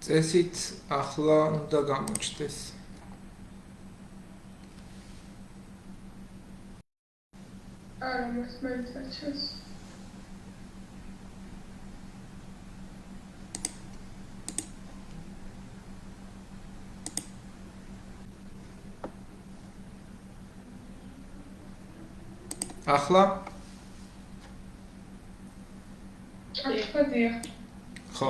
წესით ახლა უნდა გამოჩნდეს. არა, მას მაინც აჩვენს. ახლა? ახლა ხო.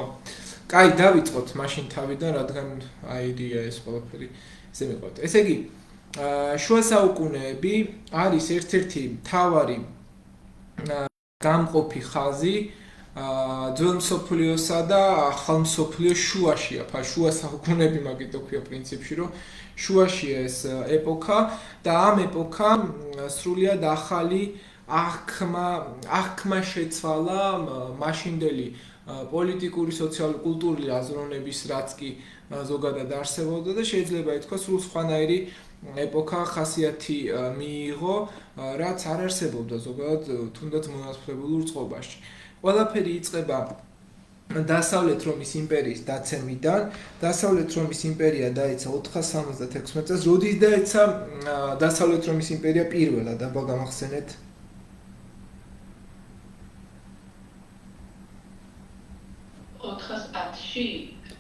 კაი, დავიწყოთ მაშინ თავიდან, რადგან აიდია ეს ყველაფერი ესე მიყვართ. ესე იგი, შუა საუკუნეები არის ერთ-ერთი მთავარი გამყოფი ხაზი ძველ მსოფლიოსა და ახალ მსოფლიოს შუაშია. შუა საუკუნეები მაგით ვქვია პრინციპში, რომ შუაშია ეს ეპოქა და ამ ეპოქამ სრულიად ახალი აღქმა შეცვალა მაშინდელი პოლიტიკური, სოციალური, კულტურული აზროვნების, რაც კი ზოგადად არსებობდა და შეიძლება ითქვას, სულ სხვანაირი ეპოქა ხასიათი მიიღო, რაც არ არსებობდა ზოგადად თუნდაც მონათხრებულ წყობაში. ყველაფერი იწყება დასავლეთ რომის იმპერიის დაცემიდან. დასავლეთ რომის იმპერია დაეცა 476 წელს. როდის დაეცა დასავლეთ რომის იმპერია პირველად, აბა გამახსენეთ?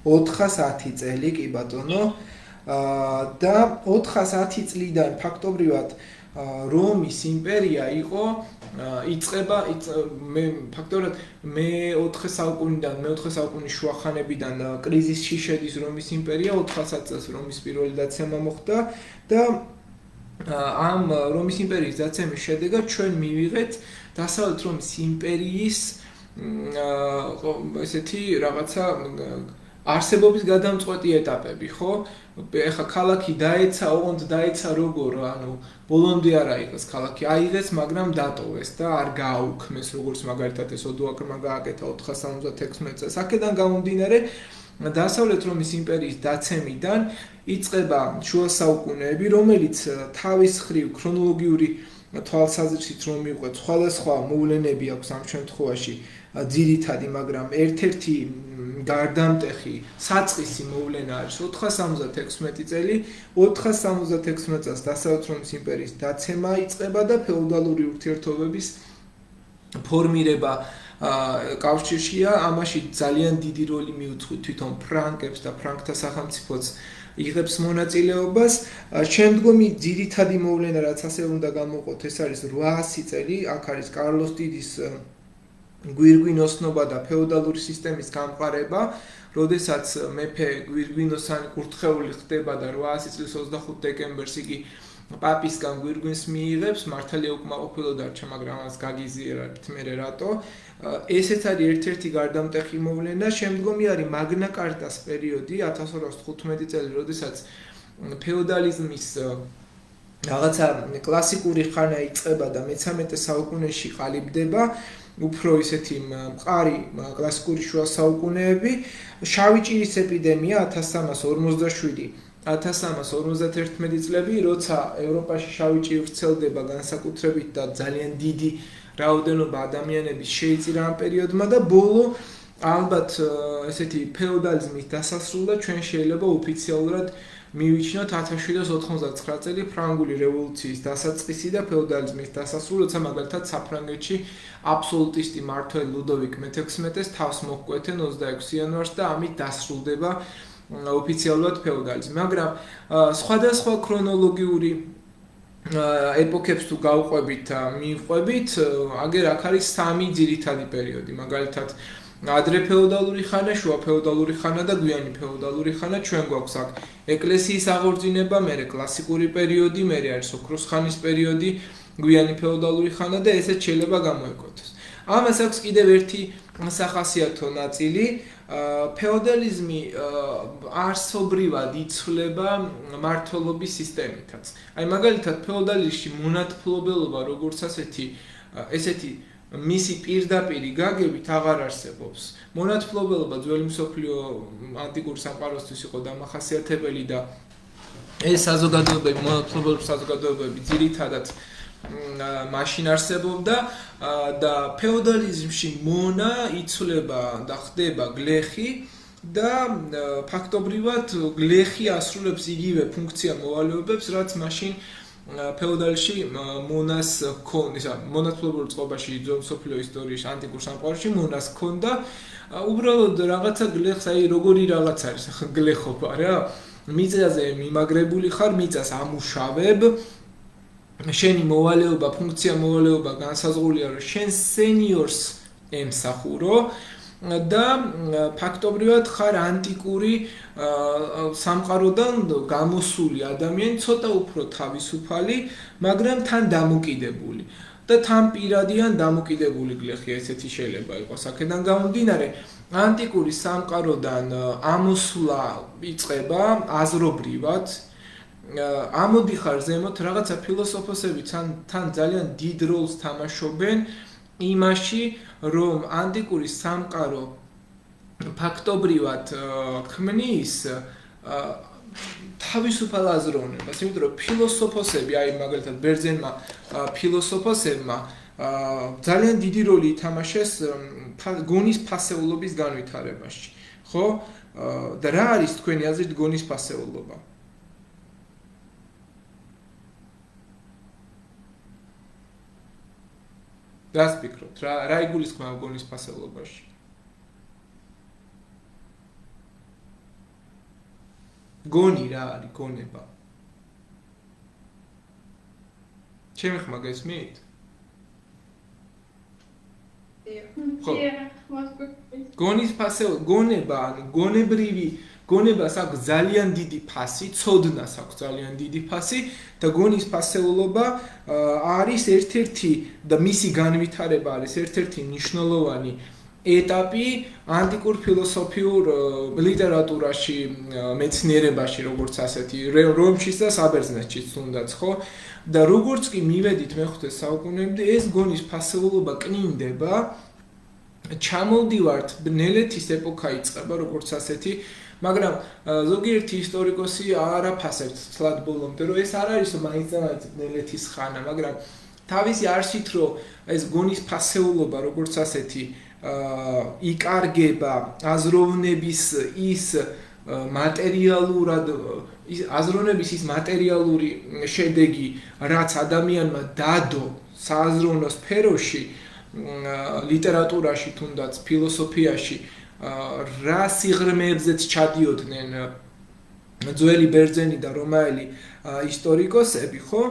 410 წელი, კი ბატონო. და 410 წლიდან ფაქტობრივად რომის იმპერია იყო იწყება ფაქტობრივად მე-4 საუკუნიდან, მე-4 საუკუნის შუახანებიდან კრიზისში შედის რომის იმპერია, 400 წელს რომის პირველი დაცემა მოხდა და ამ რომის იმპერიის დაცემის შედეგად ჩვენ მივიღეთ დასავლეთ რომის იმპერიის ესეთი რაღაცა არსებობის გადამწყვეტი ეტაპები, ხო? ეხა ქალაქი დაეცა, ოღონდ დაეცა როგორ, ანუ ბოლომდე არ აიღეს ქალაქი, აიღეს, მაგრამ დატოვეს და არ გააუქმეს, როგორც მაგალითად ეს ოდოაკრმა გააკეთა 476 წელს. აქედან გამომდინარე, დასავლეთ რომის იმპერიის დაცემიდან იწყება შუა საუკუნეები, რომელიც თავის მხრივ ქრონოლოგიური თვალსაზრისით რომ მივყვეთ, სხვადასხვა მოვლენები აქვს ამ შემთხვევაში ძირითადი, მაგრამ ერთ-ერთი გარდამტეხი საწყისი მოვლენა არის 476 წელი. 476 წელს დასავლეთ რომის იმპერიის დაცემა იწყება და ფეოდალური ურთიერთობების ფორმირება კავშირშია. ამაში ძალიან დიდი როლი მიუძღვით თვითონ ფრანკებს და ფრანკთა სახელმწიფოც იღებს მონაწილეობას. შემდგომი ძირითადი მოვლენა, რაც ასე უნდა გამოვყოთ, ეს არის 800 წელი. აქ არის კარლოს დიდის გვირგვინოსნობა და ფეოდალური სისტემის გამყარება, როდესაც მეფე გვირგვინოსანი კურთხეული ხდება და 800 წლის 25 დეკემბერს იგი პაპისგან გვირგვინს მიიღებს, მართალია უკმაყოფილო დარჩა, მაგრამ მას გაგიზიარებთ მერე რატო. ესეც არის ერთ-ერთი გარდამტეხი მოვლენა. შემდგომი არის მაგნა კარტას პერიოდი, 1215 წელი, როდესაც ფეოდალიზმის რაღაცა კლასიკური ხანა იწყება და მე-13 საუკუნეში ყალიბდება. უფრო ისეთი მყარი კლასიკური შუა საუკუნეები. შავი ჭირის ეპიდემია 1347 1351 წლები, როცა ევროპაში შავი ჭირი ვრცელდება განსაკუთრებით და ძალიან დიდი რაოდენობა ადამიანების შეიწირა ამ პერიოდმა და ბოლო ალბათ ესეთი ფეოდალიზმის დასასრულად ჩვენ შეიძლება ოფიციალურად მივიჩნიოთ 1799 წელი ფრანგული რევოლუციის დასაწყისი და ფეოდალიზმის დასასრული, როცა მაგალითად საფრანგეთში აბსოლუტისტი მმართველ ლუდოვიკ მე-16-ს თავს მოჰკვეთენ 26 იანვარს და ამით დასრულდება ოფიციალურად ფეოდალიზმი. მაგრამ სხვადასხვა ქრონოლოგიური ეპოქებს თუ გავყვებით, მივყვებით, აგერ აქ არის 3 ძირითადი პერიოდი, მაგალითად ადრე ფეოდალური ხანა, შუა ფეოდალური ხანა და გვიანი ფეოდალური ხანა. ჩვენ გვაქვს აქ ეკლესიის აღორძინება, მერე კლასიკური პერიოდი, მერე არის ოქროს ხანის პერიოდი, გვიანი ფეოდალური ხანა და ესეც შეიძლება გამოეკუთვნოს. ამას აქვს კიდევ ერთი სახასიათო ნაწილი. ფეოდალიზმი არსობრივად იცვლება მმართველობის სისტემითაც. აი მაგალითად ფეოდალიზმში მონათმფლობელობა როგორც ესეთი მისი პირდაპირი გაგებით აღარ არსებობს. მონათმფლობელობა ძველი მსოფლიო ანტიკური სამყაროსთვის იყო დამახასიათებელი და ეს საზოგადოებები, მონათმფლობელობის საზოგადოებები ძირითადად მაშინ არსებობდა და ფეოდალიზმში მონა იცვლება და ხდება გლეხი და ფაქტობრივად გლეხი ასრულებს იგივე ფუნქცია მოვალეობებს, რაც მაშინ ფეოდალში მონას ქონდა, მონათმფლობელ წყობაში ძველ მსოფლიო ისტორიაში ანტიკურ სამყაროში მონას ქონდა, უბრალოდ რაღაცა გლეხს, აი როგორი რაღაც არის ახლა გლეხობა რა, მიწაზე მიმაგრებული ხარ, მიწას ამუშავებ, შენი მოვალეობა, ფუნქცია მოვალეობა განსაზღვრულია, რომ შენ სენიორს ემსახურო და ფაქტობრივად ხარ ანტიკური სამყაროდან გამოსული ადამიანი, ცოტა უფრო თავისუფალი, მაგრამ თან დამოკიდებული. და თან პირადიან დამოკიდებული გლეხი, ესეთი შეიძლება იყოს. აქედან გამომდინარე, ანტიკური სამყაროდან ამოსვლა იწყება აზრობრივად. ამოდიხარ ზემოთ, რაღაცა ფილოსოფოსები თან ძალიან დიდ როლს თამაშობენ იმაში, რომ ანტიკური სამყარო ფაქტობრივად ქმნის თავისუფალ აზროვნებას, იმიტომ რომ ფილოსოფოსები, აი მაგალითად ბერძენმა ფილოსოფოსებმა ძალიან დიდი როლი ითამაშეს გონის ფასეულობის განვითარებაში, ხო? და რა არის თქვენი აზრით გონის ფასეულობა? რას ფიქრობთ? რა იგულისხმება გონის ფასეულობაში? გონი რა არის გონება? ჩემი ხმა გესმით? გონის ფასეულობა, გონება, ანუ გონებრივი, გონებას აქვს ძალიან დიდი ფასი, ცოდნას აქვს ძალიან დიდი ფასი და გონის ფასეულობა არის ერთ-ერთი და მისი განვითარება არის ერთ-ერთი მნიშვნელოვანი ეტაპი ანტიკურ ფილოსოფიურ ლიტერატურაში, მეცნიერებაში, როგორც ასეთი, რომშიც და საბერძნეთშიც თუნდაც, ხო? და როგორც კი მივედით მე-5 საუკუნემდე, ეს გონის ფასეულობა კნინდება, ჩამოვდივართ ბნელეთის ეპოქა იწყება, როგორც ასეთი, მაგრამ ზოგიერთი ისტორიკოსი არ აფასებთ თლად ბოლომდე, რომ ეს არ არის მაინც ბნელეთის ხანა, მაგრამ თავისი არსით, რომ ეს გონის ფასეულობა, როგორც ასეთი, იკარგება აზროვნების ის მატერიალურად აზროვნების ის მატერიალური შედეგი, რაც ადამიანმა დადო სააზროვნო სფეროში, ლიტერატურაში, თუნდაც ფილოსოფიაში, რა სიღრმეებზეც ჩადიოდნენ ძველი ბერძენი და რომაელი ისტორიკოსები, ხო?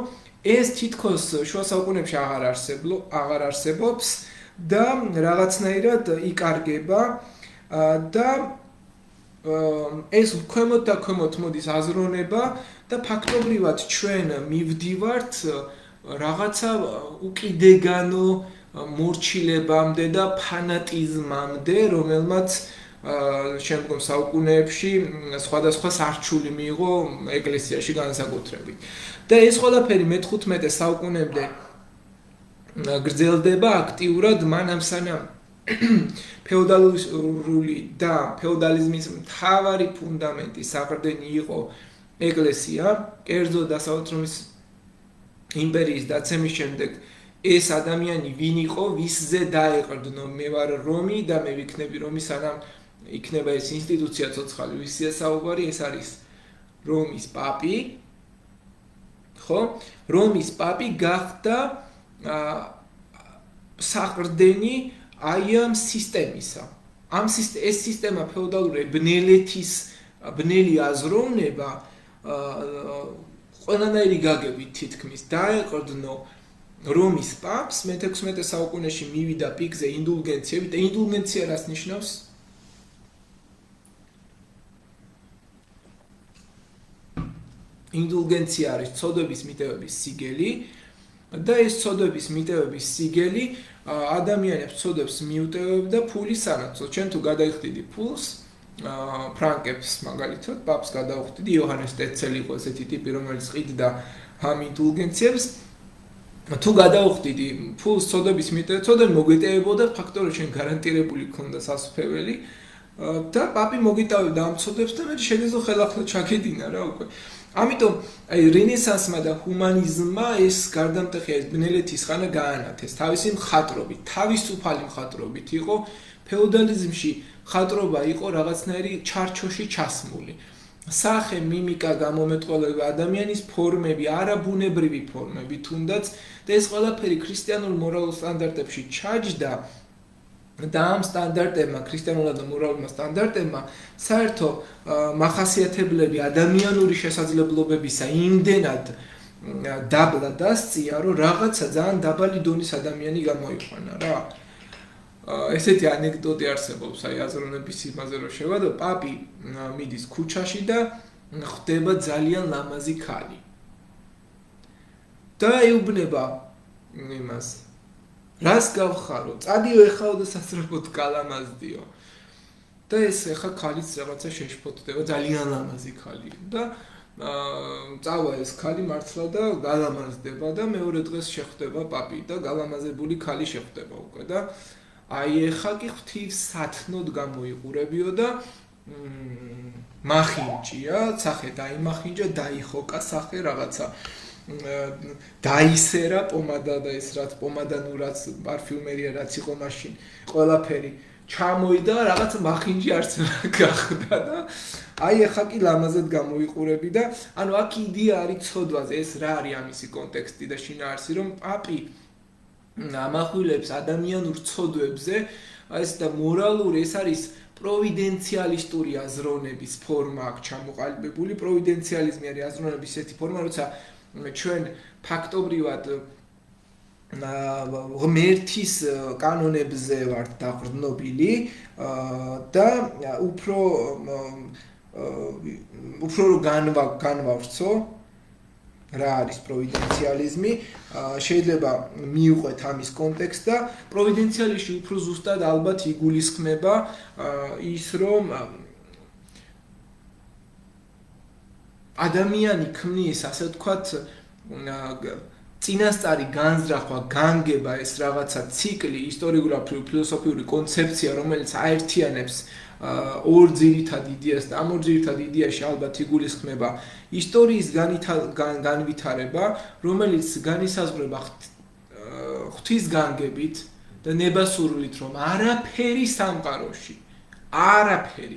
ეს თითქოს შუა საუკუნეებში აღარ არსებობს და რაღაცნაირად იკარგება და ეს ქვემოთ და ქვემოთ მოდის აზროვნება და ფაქტობრივად ჩვენ მივდივართ რაღაცა უკიდეგანო მორჩილებამდე და ფანატიზმამდე, რომელმაც შემდგომ საუკუნეებში სხვადასხვა სარჩული მიიღო ეკლესიაში განსაკუთრებით. და ეს ყველაფერი მე-15 საუკუნემდე გრძელდება აქტიურად, მანამ სანამ ფეოდალური და ფეოდალიზმის მთავარი ფუნდამენტი საყრდენი იყო ეკლესია, კერძო დასავლეთ რომის იმპერიის დაცემის შემდეგ ეს ადამიანი ვინ იყო, ვისზე დაეყრდნო, მე ვარ რომი და მე ვიქნები რომი, სანამ იქნება ეს ინსტიტუცია ცოცხალი, ვისია საუბარი, ეს არის რომის პაპი, ხო? რომის პაპი გახდა საყრდენი აი ამ სისტემისა. ეს სისტემა ფეოდალური ბნელი აზროვნება ყველანაირი გაგებით თითქმის დაეყრდნო რომის პაპს, მე-16 საუკუნეში მივიდა პიკზე ინდულგენციები და ინდულგენცია რას ნიშნავს? ინდულგენცია არის ცოდვების მიტევების სიგელი და ეს ცოდვების მიტევების სიგელი ადამიანებს ცოდვებს მიუტევებდა ფულის სანაცვლოდ. ჩვენ თუ გადაიხდიდი ფულს, ფრანკებს მაგალითად, პაპს გადაუხდიდი, იოჰანეს ტეცელი იყო ესეთი ტიპი, რომელიც ყიდდა ამ ინდულგენციებს. თუ გადაუხდიდი ფულს ცოდვების მიტევ, ცოდვები მოგვეტევებოდა, ფაქტორი ჩვენ გარანტირებული ქონდა სასუფეველი და პაპი მოგიტავებდა ამ ცოდვებს და მე შეგეძლო ხელახლა ჩაგედინა რა უკვე. ამიტომ აი რენესანსმა და ჰუმანიზმმა ეს გარდამტეხი ეს ბნელეთის ხანა გაანათეს თავისი მხატვრობით, თავისუფალი მხატვრობით იყო ფეოდალიზმში ხატრობა იყო რაღაცნაირი ჩარჩოში ჩასმული. სახე, მიმიკა, გამომეტყველება, ადამიანის ფორმები, არაბუნებრივი ფორმები თუნდაც და ეს ყველაფერი ქრისტიანულ მორალურ სტანდარტებში ჩაჯდა და ამ სტანდარტებმა, ქრისტიანულად მორალურმა სტანდარტებმა საერთო მახასიათებლები ადამიანური შესაძლებლობებისა იმდენად დაბლა დასწია, რომ რაღაცა ძალიან დაბალი დონის ადამიანი გამოიყვანა რა. ესეთი ანეკდოტი არსებობს, აი აზროვნების იმაზე რომ შევადო, პაპი მიდის ქუჩაში და ხვდება ძალიან ლამაზი ქალი. და ეუბნება იმას, რას გავხარო? წადიო ეხლა და სასწრაფოდ გალამაზდიო. და ეს ეხლა ქალიც რაღაცა შეშფოთდება, ძალიან ლამაზი ქალი. და წავა ეს ქალი მართლა და გალამაზდება და მეორე დღეს შეხვდება პაპი და გალამაზებული ქალი შეხვდება უკვე და აი ეხა კი ღვთისათნოდ გამოიყურებიო და მახინჯია, სახე დაიმახინჯა, დაიხოკა სახე რაღაცა დაისერა პომადა და ეს რაც პომადანუ რაც პარფიუმერია რაც იყო მაშინ ყველაფერი ჩამოიდა რაღაც მახინჯი არც გახდა და აი ეხა კი ლამაზად გამოიყურები და ანუ აქ იდეა არის ცოდვაზე ეს რა არის ამისი კონტექსტი და შინაარსი რომ პაპი ამახვილებს ადამიანურ ცოდვებზე ეს და მორალური ეს არის პროვიდენციალისტური აზროვნების ფორმა აქ ჩამოყალიბებული პროვიდენციალიზმი არის აზროვნების ესეთი ფორმა როცა ჩვენ ფაქტობრივად ღმერთის კანონებზე ვართ დაყრდნობილი და უფრო განვავრცო რა არის პროვიდენციალიზმი შეიძლება მიუყვეთ ამის კონტექსტს და პროვიდენციალიზმში უფრო ზუსტად ალბათ იგულისხმება ის რომ ადამიანი ქმნის ასე ვთქვათ წინასწარი განზრახვა, განგება ეს რაღაცა ციკლი, ისტორიული ფილოსოფიური კონცეფცია, რომელიც აერთიანებს ორ ძირითად იდეას და ამ ორ ძირითად იდეაში ალბათ იგულისხმება ისტორიის განვითარება, რომელიც განისაზღვრება ღვთის განგებით და ნებასურვილით, რომ არაფერი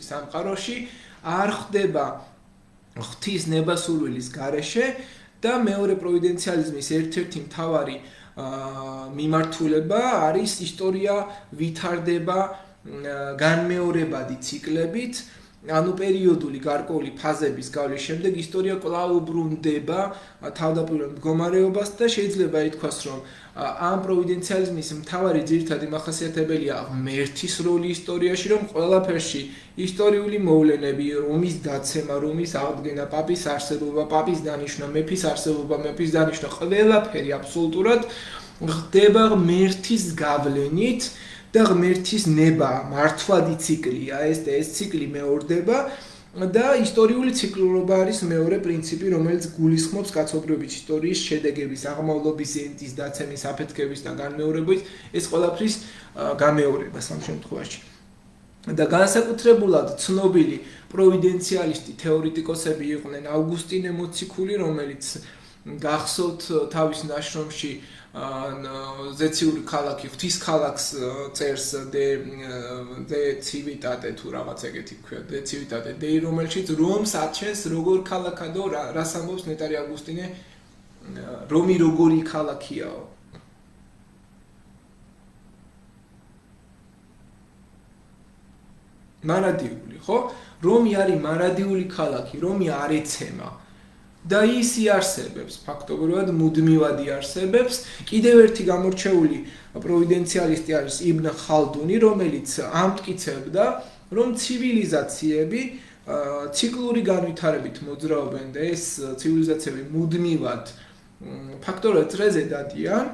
სამყაროში არ ხდება ღვთის ნებასურვილის გარეშე და მეორე პროვიდენციალიზმის ერთ-ერთი მთავარი მიმართულება არის ისტორია ვითარდება განმეორებადი ციკლებით, ანუ პერიოდული გარკვეული ფაზების გავლის შემდეგ ისტორია კვლავ უბრუნდება თავდაპირველ მდგომარეობას და შეიძლება ითქვას, რომ ამ პროვიდენციალიზმის მთავარი ძირითადი მახასიათებელია ღმერთის როლი ისტორიაში, რომ ყველაფერში ისტორიული მოვლენები, რომის დაცემა, რომის აღდგენა, პაპის არსებობა, პაპის დანიშვნა, მეფის არსებობა, მეფის დანიშვნა, ყველაფერი აბსოლუტურად ხდება ღმერთის გავლენით და ღმერთის ნება, მართვადი ციკლია ეს და ეს ციკლი მეორდება და ისტორიული ციკლურობა არის მეორე პრინციპი, რომელიც გულისხმობს კაცობრიობის ისტორიის შედეგების, აღმავლობის, ენდის, დაცემის, აფეთქების და განმეორების ეს ყველაფრის გამეორებას ამ შემთხვევაში. და განსაკუთრებულად ცნობილი პროვიდენციალისტი თეორეტიკოსები იყვნენ ავგუსტინე მოციქული, რომელიც გახსოვთ თავის ნაშრომში ზეციური ქალაქი ღვთის ქალაქს წერს დე ცივიტატე თუ რაღაც ეგეთი ქვია დე ცივიტატე დე რომელშიც რომს აჩენს როგორ ქალაქადო რას ამბობს ნეტარი ავგუსტინე რომი როგორი ქალაქიაო მარადიული ხო რომი არის მარადიული ქალაქი რომი არ ეცემა და ის იარსებებს ფაქტობრივად მუდმივად იარსებებს კიდევ ერთი გამორჩეული პროვიდენციალისტი არის იბნ ხალდუნი რომელიც ამტკიცებდა რომ ცივილიზაციები ციკლური განვითარებით მოძრაობენ და ეს ცივილიზაციები მუდმივად ფაქტობრივად წრეზე დადიან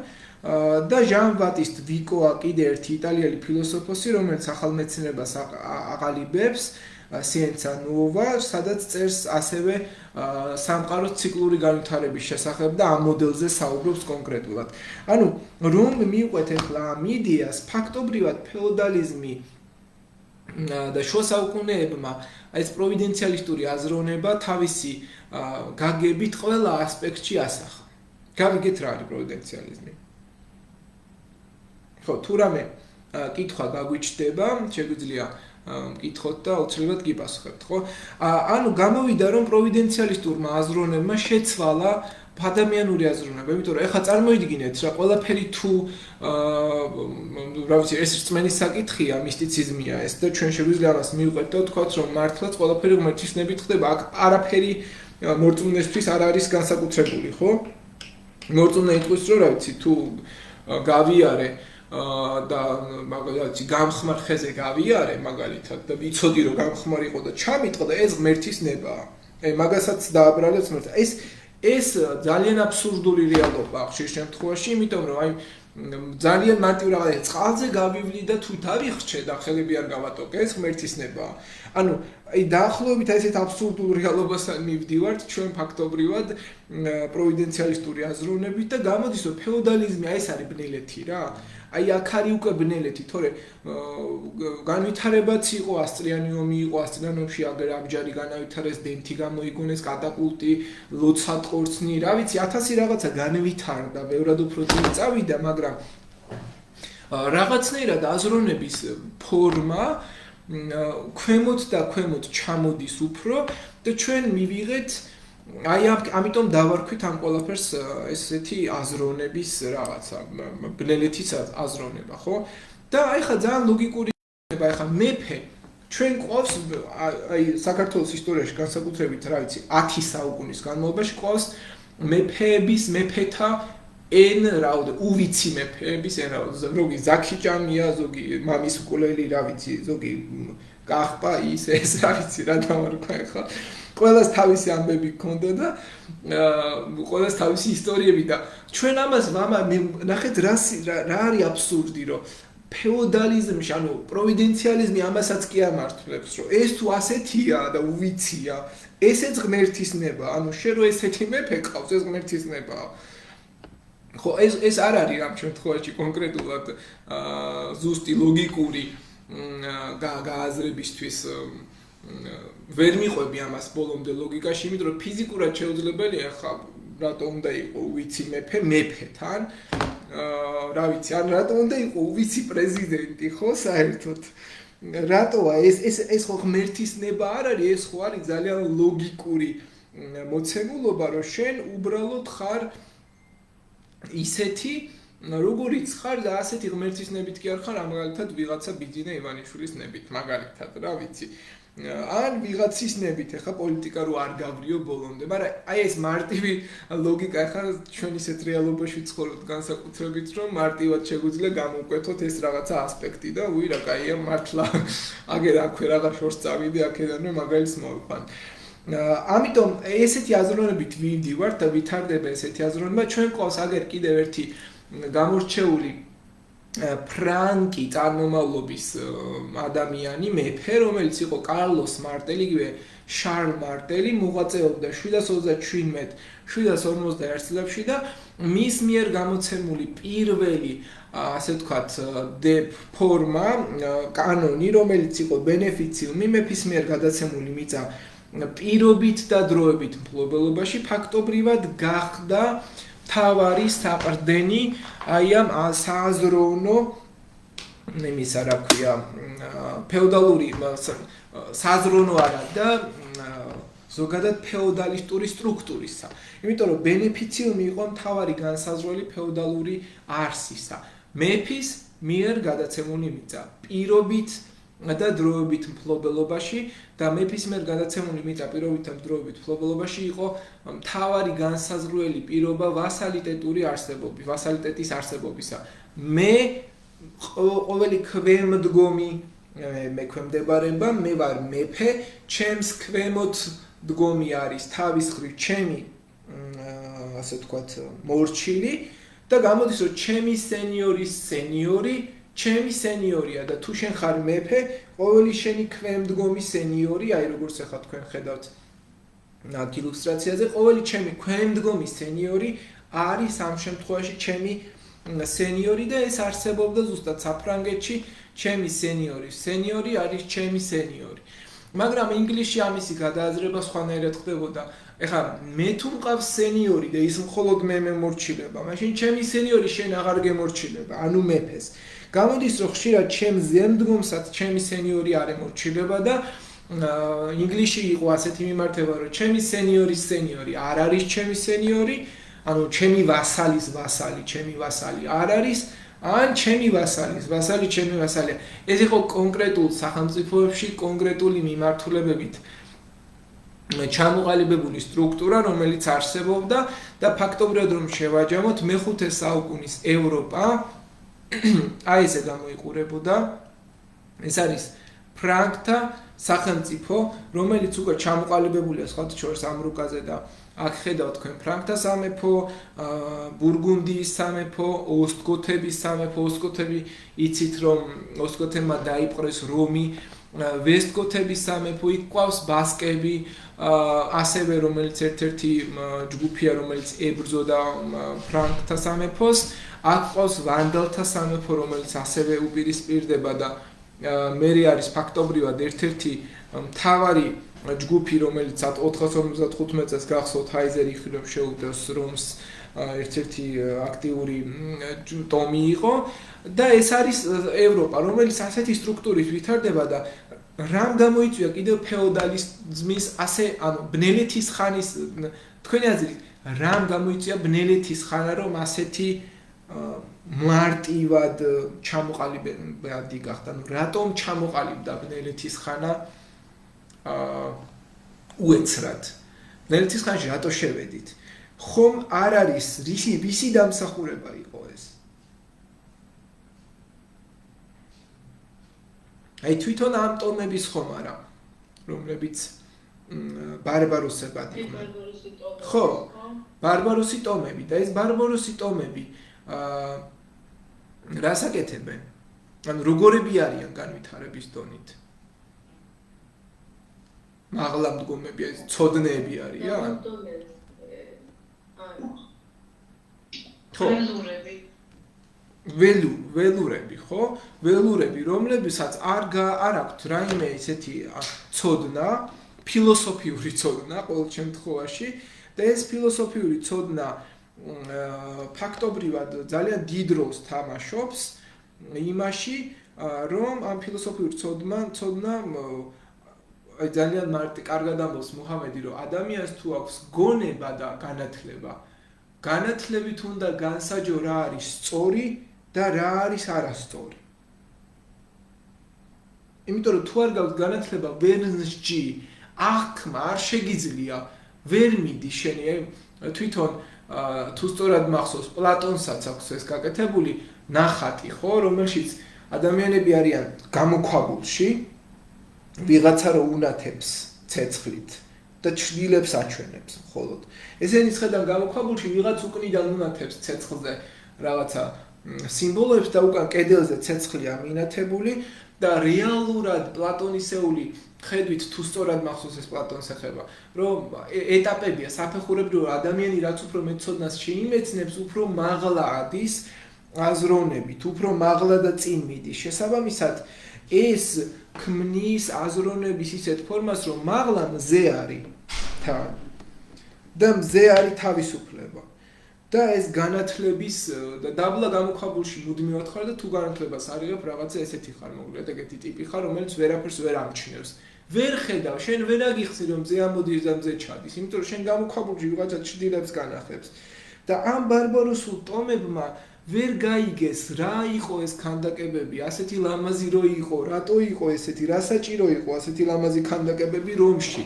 და ჟან ბატისტ ვიკოა კიდევ ერთი იტალიელი ფილოსოფოსი რომელიც ახალმეცნიერებას აყალიბებს Scienza Nuova, სადაც წერს ასევე სამყაროს ციკლური განვითარების შესახებ და ამ მოდელზე საუბრობს კონკრეტულად. ანუ რომ მივყვეთ ახლა ამ იდეას, ფაქტობრივად ფეოდალიზმი და შუა საუკუნეებმა ეს პროვიდენციალისტური აზროვნება თავისი გაგებით ყველა ასპექტში ასახა. გავიგეთ რა არის პროვიდენციალიზმი? ხო, თუ რამე კითხვა გაგვიჩნდება, შეგვიძლია მკითხოთ და აუცილებლად გიპასუხებთ, ხო? ანუ გამოვიდა რომ პროვიდენციალისტურმა აზროვნებმა შეცვალა ადამიანური აზროვნება, იმიტომ რომ ეხლა წარმოიდგინეთ რა ყველაფერი თუ რა ვიცი, ეს რწმენის საკითხია, მისტიციზმია ეს და ჩვენ შეგვიძლია ამას მივყვეთ და ვთქვათ რომ მართლაც ყველაფერი ღმერთისნებით ხდება, აქ არაფერი მორწმუნესთვის არ არის განსაკუთრებული, ხო? მორწმუნე იტყვის რომ რა ვიცი, თუ გავიარე და მაგალითად გამხმარ ხეზე გავიარე მაგალითად და ვიცოდი რომ გამხმარ იყო და ჩამიტყდა და ეს ღმერთის ნებაა. მაგასაც დააბრალებს ღმერთს. ეს ძალიან აბსურდული რეალობაა ხშირ შემთხვევაში, იმიტომ რომ ძალიან მარტივ რაღაცა წყალზე გავივლი და თუ დავიხრჩე და ხელები არ გავატოკე, ეს ღმერთის ნებაა. ანუ დაახლოებით ესეთ აბსურდულ რეალობასთან მივდივართ ჩვენ ფაქტობრივად პროვიდენციალისტური აზროვნებით და გამოდის რომ ფეოდალიზმი ეს არის ბნელეთი რა. აქ არის უკვე ბნელეთი, თორე განვითარებაც იყო, ასწლიანი ომი იყო, ასწლიან ომში აგერ აბჯარი განავითარეს, დენთი გამოიგონეს, კატაპულტი, ლოცვა-ტყორცნი, რა ვიცი, 1000 რაღაცა განვითარდა, ბევრად უფრო წინ წავიდა, მაგრამ რაღაცნაირად აზროვნების ფორმა ქვემოთ და ქვემოთ ჩამოდის უფრო და ჩვენ მივიღეთ ამიტომ დავარქვით ამ ყველაფერს ესეთი აზროვნების რაღაცა ბნელეთის აზროვნება, ხო? და ხა ძალიან ლოგიკური იქნება, ხა მეფე ჩვენ ყავს საქართველოს ისტორიაში განსაკუთრებით რა ვიცი 10 საუკუნის განმავლობაში ყავს მეფეთა ენ რაუდე უვიცი მეფეების ენ რაუდე ზოგი ზაქიჭამია, ზოგი მამის მკვლელი, რა ვიცი, ზოგი კახპა ეს რა ვიცი რა დავარქვა ხა ყველას თავისი ამბები ჰქონდა და ყველას თავისი ისტორიები და ჩვენ ამას ნახეთ რა არის აბსურდი რომ ფეოდალიზმში ანუ პროვიდენციალიზმი ამასაც კი ამართლებს რომ ეს თუ ასეთია და უვიცია ესეც ღმერთის ნება ანუ შენ რო ესეთი მეფე ყავს ეს ღმერთის ნება ხო ეს არ არის ამ შემთხვევაში კონკრეტულად ზუსტი ლოგიკური გააზრებისთვის ვერ მიყვები ამას ბოლომდე ლოგიკაში, იმიტომ რომ ფიზიკურად შეუძლებელია ხა რატო უნდა იყო უვიცი მეფეთან, რა ვიცი, ან რატო უნდა იყო უვიცი პრეზიდენტი, ხო, საერთოდ. რატოა ეს ხო ღმერთის ნება არ არის, ეს ხო არის ძალიან ლოგიკური მოცემულობა, რომ შენ უბრალოდ ხარ ისეთი როგორიც ხარ და ასეთი ღმერთის ნებით კი არ ხარ, მაგალითად ვიღაცა ბიძინა ივანიშვილის ნებით, მაგალითად, რა ვიცი. ან ვიღაცის ნებით ახლა პოლიტიკა რო არ გავრიო ბოლომდე, მაგრამ აი ეს მარტივი ლოგიკა ახლა ჩვენ ისეთ რეალობაში ვცხოვრობთ განსაკუთრებით, რომ მარტივად შეგვიძლია გამოვკვეთოთ ეს რაღაცა ასპექტი და უი რა კაია მართლა აგერ აქვე რაღა შორს წავიდე აქედანვე მაგალითს მოვიყვან. ამიტომ ესეთი აზროვნებით ვივდივართ და ვითარდება ესეთი აზროვნება, ჩვენ ყავს აგერ კიდევ ერთი გამორჩეული ფრანკი წარმომავლობის ადამიანი მეფე, რომელიც იყო კარლოს მარტელი, იგივე შარლ მარტელი, მოღვაწეობდა 737-751 წლებში და მის მიერ გამოცემული პირველი, ასე ვთქვათ, ფორმა, კანონი, რომელიც იყო ბენეფიციუმი მეფის მიერ გადაცემული მიწა პირობით და დროებით მფლობელობაში, ფაქტობრივად გახდა თავარი საყრდენი აი ამ სააზროვნო იმისა რა ქვია ფეოდალური სააზროვნო არა და ზოგადად ფეოდალისტური სტრუქტურისა. იმიტომ რომ ბენეფიციუმი იყო მთავარი განსაზღვრელი ფეოდალური არსისა. მეფის მიერ გადაცემული მიწა პირობით და დროებით მფლობელობაში და მეფის მიერ გადაცემული მიწა პირობით და დროებით მფლობელობაში იყო მთავარი განსაზღვრელი პირობა ვასალიტეტის არსებობისა. მე ყოველი ქვემდგომი მექვემდებარება, მე ვარ მეფე, ჩემს ქვემოთ დგომი არის თავის ხრივ ჩემი ასე ვთქვათ მორჩილი და გამოდის რომ ჩემი სენიორის სენიორი ჩემი სენიორია და თუ შენ ხარ მეფე, ყოველი შენი ქვემდგომი სენიორი, აი როგორც ახლა თქვენ ხედავთ ნაკ ილუსტრაციაზე, ყოველი ჩემი ქვემდგომი სენიორი არის ამ შემთხვევაში ჩემი სენიორი და ეს არსებობდა ზუსტად საფრანგეთში, ჩემი სენიორი არის ჩემი სენიორი. მაგრამ ინგლისში ამისი გადააზრება სხვანაირად ხდებოდა. ეხლა მე თუ მყავს სენიორი და ის მხოლოდ მე მემორჩილება, მაშინ ჩემი სენიორი შენ აღარ გემორჩილება, ანუ მეფეს. გამოდის რომ ხშირად ჩემ ზემდგომსაც ჩემი სენიორი არ ემორჩილება და ინგლისში იყო ასეთი მიმართება, რომ ჩემი სენიორის სენიორი არ არის ჩემი სენიორი, ანუ ჩემი ვასალის ვასალი, ჩემი ვასალი არ არის, ან ჩემი ვასალის ვასალი, ჩემი ვასალი. ეს იყო კონკრეტულ სახელმწიფოებში კონკრეტული მიმართულებებით ჩამოყალიბებული სტრუქტურა, რომელიც არსებობდა და ფაქტობრივად რომ შევაჯამოთ, მე-5 საუკუნის ევროპა აი ესე გამოიყურებოდა. ეს არის ფრანკთა სახელმწიფო, რომელიც უკვე ჩამოყალიბებულია სხვათა შორის ამ რუკაზე და აქ ხედავთ თქვენ ფრანკთა სამეფო, ბურგუნდიის სამეფო, ოსტგოთების სამეფო, ოსტგოთები იცით რომ ოსტგოთებმა დაიპყრეს რომი, ვესტგოთების სამეფო, იქ ყავს ბასკები, ასევე რომელიც ერთ-ერთი ჯგუფია, რომელიც ებრძოდა ფრანკთა სამეფოს, აქ ყავს ვანდალთა სამეფო, რომელიც ასევე უპირისპირდება და მე არის ფაქტობრივად ერთ-ერთი მთავარი ჯგუფი, რომელიც 455 წელს გახსოვთ ჰაიზერი ხილებ შეუდგეს რომს ერთ-ერთი აქტიური ტომი იყო და ეს არის ევროპა, რომელიც ასეთი სტრუქტურით ვითარდება და რამ გამოიწვია კიდევ ფეოდალიზმის ასე, ანუ ბნელეთის ხანის თქვენი აზრით, რამ გამოიწვია ბნელეთის ხანა, რომ ასეთი მარტივად ჩამოყალიბებადი გახდა, ну რატომ ჩამოყალიბდა ბნელეთის ხანა უეცრად. ბნელეთის ხანაში რატო შევედით? ხომ არ არის ვისი დამსახურება იყო ეს? აი თვითონ ამ ტომების ხომ არა, რომლებიც ბარბაროსებად იყვნენ. ხო, ბარბაროსი ტომები და ეს ბარბაროსი ტომები რას აკეთებენ? ანუ როგორები არიან განვითარების დონით? მაღლა მდგომები, ცოდნეები არიან? ხო. ველურები, ხო? ველურები, რომლებსაც არ აქვთ რაიმე ისეთი ცოდნა, ფილოსოფიური ცოდნა ყოველ შემთხვევაში და ეს ფილოსოფიური ცოდნა ფაქტობრივად ძალიან დიდ როლს თამაშობს იმაში, რომ ამ ფილოსოფიურ ცოდნა ძალიან კარგად ამბობს მუჰამედი, რომ ადამიანს თუ აქვს გონება და განათლება, განათლებით უნდა განსაჯო რა არის სწორი და რა არის არასწორი. იმიტომ რომ თუ არ გაქვს განათლება, ვერ სჯი, აღქმა არ შეგიძლია, ვერ მიდი შენი თვითონ თუ სწორად მახსოვს, პლატონსაც აქვს ეს გაკეთებული ნახატი, ხო, რომელშიც ადამიანები არიან გამოქვაბულში, ვიღაცა რო უნათებს ცეცხლით და ჩრდილებს აჩვენებს მხოლოდ. ესენი ხედავ გამოქვაბულში ვიღაც უკნიდან უნათებს ცეცხლზე რაღაცა სიმბოლოებს და უკან კედელზე ცეცხლია მინათებული და რეალურად პლატონისეული ხედვით თუ სწორად მახსოვს ეს პლატონს ეხება, რომ ეტაპებია საფეხურებრივ ადამიანი რაც უფრო მეტ ცოდნას შეიმეცნებს, უფრო მაღლა ადის აზროვნებით, უფრო მაღლა და წინ მიდის. შესაბამისად ეს ქმნის აზროვნების ისეთ ფორმას, რომ მაღლა მზე არის თან და მზე არის თავისუფლება. და ეს განათლების და დაბლა გამოქვაბულში მუდმივად ხარ და თუ განათლებას არ იღებ, რაღაცა ესეთი ხარ, მოკლედ ეგეთი ტიპი ხარ, რომელიც ვერაფერს ვერ ამჩნევს. ვერ ხედავ, შენ ვერ აგიხსნი რომ მზე ამოდის და მზე ჩადის, იმიტომ რომ შენ გამოქვაბულში ვიღაცა ჩრდილებს განახებს. და ამ ბარბაროსულ ტომებმა ვერ გაიგეს რა იყო ეს ქანდაკებები, ასეთი ლამაზი რო იყო, რატო იყო ესეთი, რა საჭირო იყო ასეთი ლამაზი ქანდაკებები რომში.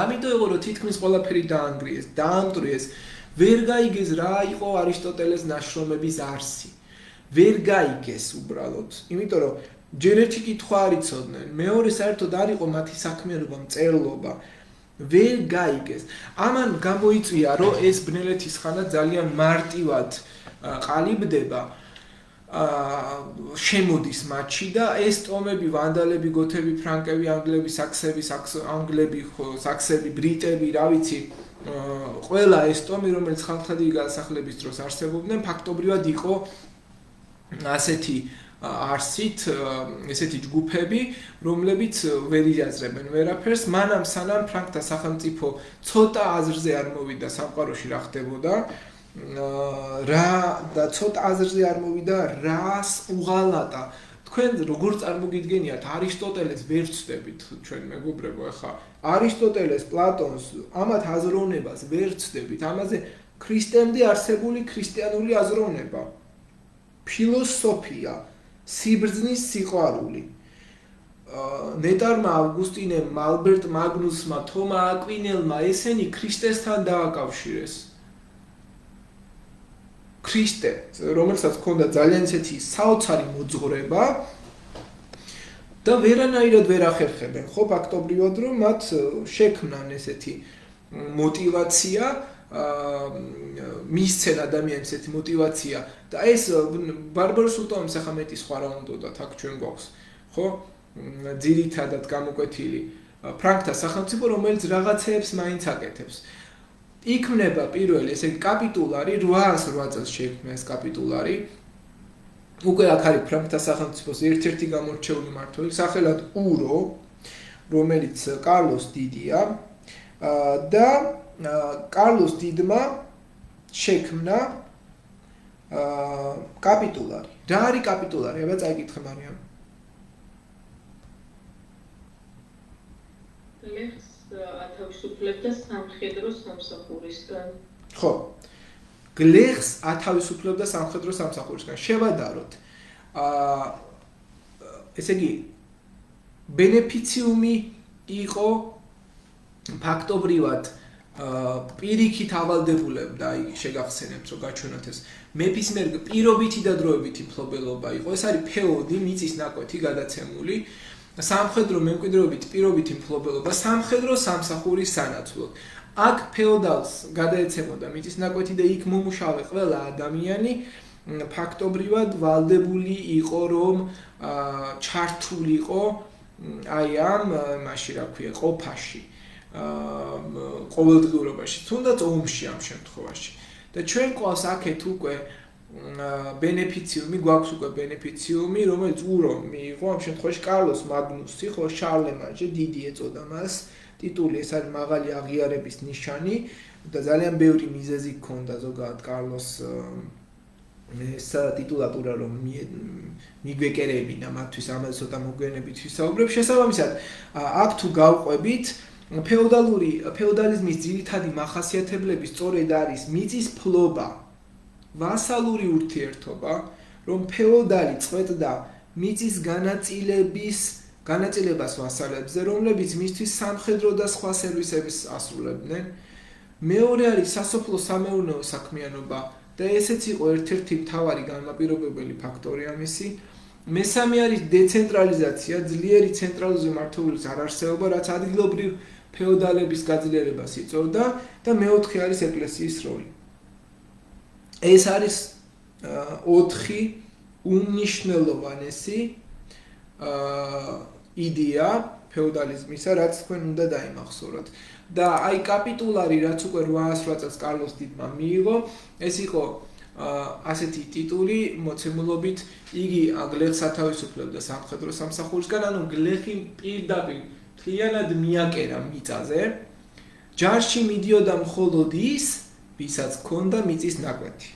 ამიტომ იყო რომ თითქმის ყველაფერი დაანგრიეს, დაამტვრიეს. ვერ გაიგეს რა იყო არისტოტელეს ნაშრომების არსი. ვერ გაიგეს უბრალოდ, იმიტომ რომ ჯერ ერთი კითხვა არ იცოდნენ, მეორე საერთოდ არ იყო მათი საქმიანობა, მწერლობა. ვერ გაიგეს. ამან გამოიწვია რომ ეს ბნელეთის ხანა ძალიან მარტივად ყალიბდება, შემოდის მათში და ეს ტომები, ვანდალები, გოთები, ფრანკები, ანგლები, საქსები, ბრიტები, რა ვიცი, ყველა ეს ტომი, რომელიც ხალხთა დიდი გადასახლების დროს არსებობდნენ, ფაქტობრივად იყო ასეთი არსით ესეთი ჯგუფები, რომლებიც ვერ იაზრებენ ვერაფერს, მანამ სანამ ფრანკთა სახელმწიფო ცოტა აზრზე არ მოვიდა სამყაროში რა ხდებოდა, რა და ცოტა აზრზე არ მოვიდა რას უღალატა. თქვენ როგორ წარმოგიდგენიათ არისტოტელეს ვერ ვცდებით ჩვენ მეგობრებო, ახლა არისტოტელეს, პლატონს, ამათ აზროვნებას ვერ ვცდებით. ამაზე ქრისტემდე არსებული ქრისტიანული აზროვნება, ფილოსოფია, სიბრძნის სიყვარული. ნეტარმა ავგუსტინემ, ალბერტ მაგნუსმა, თომა აკვინელმა ესენი ქრისტესთან დააკავშირეს. ქრისტე, რომელსაც ჰქონდა ძალიან ისეთი საოცარი მოძღვრება და ვერანაირად ვერ ახერხებენ, ხო, ფაქტობრივად რომ მათ შექმნან ესეთი мотивация, მისცენ ადამიანს ესეთი мотивация და ეს ბარბაროს სულტანს ახლა მეტი სხვა რა უნდათ აქ ჩვენ გვაქვს, ხო? ძირითადად გამოკვეთილი ფრანკთა სახელმწიფო, რომელიც რაღაცეებს მაინც აკეთებს. იქმნება პირველი ესე კაპიტულარი 808 წელს შეიქმნა ეს კაპიტულარი. უკვე აქ არის ფრანკთა სახელმწიფოს ერთ-ერთი გამორჩეული მმართველი, სახელად ურო, რომელიც კარლოს დიდია და კარლოს დიდმა შექმნა კაპიტულარი. რა არის კაპიტულარი? აბა წაიკითხე მარიამ. ლეხს ათავისუფლებდა სამხედრო სამსახურისგან. ხო. გლეხს ათავისუფლებდა სამხედრო სამსახურისგან. შევადაროთ. ესე იგი ბენეფიციუმი იყო ფაქტობრივად პირიქით ავალდებულებდა, აი შეგახსენებთ რომ გაჩვენოთ ეს მეფის მიერ პირობითი და დროებითი მფლობელობა იყო. ეს არის ფეოდი, მიწის ნაკვეთი გადაცემული. სამხედრო მემკვიდრეობით პირობითი მფლობელობა სამხედრო სამსახურის სანაცვლოდ. აქ ფეოდალს გადაეცემოდა მიწის ნაკვეთი და იქ მომუშავე ყველა ადამიანი ფაქტობრივად ვალდებული იყო რომ ჩართულიყო აი ამ მასში რა ქვია ყოფაში, ყოველდღიურობაში, თუნდაც ომში ამ შემთხვევაში. და ჩვენ ყავს აქეთ უკვე ბენეფიციუმი, გვაქვს უკვე ბენეფიციუმი, რომელიც ურო მიიღო ამ შემთხვევაში კარლოს მაგნუსი, ხო, შარლემანჟე, დიდი ეწოდა მას, ტიტული ეს არის მაღალი აღიარების ნიშანი და ძალიან ბევრი მიზეზი ჰქონდა ზოგადად კარლოს ეს ტიტულატურა რომ მიგვეკერებინა მათთვის, ამაზე ცოტა მოგვიანებით ვისაუბრებ. შესაბამისად, აქ თუ გავყვებით, ფეოდალიზმის ძირითადი მახასიათებლები სწორედ არის მიწის ფლობა, ვასალური ურთიერთობა, რომ ფეოდალი წყვეტდა მიწის განაწილებას ვასალებზე, რომლებიც მისთვის სამხედრო და სხვა სერვისების ასრულებდნენ. მეორე არის სასოფლო-სამეურნეო საქმიანობა და ესეც იყო ერთ-ერთი მთავარი განმაპირობებელი ფაქტორი ამისი. მესამე არის დეცენტრალიზაცია, ძლიერი ცენტრალიზმური მმართველობის არარსებობა, რაც ადგილობრივ ფეოდალების გაძლიერებას იწვევდა და მეოთხე არის ეკლესიის როლი. ეს არის 4 უმნიშვნელოვანესი იდეა ფეოდალიზმისა, რაც თქვენ უნდა დაიმახსოვროთ. და აი კაპიტულარი, რაც უკვე 808 წელს კარლოს დიდმა მიიღო, ეს იყო ასეთი ტიტული მოცემულობით, იგი გლეხს ათავისუფლებდა სამხედრო სამსახურისგან, ანუ გლეხი პირდაპირ მთლიანად მიაკერა მიწაზე. ჯარში მიდიოდა მხოლოდ ის, ვისაც ჰქონდა მიწის ნაკვეთი.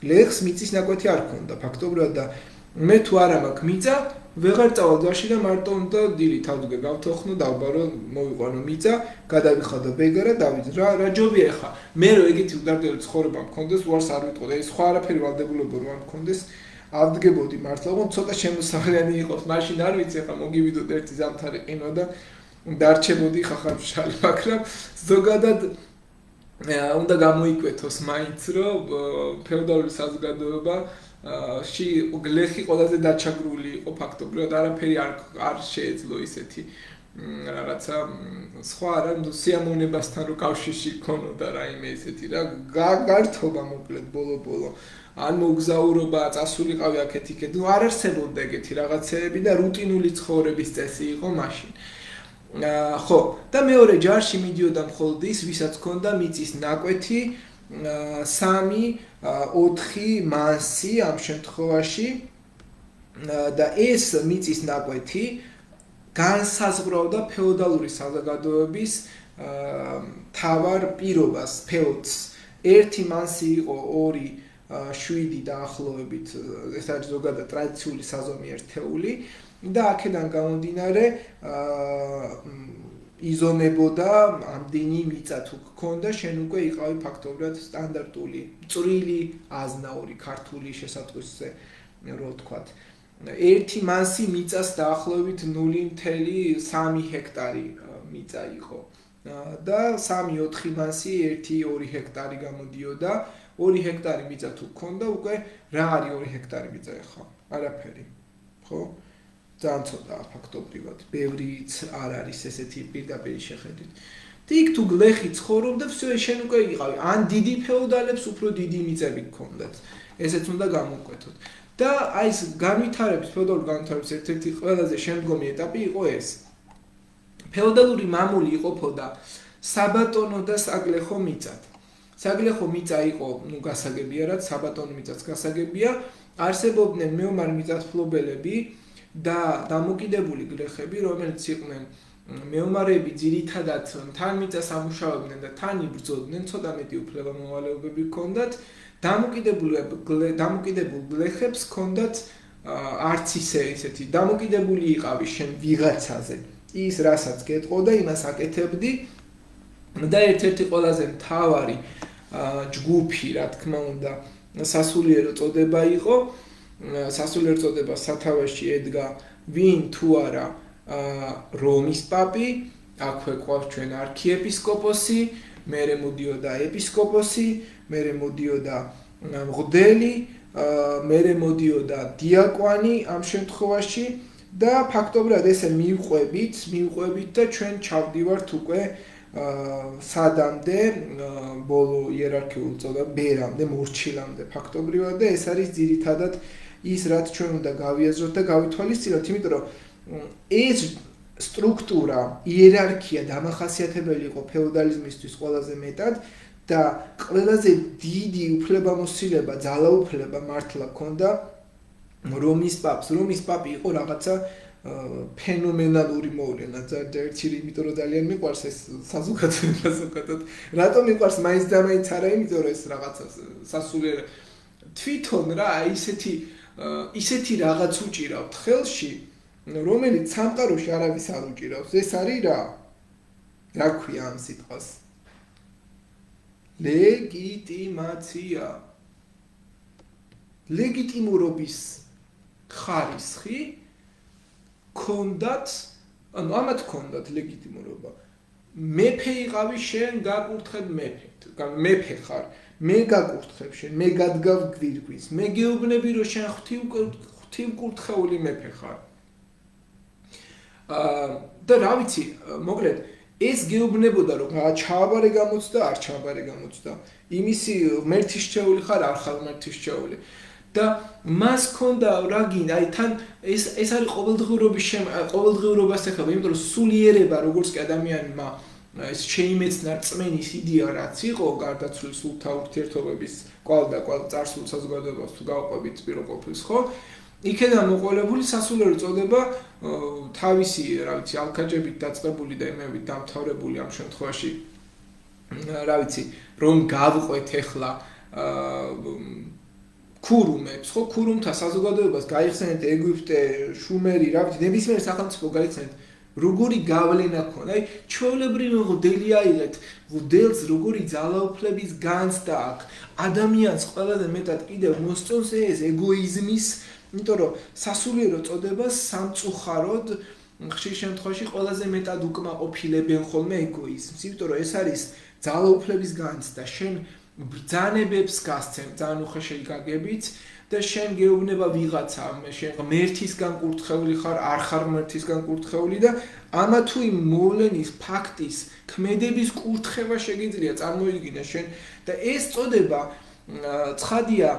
გლეხს მიწის ნაკვეთი არ ჰქონდა ფაქტობრივად და მე თუ არა მაქვს მიწა, ვეღარ წავალ ჯარში და მარტო უნდა დილი თავდგე გავთოხნო, დავბარო, მოვიყვანო მიწა, გადავიხადო ბეგარა, დავიძ რა ჯობია ახლა. მე რო ეგეთი უდარდელი ცხოვრება მქონდეს, უარს არ ვიტყოდა, ეს სხვა არაფერი ვალდებულება რომ მქონდეს, ავდგებოდი მართლა, ოღონდ ცოტა შემოსავლიანი იყოს, მაშინ არ ვიცი, ახლა მოგივიდოდ ერთი ზამთარი ყინვა და დარჩებოდი ხახარშალი, მაგრამ ზოგადად უნდა გამოიკვეთოს მაინც რომ ფეოდალური საზოგადოება გლეხი ყველაზე დაჩაგრული იყო ფაქტობრივად, არაფერი არ შეეძლო ისეთი რაღაცა სხვა რა სიამოვნებასთან რო კავშირში ქონოდა რაიმე ისეთი რა გართობა მოკლედ ბოლო ან მოგზაურობა წასულიყავი აქეთ-იქეთ, ნუ არ არსებობდა ეგეთი რაღაცეები და რუტინული ცხოვრების წესი იყო მაშინ. ხო, და მეორე ჯარში მიდიოდა მხოლოდ ის, ვისაც ჰქონდა მიწის ნაკვეთი, 3-4 მანსი ამ შემთხვევაში და ეს მიწის ნაკვეთი განსაზღვრავდა ფეოდალური საზოგადოების თავარ პირობას, ფეოდს. ერთი მანსი იყო 2-7 დაახლოებით, ეს არის ზოგადად ტრადიციული საზომი ერთეული და აქედან გამომდინარე იზომებოდა ამდენი მიწა თუ გქონდა, შენ უკვე იყავი ფაქტობრივად სტანდარტული წვრილი აზნაური ქართული შესატყვისზე, რო ვთქვათ. ერთი მანსი მიწას დაახლოებით 0.3 ჰექტარი მიწა იყო. და 3-4 მანსი 1-2 ჰექტარი გამოდიოდა. 2 ჰექტარი მიწა თუ გქონდა, უკვე რა არის 2 ჰექტარი მიწა ახლა? არაფერი. ხო? ძალიან ცოტაა ფაქტობრივად. ბევრიც არ არის ესეთი პირდაპირ შეხედვით. იქ თუ გლეხი ცხოვრობდა, всё, შენ უკვე იყავი. ან დიდი ფეოდალებს უფრო დიდი მიწები გქონდათ. ესეც უნდა გამოვკვეთოთ. და აი ეს განვითარების, ფეოდალური განვითარების ერთ-ერთი ყველაზე შემდგომი ეტაპი იყო ეს. ფეოდალური მამული იყოფოდა საბატონო და საგლეხო მიწად. საგლეხო მიწა იყო, გასაგებია, რაც საბატონო მიწაც გასაგებია, არსებობდნენ მეომარ მიწათმფლობელები და დამოკიდებული გლეხები, რომელიც იყვნენ მეომარები, ძირითადად თან მიწას ამუშავებდნენ და თან იბრძოდნენ, ცოტა მეტი უფლება-მოვალეობები ჰქონდათ. დამოკიდებულ გლეხებს ჰქონდათ არც ისეთი დამოკიდებული იყავი შენ ვიღაცაზე. ის რასაც გეტყოდა, იმას აკეთებდი და ერთ-ერთი ყველაზე მთავარი ჯგუფი, რა თქმა უნდა, სასულიერო წოდება იყო. სასულიერო წოდებას სათავეში ედგა ვინ თუ არა რომის პაპი, აქვე ყავს ჩვენ არქიეპისკოპოსი, მერე მოდიოდა ეპისკოპოსი, მერე მოდიოდა მღვდელი, მერე მოდიოდა დიაკვანი ამ შემთხვევაში და ფაქტობრივად ესე მივყვებით და ჩვენ ჩავდივართ უკვე სადამდე ბოლო იერარქიულ წოდება ბერამდე, მორჩილამდე ფაქტობრივად და ეს არის ძირითადად ის რაც ჩვენ უნდა გავიაზროთ და გავითვალისწინოთ, იმიტომ რომ ეს სტრუქტურა, იერარქია დამახასიათებელი იყო ფეოდალიზმისთვის ყველაზე მეტად და ყველაზე დიდი უფლებამოსილება, ძალაუფლება მართლა ჰქონდა რომის პაპს. რომის პაპი იყო რაღაცა ფენომენალური მოვლენა. ერთი იმიტომ რომ ძალიან მიყვარს ეს საზოგადოება. რატომ მიყვარს მაინც და მაინც არა, იმიტომ რომ ეს რაღაცა სასულიერო თვითონ რა ისეთი რაღაც უჭირავთ ხელში, რომელიც სამყაროში არავის არ უჭირავს. ეს არის რა? რა ქვია ამ სიტყვას? ლეგიტიმაცია. ლეგიტიმურობის ხარისხი ქონდათ, ანუ ამათ ქონდათ ლეგიტიმურობა. მეფე იყავი შენ, გაკურთხებ მეფე ხარ. მე გაკურთხებ შენ, მე გადგავ გვირგვინს. მე გეუბნები რომ შენ ღვთივკურთხეული მეფე ხარ. და რა ვიცი, მოკლედ ეს გეუბნებოდა რომ ჩააბარე გამოცდა, არ ჩააბარე გამოცდა. იმისი მერთისჩეული ხარ, არ ხარ მერთისჩეული. და მას ქონდა რა გინდა, აი თან ეს არის ყოველდღიურობას ეხება, იმიტომ რომ სულიერება როგორც კი ადამიანმა ეს შეიმეცნა რწმენის იდეა რაც იყო გარდაცვლილი სულთა ურთიერთობების კვალ და კვალ წარსულ საზოგადოებას თუ გავყვებით პირო ყოფილს, ხო? იქედან მოყოლებული სასულიერო წოდება თავისი, რა ვიცი, ალქაჯებით დაწყებული და იმებით დამთავრებული ამ შემთხვევაში, რა ვიცი, რომ გავყვეთ ახლა ქურუმებს, ხო, ქურუმთა საზოგადოებას გაიხსენეთ ეგვიპტე, შუმერი, რა ვიცი, ნებისმიერ სახელმწიფო გაიხსენეთ, როგორი გავლენა ქონდა, აი, ჩვეულებრივი მღვდელი აიღეთ, მღვდელს როგორი ძალაუფლების განცდა აქვს, ადამიანს ყველაზე მეტად კიდევ მოსწონს ეს ეგოიზმის, იმიტომ რომ სასულიერო წოდებას სამწუხაროდ ხშირ შემთხვევაში ყველაზე მეტად უკმაყოფილებენ ხოლმე ეგოიზმს, იმიტომ რომ ეს არის ძალაუფლების განცდა, შენ ბრძანებებს გასცემ, ძალიან უხეშად გაგებით და შენ გეუბნება ვიღაცა, შენ ღმერთისგან კურთხეული ხარ, არ ხარ ღმერთისგან კურთხეული და ამა თუ იმ მოვლენის ფაქტის ქმედების კურთხება შეგიძლია წარმოიდგინე შენ და ეს წოდება ცხადია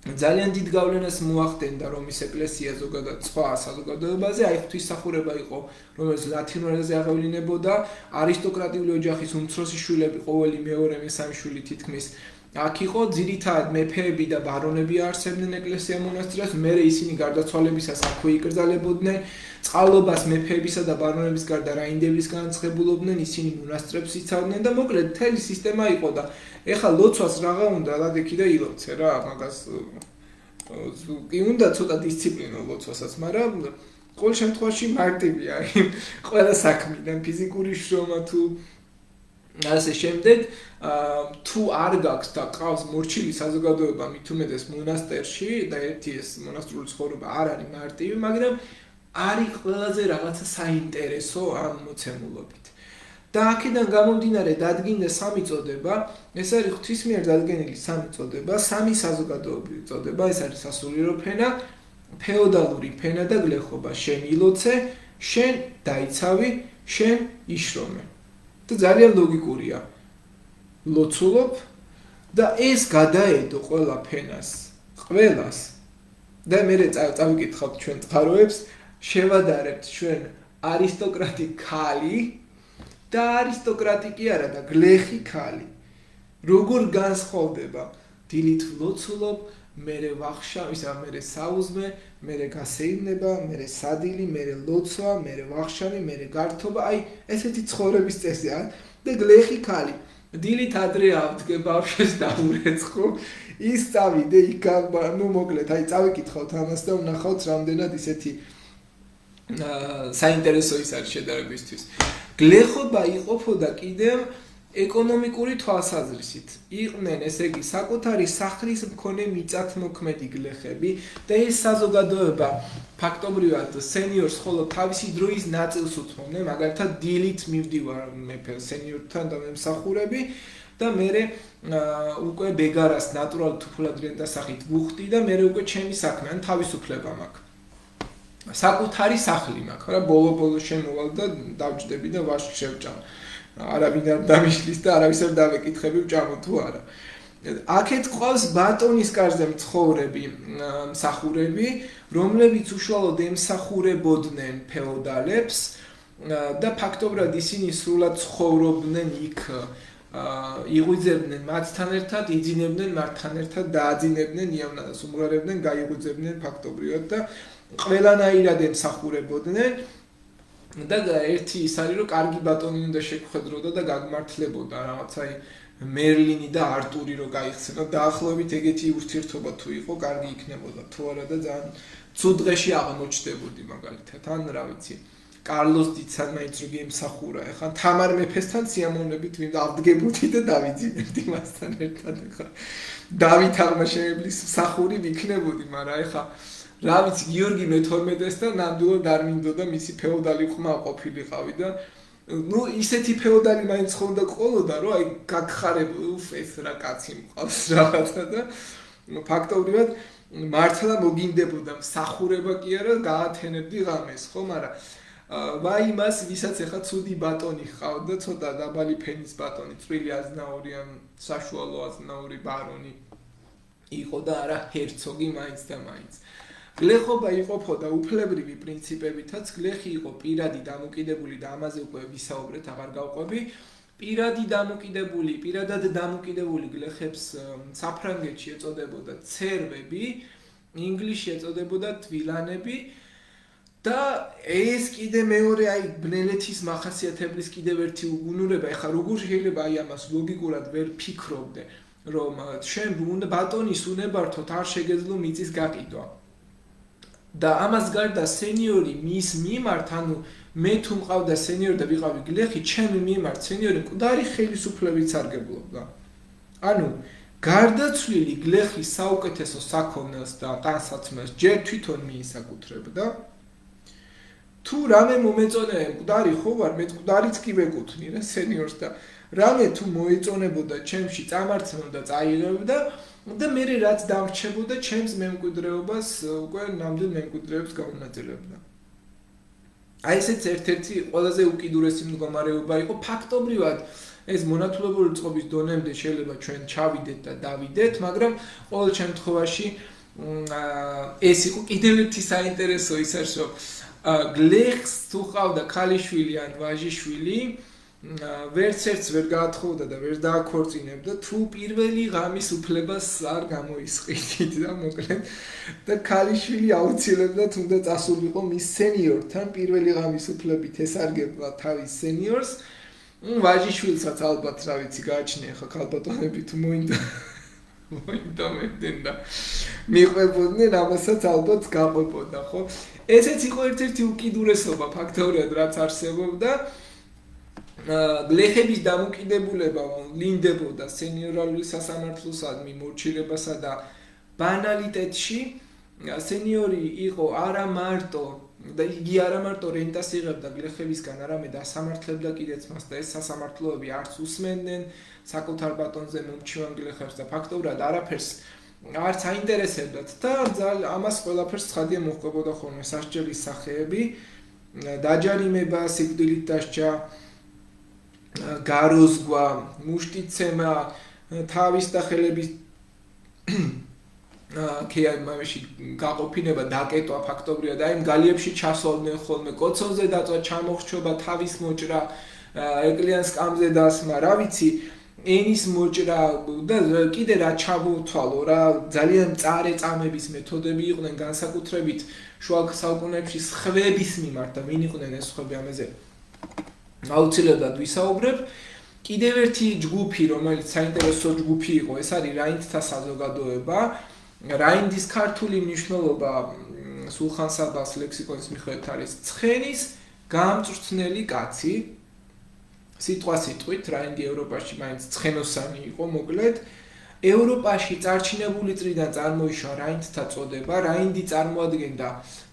ძალიან დიდ გავლენას მოახდენდა რომის ეკლესია ზოგადად სხვა საზოგადოებაზე, აი ღვთისმსახურება იყო, რომელიც ლათინურ ენაზე აღევლინებოდა, არისტოკრატიული ოჯახის უმცროსი შვილები, ყოველი მეორე მესამე შვილი თითქმის აქ იყო ძირითადად მეფეები და ბარონები არსებდნენ ეკლესია მონასტრებს, მე ისინი გარდაცვალებისას აქვე იკრძალებოდნენ, წყალობას მეფეებისა და ბარონების გარდა რაინდების განცხებულობდნენ, ისინი მონასტრებს იცავდნენ და მოკლედ მთელი სისტემა იყო და ეხლა ლოცვას რაღა უნდა ლადექი და ილოცე რა, მაგას კი უნდა ცოტა დისციპლინა ლოცვასაც, მაგრამ ყოველ შემთხვევაში მარტივია იმ ყველა საქმიდან ფიზიკური შრომა თუ ასე შემდეგ თუ არ გაქვს და ყავს მორჩილი საზოგადოება მით უმეტეს მონასტერში და ერთი ეს მონასტრული ცხოვრება არ არის მარტივი, მაგრამ არის ყველაზე რაღაცა საინტერესო ამ მოცემულობით. და აქედან გამომდინარე დადგინდა სამი წოდება, ეს არის ღვთის მიერ დადგენილი სამი წოდება, სამი საზოგადოებრივი წოდება, ეს არის სასულიერო ფენა, ფეოდალური ფენა და გლეხობა. შენ ილოცე, შენ დაიცავი, შენ იშრომე. და ძალიან ლოგიკურია. ლოცულობ და ეს გადაედო ყველა ფენას, ყველას. და მე წავიკითხავთ ჩვენ წყაროებს, შევადარებთ ჩვენ არისტოკრატი ქალი და არისტოკრატი კი არა და გლეხი ქალი. როგორ განსხვავდება? დილით ლოცულობ, მერე ვახშა, მერე საუზმე, მერე გასეირნება, მერე სადილი, მერე ლოცვა, მერე ვახშანი, მერე გართობა, აი ესეთი ცხოვრების წესია და გლეხი ქალი. დილით ადრე ავდგე ბავშვს დაურეცხო, ის წავიდე იქ, ნუ მოკლედ, აი წავიკითხავთ ამას და ვნახავთ რამდენად ისეთი საინტერესო ის არის შედარებისთვის. გლეხობა იყოფოდა კიდევ ეკონომიკური თვალსაზრისით. იყვნენ, ესე იგი, საკუთარი სახლის მქონე მიწათმოქმედი გლეხები და ეს საზოგადოება ფაქტობრივად სენიორს ხოლო თავისი დროის ნაწილს უთმობდნენ, მაგალითად დილით მივდივარ მეფე სენიორთან და მემსახურები და მე უკვე ბეგარას ნატურალ თუფლად რენტასახით ვუხდი და მე უკვე ჩემი საქმე, ან თავისუფლება მაქვს. საკუთარი სახლი მაქვს, რა ბოლო შემოვალ და დავჯდები და ვაშლი შევჭამ. არავინ არ დამიშლის და არავის არ დავეკითხები ვჭამო თუ არა. აქეთ ყავს ბატონის კარზე მცხოვრები მსახურები, რომლებიც უშუალოდ ემსახურებოდნენ ფეოდალებს და ფაქტობრივად ისინი სრულად ცხოვრობდნენ იქ, იღვიძებდნენ მათთან ერთად, იძინებდნენ მათთან ერთად, დააძინებდნენ, იავნადას უმღერებდნენ, გაიღვიძებდნენ ფაქტობრივად და ყველანაირად ემსახურებოდნენ. და ერთი ის არის რომ კარგი ბატონი უნდა შეგვხედროდა და გაგმართლებოდა რაღაცა მერლინი და არტური რო გაიხსენო დაახლოებით ეგეთი ურთიერთობა თუ იყო კარგი იქნებოდა თუ არა და ძალიან ცუდ დღეში აღმოჩნდებოდი მაგალითად ან რა ვიცი კარლოს დიცან მაინც რო გემსახურა ეხლა თამარ მეფესთან სიამოვნებით ავდგებოდი და დავიძინებდი მასთან ერთად ეხლა დავით აღმაშენებლის მსახური ვიქნებოდი მაგრამ ეხლა რა ვიცი გიორგი მე-12-სთან ნამდვილად არ მინდოდა მისი ფეოდალი ხმა ყოფილიყავი და ნუ ისეთი ფეოდალი მაინც ხონდა ყოლოდა რომ აი გაგხარებ ეს რა კაცი მყავს რაღაცა და ფაქტობრივად მართლა მოგინდებოდა მსახურება კი არა გაათენებდი ღამეს ხო მაგრამ ვაი მას ვისაც ახლა ცუდი ბატონი ხავდა ცოტა დაბალი ფენის ბატონი წვრილი აზნაური ან საშუალო აზნაური ბარონი იყო და არა ჰერცოგი მაინც და მაინც გლეხობა იყოფოდა უფლებრივი პრინციპებითაც, გლეხი იყო პირადი დამოკიდებული და ამაზე უკვე ვისაუბრეთ, აღარ გავყვები. პირადად დამოკიდებული გლეხებს საფრანგეთში ეწოდებოდა ცერვები, ინგლისში ეწოდებოდა თვილანები და ეს კიდე მეორე აი ბნელეთის მახასიათებლის კიდევ ერთი უგუნურება, ეხლა როგორ შეიძლება აი ამას ლოგიკურად ვერ ფიქრობდე, რომ შენ უნდა ბატონის უნებართოთ არ შეგეძლო მიწის გაყიდვა. და ამას გარდა სენიორი მის მიმართ, ანუ მე თუ მყავდა სენიორი და ვიყავი გლეხი, ჩემი მიმართ სენიორი მკვდარი ხელისუფლებით სარგებლობდა. ანუ გარდაცვლილი გლეხის საუკეთესო საქონელს და ტანსაცმელს ჯერ თვითონ მიისაკუთრებდა. თუ რამე მომეწონე მკვდარი ხო ვარ, მე მკვდარიც კი ვეკუთვნი რა სენიორს და რამე თუ მოეწონებოდა ჩემში წამართმევდა და წაიღებდა და მე რაც დამრჩებოდა ჩემს მემკვიდრეობას უკვე ნამდვილ მემკვიდრეებს გაუნაწილებდა. აი ესეც ერთ-ერთი ყველაზე უკიდურესი მდგომარეობა იყო ფაქტობრივად ეს მონათულებული წყობის დონემდე შეიძლება ჩვენ ჩავიდეთ და დავიდეთ, მაგრამ ყოველ შემთხვევაში ეს იყო კიდევ ერთი საინტერესო ის არის რომ გლეხს თუ ყავდა ქალიშვილი ან ვაჟიშვილი ვერც ერთს ვერ გაათხოვდა და ვერ დააქორწინებდა თუ პირველი ღამის უფლებას არ გამოისყიდით და მოკლედ და ქალიშვილი აუცილებლად უნდა წასულიყო მის სენიორთან პირველი ღამის უფლებით ესარგებლა თავის სენიორს ვაჟიშვილსაც ალბათ რა ვიცი გააჩნია ხა ქალბატონები თუ მოინდომებდნენ და მიყვებოდნენ ამასაც ალბათ გაყვებოდა ხო ესეც იყო ერთ-ერთი უკიდურესობა ფაქტობრივად რაც არსებობდა გლეხების დამოკიდებულება ლინდებოდა სენიორალური სასამართლოსადმი მორჩილებასა და ბანალიტეტში სენიორი იყო არა მარტო და იგი არა მარტო რენტას იღებდა გლეხებისგან, არამედ ასამართლებდა კიდეც მას და ეს სასამართლოები არც უსმენდნენ საკუთარ ბატონზე მომჩივან გლეხებს და ფაქტობრივად არაფერს არც აინტერესებდათ და ამას ყველაფერს ცხადია მოჰყვებოდა ხოლმე სასჯელის სახეები, დაჯარიმება, სიკვდილით დასჯა, გაროზგვა, მუშტიცემა, თავის და ხელების კეიმავში გაყოფინება დაკეტვა ფაქტობრივად და იმ გალიებში ჩასვავდნენ ხოლმე კოცონზე დაწვა ჩამოხრჩობა თავის მოჭრა ეკლიან სკამზე დასმა რა ვიცი ენის მოჭრა და კიდე რა ჩამოთვალო რა ძალიან მწარე წამების მეთოდები იყვნენ განსაკუთრებით შუა საუკუნეებში სხვების მიმართ და ვინ იყვნენ ეს სხვები ამაზე აუცილებლად ვისაუბრებ კიდევ ერთი ჯგუფი რომელიც საინტერესო ჯგუფი იყო ეს არის რაინდთა საზოგადოება რაინდის ქართული მნიშვნელობა სულხან-საბას ლექსიკონის მიხედვით არის ცხენის გამწვრთნელი კაცი სიტყვა სიტყვით რაინდი ევროპაში მაინც ცხენოსანი იყო მოკლედ ევროპაში წარჩინებული წრიდან წარმოიშვა რაინდთა წოდება რაინდი წარმოადგენდა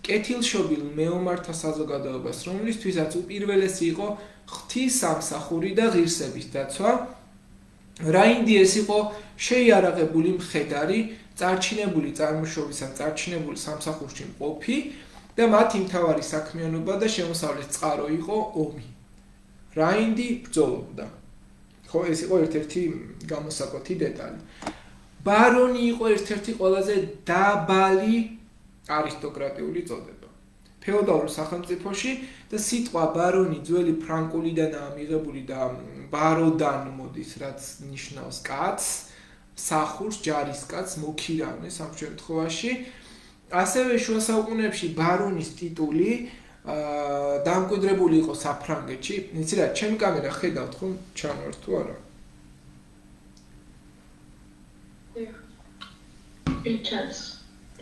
კეთილშობილ მეომართა საზოგადოებას რომლისთვისაც უპირველესი იყო ღვთისამსახური და ღირსების დაცვა რაინდი ეს იყო შეიარაღებული მხედარი წარჩინებული წარმოშობის ან წარჩინებული სამსახურში მყოფი და მათი მთავარი საქმიანობა და შემოსავლის წყარო იყო ომი. რაინდი ბრძოლობდა. ხო, ეს იყო ერთ-ერთი გამოსაკვეთი დეტალი. ბარონი იყო ერთ-ერთი ყველაზე დაბალი არისტოკრატიული წოდება. ფეოდალურ სახელმწიფოში და სიტყვა ბარონი ძველი ფრანკულიდანაა მიღებული და ბაროდან მოდის, რაც ნიშნავს კაცს. სახურს ჯარისკაცს მოქირავნეს ამ შემთხვევაში ასევე შუა საუკუნეებში ბარონის ტიტული დამკვიდრებული იყო საფრანგეთში იცი რა ჩემი კამერა ხედავთ ხომ ჩამოვარ თუ არა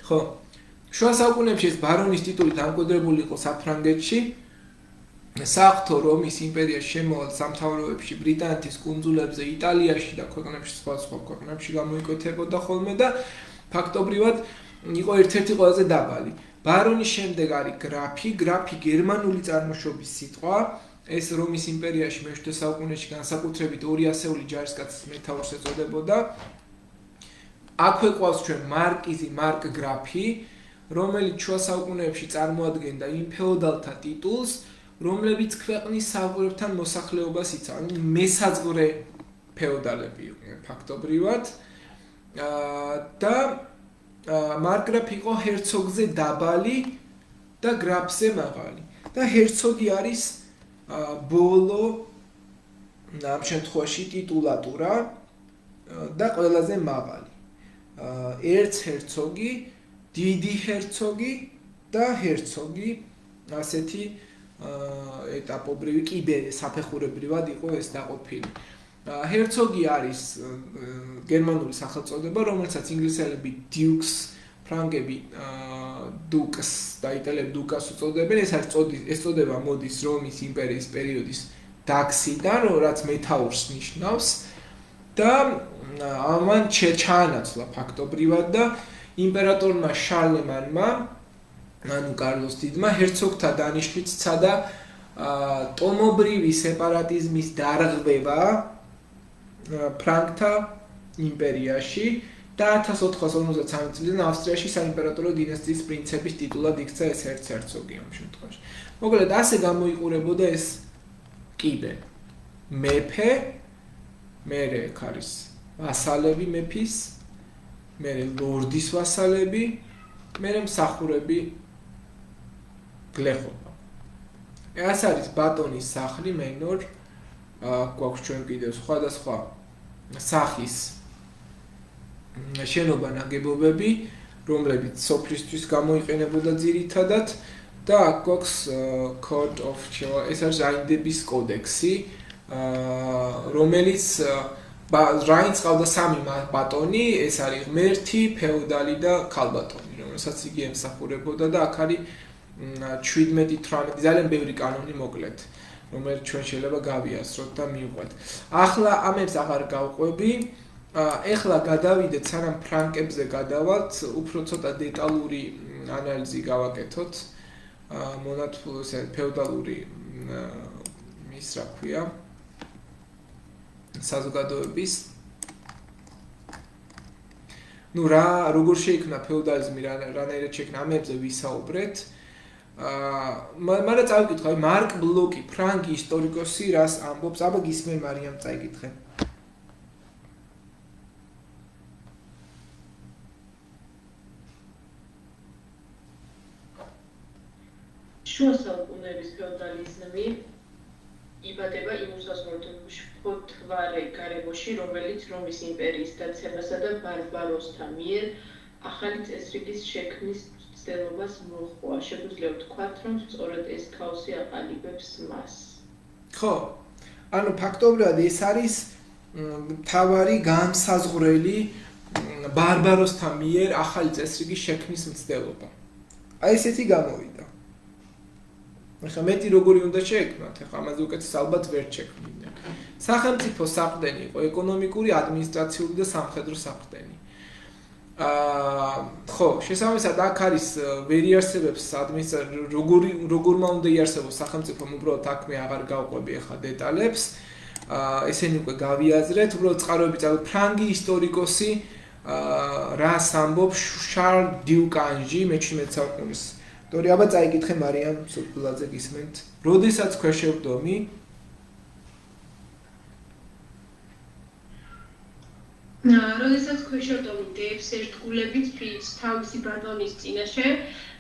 ხო შუა საუკუნეებში ეს ბარონის ტიტული დამკვიდრებული იყო საფრანგეთში საღვთო რომის იმპერიაში შემოვალ სამთავროებში ბრიტანეთის კუნძულებზე იტალიაში და ქვეყნებში სხვა ქვეყნებში გამოიკვეთებოდა ხოლმე და ფაქტობრივად იყო ერთ-ერთი ყველაზე დაბალი ბარონის შემდეგ არის გრაფი გერმანული წარმოშობის სიტყვა ეს რომის იმპერიაში მე-7 საუკუნეში განსაკუთრებით 200-ეული ჯარისკაცის მეთაურს ეწოდებოდა აქვე ყავს ჩვენ მარკიზი მარკგრაფი რომელიც შუა საუკუნეებში წარმოადგენდა იმ ფეოდალთა ტიტულს რომლებიც ქვეყნის საღვთოებთან მოსახლეობას იცავდნენ მესაზღვრე ფეოდალები იყვნენ ფაქტობრივად და მარკგრაფი იყო ჰერცოგზე დაბალი და გრაფზე მაღალი და ჰერცოგი არის ბოლო ამ შემთხვევაში ტიტულატურა და ყველაზე მაღალი ერცჰერცოგი დიდი ჰერცოგი და ჰერცოგი ასეთი ეტაპობრივი კიბე საფეხურებრივად იყო ეს დაყოფილი. ჰერცოგი არის გერმანული სახელწოდება, რომელსაც ინგლისელები დიუკს, ფრანგები დუკს და იტალიელები დუკას უწოდებენ. ეს არის ეს წოდება მოდის რომის იმპერიის პერიოდის დაქსიდან, რაც მეთაურს ნიშნავს და ამან ჩაანაცვლა ფაქტობრივად და იმპერატორმა შარლემანმა ანუ კარლოს დიდმა ჰერცოგთა დანიშვნით სცადა ტომობრივი სეპარატიზმის დარღვევა ფრანკთა იმპერიაში და 1453 წლიდან ავსტრიაში საიმპერატორო დინასტიის პრინცების ტიტულად იქცა ეს ჰერცოგი ამ შემთხვევაში. მოკლედ ასე გამოიყურებოდა ეს კიბე. მეფე, მერე არის ვასალები მეფის, მერე ლორდის ვასალები, მერე მსახურები გლეხობა. ეს არის ბატონის სახლი, მენორ, გვაქვს ჩვენ კიდევ სხვადასხვა სახის შენობა ნაგებობები, რომლებიც სოფლისთვის გამოიყენებოდა ძირითადად და აქ გვაქვს Code of ეს არის რაინდების კოდექსი, რომელიც რაინდს ყავდა სამი ბატონი, ეს არის ღმერთი, ფეოდალი და ქალბატონი, რომელსაც იგი ემსახურებოდა და აქ არის 17-18 ძალიან ბევრი კანონი მოკლედ, რომელიც ჩვენ შეიძლება გავიაზროთ და მივყვეთ. ახლა ამებს აღარ გავყვები. ეხლა გადავიდეთ, სანამ ფრანკებზე გადავალთ, უფრო ცოტა დეტალური ანალიზი გავაკეთოთ. ფეოდალური ის რა ქვია საზოგადოების. ნუ როგორ შეიქმნა ფეოდალიზმი, რანაირად შეიქმნა, ამებზე ვისაუბრეთ. მაგრამ წავიკითხე, მარკ ბლოკი, ფრანგი ისტორიკოსი, რას ამბობს? აბა გისმენ მარიამ წაიკითხე. შუა საუკუნეების ფეოდალიზმი იბადება იმ უსაზღვრო გარემოში, რომელიც რომის იმპერიის დაცემასა და ბარბაროსთა მიერ ახალი წესრიგის შექმნის ცდილობას მოჰყვა. შეგვიძლია ვთქვათ, რომ სწორედ ეს ქაოსი აყალიბებს მას. ხო, ანუ ფაქტობრივად ეს არის მთავარი განსაზღვრელი ბარბაროსთა მიერ ახალი წესრიგის შექმნის მცდელობა. აი ესეთი გამოვიდა. ახლა მეტი როგორი უნდა შეექმნათ, ახლა ამაზე უკეთეს ალბათ ვერ შექმნიდნენ. სახელმწიფო საყრდენი იყო ეკონომიკური, ადმინისტრაციული და სამხედრო საყრდენი. ხო, შესაბამისად აქ არის ვერ იარსებებს როგორმა უნდა იარსებოს სახელმწიფო, უბრალოდ აქ მე აღარ გავყვები ახლა დეტალებს. ესენი უკვე გავიაზრეთ, უბრალოდ წყაროები წავ ფრანგი ისტორიკოსი რას ამბობს შარლ დიუკანჟი მე-17 საუკუნის. Tori აბა წაიკითხე მარიამ სულთულაძე გისმენთ. როდესაც ქვეშევდომი როდესაც ქვეშევდომი დევს ერთგულებით ფრიც თავისი ბატონის წინაშე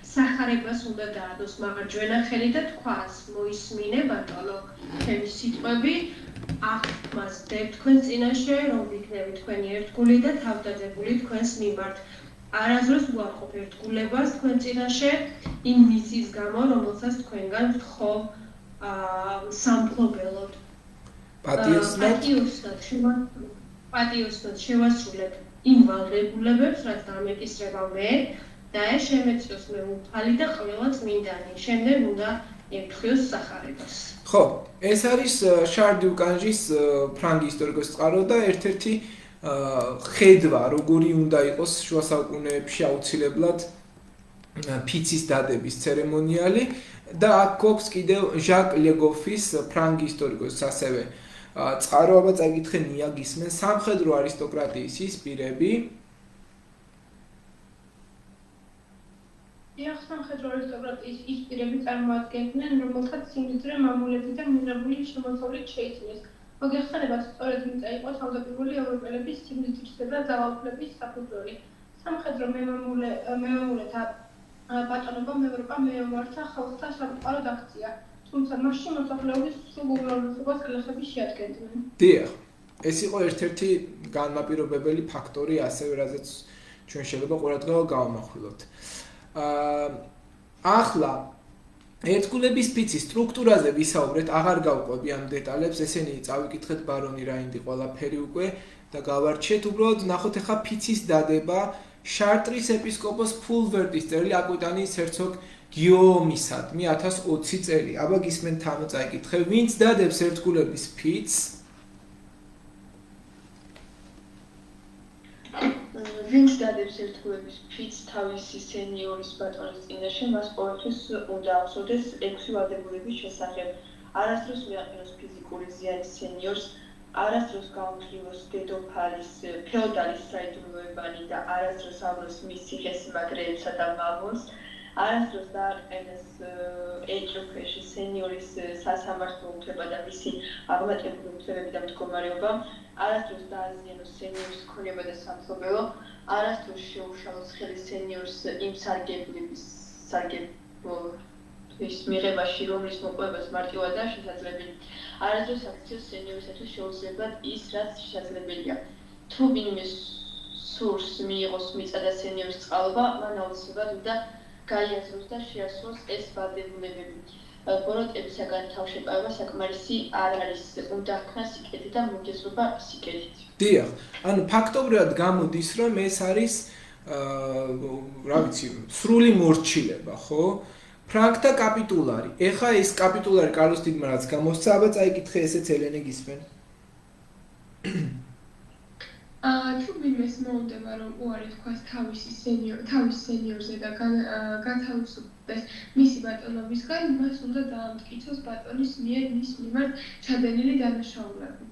სახარებას უნდა დაადოს მარჯვენა ხელი და თქვას მოისმინე ბატონო ჩემი სიტყვები აქ მას დევ თქვენ წინაშე რომ ვიქნები თქვენი ერთგული და თავდადებული თქვენს მიმართ არასდროს უარყოფ ერთგულებას თქვენ წინაშე იმ მისის გამო რომელსაც თქვენგან ვთხოვ სამფლობელოდ პატიოსნად შევასრულებ იმ ვალდებულებებს რაც დამეკისრება მე და ეს შემეწიოს მე უფალი და ყველა წმინდანი შემდეგ უნდა ემთხიოს სახარებას. ხო, ეს არის შარლ დიუკანჟის ფრანგი ისტორიკოსის წყარო და ერთ-ერთი ხედვა, როგორი უნდა იყოს შუა საუკუნეებში აუცილებლად ფიცის დადების ცერემონიალი და აქ გვაქვს კიდევ ჟაკ ლეგოფის ფრანგი ისტორიკოსის ასევე წყარო, აბა წაიკითხე ნია გისმენ სამხედრო არისტოკრატიის ის პირები სამხედრო არისტოკრატიის ის პირები წარმოადგენდნენ, რომელთაც სიმდიდრე მამულები და მიღებული შემოსავლით შეიცნეს. მოგეხსენებათ, სწორედ ვინც იყო თავდაპირველი ევროპელების სიმდიდრისა და ძალაუფლების საფუძველი. სამხედრო მემამულეთა ბატონობა ევროპა მეომართა ხალხთა სამყაროდ აქცია. თუმცა მასში მოსახლეობის სრულ უმრავლესობას გლეხები შეადგენდნენ. დიახ, ეს იყო ერთ-ერთი განმაპირობებელი ფაქტორი, ასევე რაზეც ჩვენ შეიძლება ყურადღება გავამახვილოთ. ახლა ერთგულების ფიცის სტრუქტურაზე ვისაუბრეთ, აღარ გავყვები ამ დეტალებს, ესენი წავიკითხეთ ბარონი რაინდი ყველაფერი უკვე და გავარჩიეთ, უბრალოდ ნახოთ ახლა ფიცის დადება შარტრის ეპისკოპოს ფულვერტის წერილი აკვიტანიის ჰერცოგ გიოომისადმი 1020 წელი. აბა გისმენთ ამ წაიკითხე, ვინც დადებს ერთგულების ფიცს? ვინც დადებს ერთგულების ფიცს თავისი სენიორის ბატონის წინაშე, მას ყოველთვის უნდა ახსოვდეს 6 ვალდებულების შესახებ. არასდროს მიაყენოს ფიზიკური ზიანი სენიორს, არასდროს გაუმხრივოს დედოფალის ფეოდალის საიდუმლოებანი და არასდროს ავროს მის ციხესიმაგრეებსა და მამონს, არასდროს დააყენეს ეჭვქვეშ სენიორის სასამართლო უფლება და მისი აღმატებული უფლებები და მდგომარეობა, არასდროს დააზიანოს სენიორის ქონება და სამფლობელო, არასდროს შეუშალოს ხელი სენიორს იმ სენიორისთვის მიღებაში, რომლის მოპოვებაც მარტივადაა შესაძლებელი. არასდროს აქციოს სენიორისათვის შეუძლებელად ის, რაც შესაძლებელია. თუ ვინმე სურს მიიღოს მიწა და სენიორის წყალობა, მან აუცილებლად უნდა გაიაზროს და შეასრულოს ეს ვალდებულებები. ბოროტებისაგან თავშეპარება საკმარისი არ არის, უნდა ჰქონდეს სიკეთე და მოგეზრობა სიკეთით. დიახ, ანუ ფაქტობრივად გამოდის, რომ ეს არის რა ვიცი, სრული მორჩილება, ხო? ფრანკთა კაპიტულარი. ეხა ეს კაპიტულარი კარლოს დიდმა რაც გამოსცა, აბა წაიკითხე ესეც ელენე გისმენ. თუ ვინმეს მოუნდება რომ უარი თქვას თავის სენიორზე და გათავისუფლდეს მისი ბატონობისგან, მას უნდა დაამტკიცოს ბატონის მიერ მის მიმართ ჩადენილი დანაშაულები.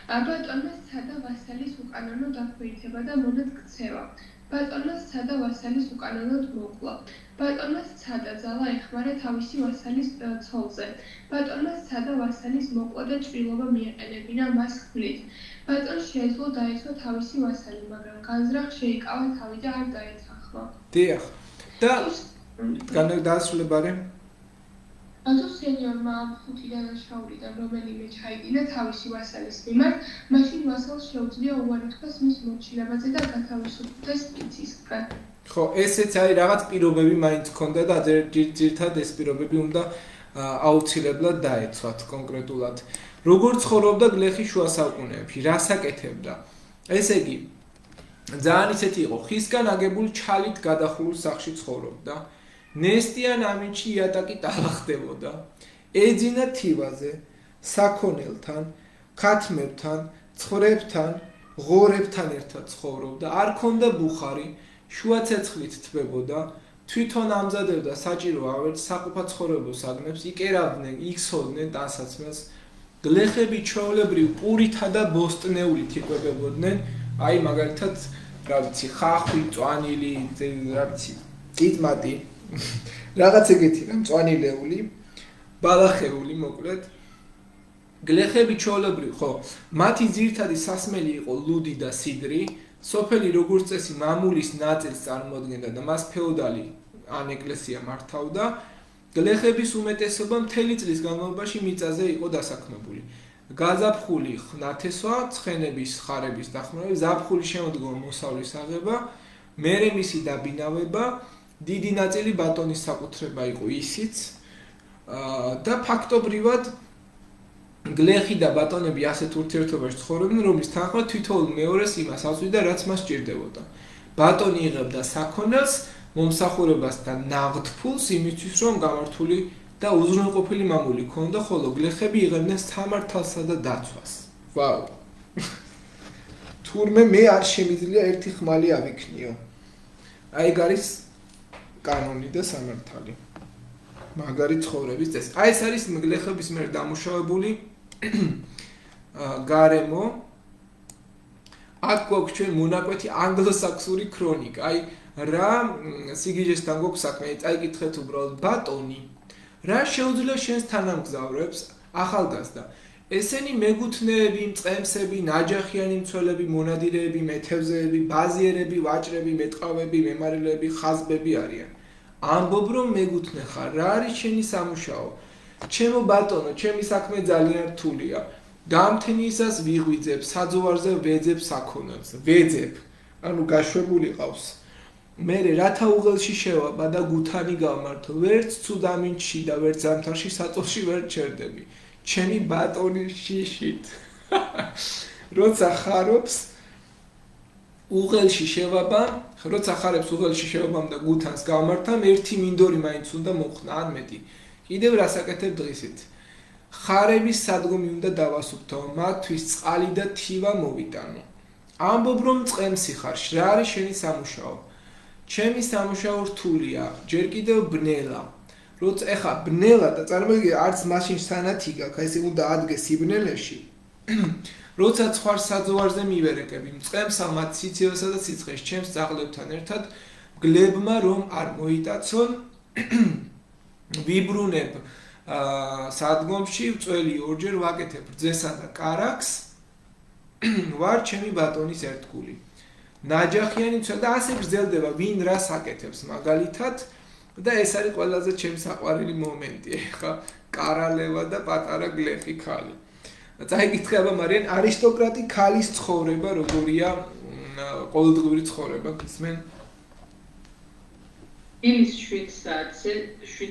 ბატონმა სცადა ვასალის უკანონო დაქვეითება და მონად ქცევა. ბატონმა სცადა ვასალის უკანონოდ მოკლა. ბატონმა სცადა ძალა ეხმარა თავისი ვასალის ცოლზე. ბატონმა სცადა ვასალის მოკლა და ჭრილობა მიეყენებინა მას ხვლით. ბატონს შეეძლო დაეცვა თავისი ვასალი, მაგრამ განზრახ შეიკავა თავი და არ დაეცახვა. დიახ. და დაასრულებარე? თუ სენიორმა ამ 5 დანაშაულიდან რომელიმე ჩაიდინა თავისი ვასალის მიმართ, მაშინ ვასალს შეუძლია უარი თქვას მის მორჩილებაზე და გათავისუფლდეს პრინცისგან. ხო, ესეც არის რაღაც პირობები მაინც ქონდა და ძირითადად ეს პირობები უნდა აუცილებლად დაეცვათ კონკრეტულად. როგორ ცხოვრობდა გლეხი შუა საუკუნეებში, რას აკეთებდა? ესე იგი, ძალიან ისეთი იყო, ხისგან აგებულ ჩალით გადახურულ სახლში ცხოვრობდა. ნესტიან ამინჩი იატაკი ტალახდებოდა. ეძინა თივაზე, საქონელთან, ქათმებთან, ცხვრებთან, ღორებთან ერთად ცხოვრობდა. არ ქონდა ბუხარი, შუა ცეცხლით თბებოდა. თვითონ ამზადებდა საჭირო ავეჯს, საყოფა ცხოვრებულ საგნებს, იკერავდნენ, იქსოვდნენ ტანსაცმელს. გლეხები ჩვეულებრივ პურითა და ბოსტნეულით იკვებებოდნენ. აი მაგალითად, რა ვიცი, ხახვი, წვანილი, რა ვიცი, კიტმატი, რაღაც ეგეთი რა, წვანილეული, ბალახეული, მოკლედ. გლეხები ჩვეულებრივ, ხო, მათი ძირითადი სასმელი იყო ლუდი და სიდრი. სოფელი როგორც წესი მამულის ნაწილს წარმოადგენდა და მას ფეოდალი ან ეკლესია მართავდა. გლეხების უმეტესობა მთელი წლის განმავლობაში მიწაზე იყო დასაქმებული. გაზაფხული ხნათესვა, ცხენების ხარების დახმარება, ზაფხული შემოდგომა მოსავლის აღება, მერე მისი დაბინავება, დიდი ნაწილი ბატონის საკუთრება იყო ისიც და ფაქტობრივად გლეხი და ბატონები ასეთ ურთიერთობაში ცხოვრობდნენ, რომლის თანახმად თითოეულ მეორეს იმას აწვდიდა, რაც მას სჭირდებოდა. ბატონი იღებდა საქონელს, მომსახურებას და ნაღდ ფულს იმისთვის, რომ გამართული და უზრუნველყოფილი მამული ქონდა, ხოლო გლეხები იღებდნენ სამართალსა და დაცვას. ვაუ. თურმე მე არ შემიძლია ერთი ხმალი ავიქნიო. აი ეგ არის კანონი და სამართალი. მაგარი ცხოვრების წესი. აი ეს არის გლეხების მიერ დამუშავებული გარემო. აქ გვაქვს ჩვენ მონაკვეთი ანგლოსაქსური ქრონიკა. აი რა სიგიჟესთან გვაქვს საქმე, წაიკითხეთ უბრალოდ ბატონი რა შეუძლია შენს თანამგზავრებს ახალგაზრდა ესენი მეგუთნეები, მწყემსები, ნაჯახიანი მცველები, მონადირეები, მეთევზეები, ბაზიერები, ვაჭრები, მეტყავები, მემარილეები, ხაზბები არიან. ამბობ რომ მეგუთნე ხარ, რა არის შენი სამუშაო? ჩემო ბატონო, ჩემი საქმე ძალიან რთულია. გამთენიისას ვიღვიძებ, საძოვარზე ვეძებ საქონელს, ვეძებ. ანუ გაშვებული ყავს. მერე რათა უღელში შევაბა და გუთანი გავმართო, ვერც ცუდ ამინჩში და ვერც ზამთარში საწოლში ვერ ჩერდები. ჩემი ბატონი შიშით. როცა ხარობს უღელში შევაბა, როცა ხარებს უღელში შევაბამ და გუთანს გავმართამ, ერთი მინდორი მაინც უნდა მოხნა, ან მეტი. კიდევ რასაკეთებ დღისით? ხარების სადგომი უნდა დავასუფთავო, მათთვის წყალი და თივა მოვიტანო. ამბობ რომ წყემსი ხარ, რა არის შენი სამუშაო? ჩემი სამუშაო რთულია, ჯერ კიდევ ბნელა. როცა ეხა ბნელა და წარმოგიდგენთ არც მაშინ სანათი გაქვს, ესე უნდა ადგეს იბნელეში. როცა ცხარ საძოვარზე მივერეკები, მწყემსა მათ სიცივესა და სიცხეს ჩემს ძაღლებთან ერთად გლებმა რომ არ მოიტაცონ, ვიბრუნებ სადგომში, წველი ორჯერ ვაკეთებ რძესა და კარაქს, ვარ ჩემი ბატონის ერთგული. ნაჯახიანი მცველი და ასე გრძელდება, ვინ რას აკეთებს, მაგალითად, და ეს არის ყველაზე ჩემს საყვარელი მომენტი, ეხა კარალევა და პატარა გლეხი khali. წაიკითხე აბა მარიან არისტოკრატი ქალის ცხოვრება როგორია ყოველდღიური ცხოვრება გისმენ? დილის 7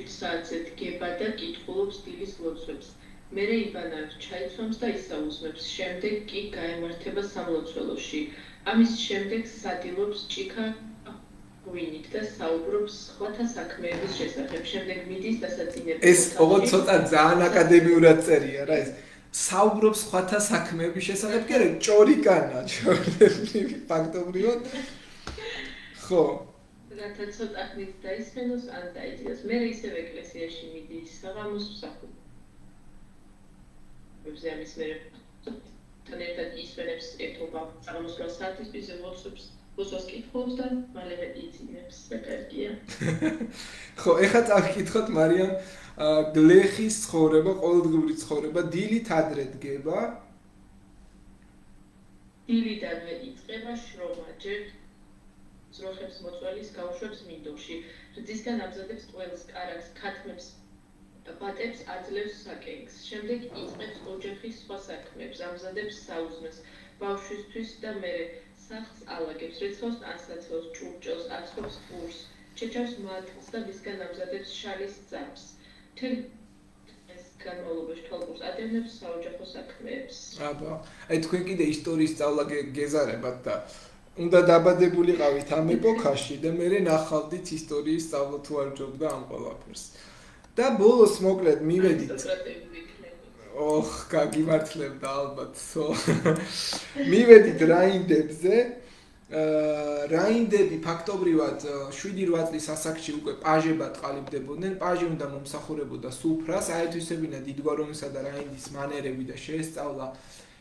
საათზე დგება და კითხულობს დილის ლოცვებს. მერე იბანავს, ჩაიცვამს და ისაუზმებს. შემდეგ კი გაემართება სამლოცველოში. ამის შემდეგ სადილობს ჭიქა ღვინით და საუბრობს სხვათა საქმეების შესახებ. შემდეგ მიდის დასაწინებელ. ეს ოღონდ ცოტა ძალიან აკადემიურად წერია რა ეს. საუბრობს სხვათა საქმეების შესახებ, კი არა, ჭორიკანა, ფაქტობრივად. ხო. რათა ცოტა ხნით დაისმენოს ან დაიძინოს. მერე ისევ ეკლესიაში მიდის, საღამოს მსახურობს. ამის მერე თან ერთად ისვენებს ერთობა საღამოს 8 საათის პიზე ლოცვებს. ლოცვას კითხულობს და მალევე იძინებს. ეკერგია. ხო, ეხლა წავკითხოთ მარიამ გლეხის ცხოვრება, ყოველდღიური ცხოვრება დილით ადრე დგება. დილიდანვე იწყება შრომა, ჯერ ძროხებს მოწველის გავშვებს მინდორში. რძისგან ამზადებს ყველს, კარაქს, ქათმებს, ბატებს აძლევს საკენგს. შემდეგ იწყებს ოჯახის სხვა საქმებს, ამზადებს საუზმეს, ბავშვისთვის და მერე სახლს ალაგებს, რეცხავს ტანსაცმელს, ჭურჭელს, აცხობს პურს, ჩეჩავს მათს და მისგან ამზადებს შალის ძაბს. თელ ეს განმავლობაში თვალყურს ადევნებს საოჯახო საქმეებს. აბა, აი თქვენ კიდე ისტორიის სწავლა გეზარებათ და უნდა დაბადებულიყავით ამ ეპოქაში და მე ნახავდით ისტორიის სწავლა თუ არ ჯობდა ამ ყველაფერს. და ბოლოს მოკლედ მივედით. ოხ, გაგიმართლებდა ალბათ. მივედით რაინდებზე. რაინდები ფაქტობრივად 7-8 წლის ასაკში უკვე პაჟებად ყალიბდებოდნენ. პაჟი უნდა მომსახურებოდა სუფრას, აეთვისებინა დიდგვაროვნისა და რაინდის მანერები და შეესწავლა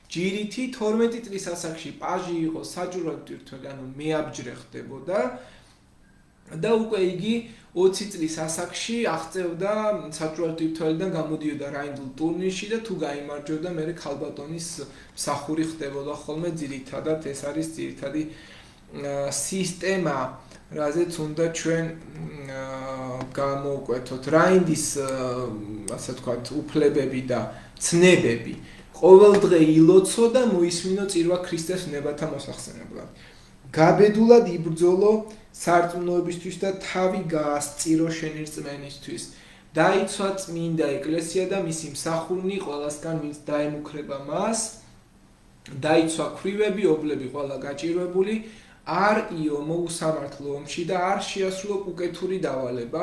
ჯირითი. 12 წლის ასაკში პაჟი იყო საჭურველ ტვირთველი, ანუ მეაბჯრე ხდებოდა. და უკვე იგი 20 წლის ასაკში აღწევდა საჭურველ ტვირთველიდან გამოდიოდა რაინდულ ტურნირში და თუ გაიმარჯვებდა, მერე ქალბატონის მსახური ხდებოდა ხოლმე ძირითადად. ეს არის ძირითადი სისტემა, რაზეც უნდა ჩვენ გამოვკვეთოთ რაინდის, ასე ვთქვათ, უფლებები და ცნებები. ყოველდღე ილოცო და მოისმინო წირვა ქრისტეს ნებათა მოსახსენებლად. გაბედულად იბრძოლო სარწმუნოებისთვის და თავი გაასწირო შენერწმენისთვის. დაიცვა წმინდა ეკლესია და მისი მსახურნი ყველასგან, ვინც დაემუქრება მას. დაიცვა ქვრივები, ობლები ყველა გაჭირვებული. არ იომო უსამართლო ომში და არ შეასრულო უკეთური დავალება.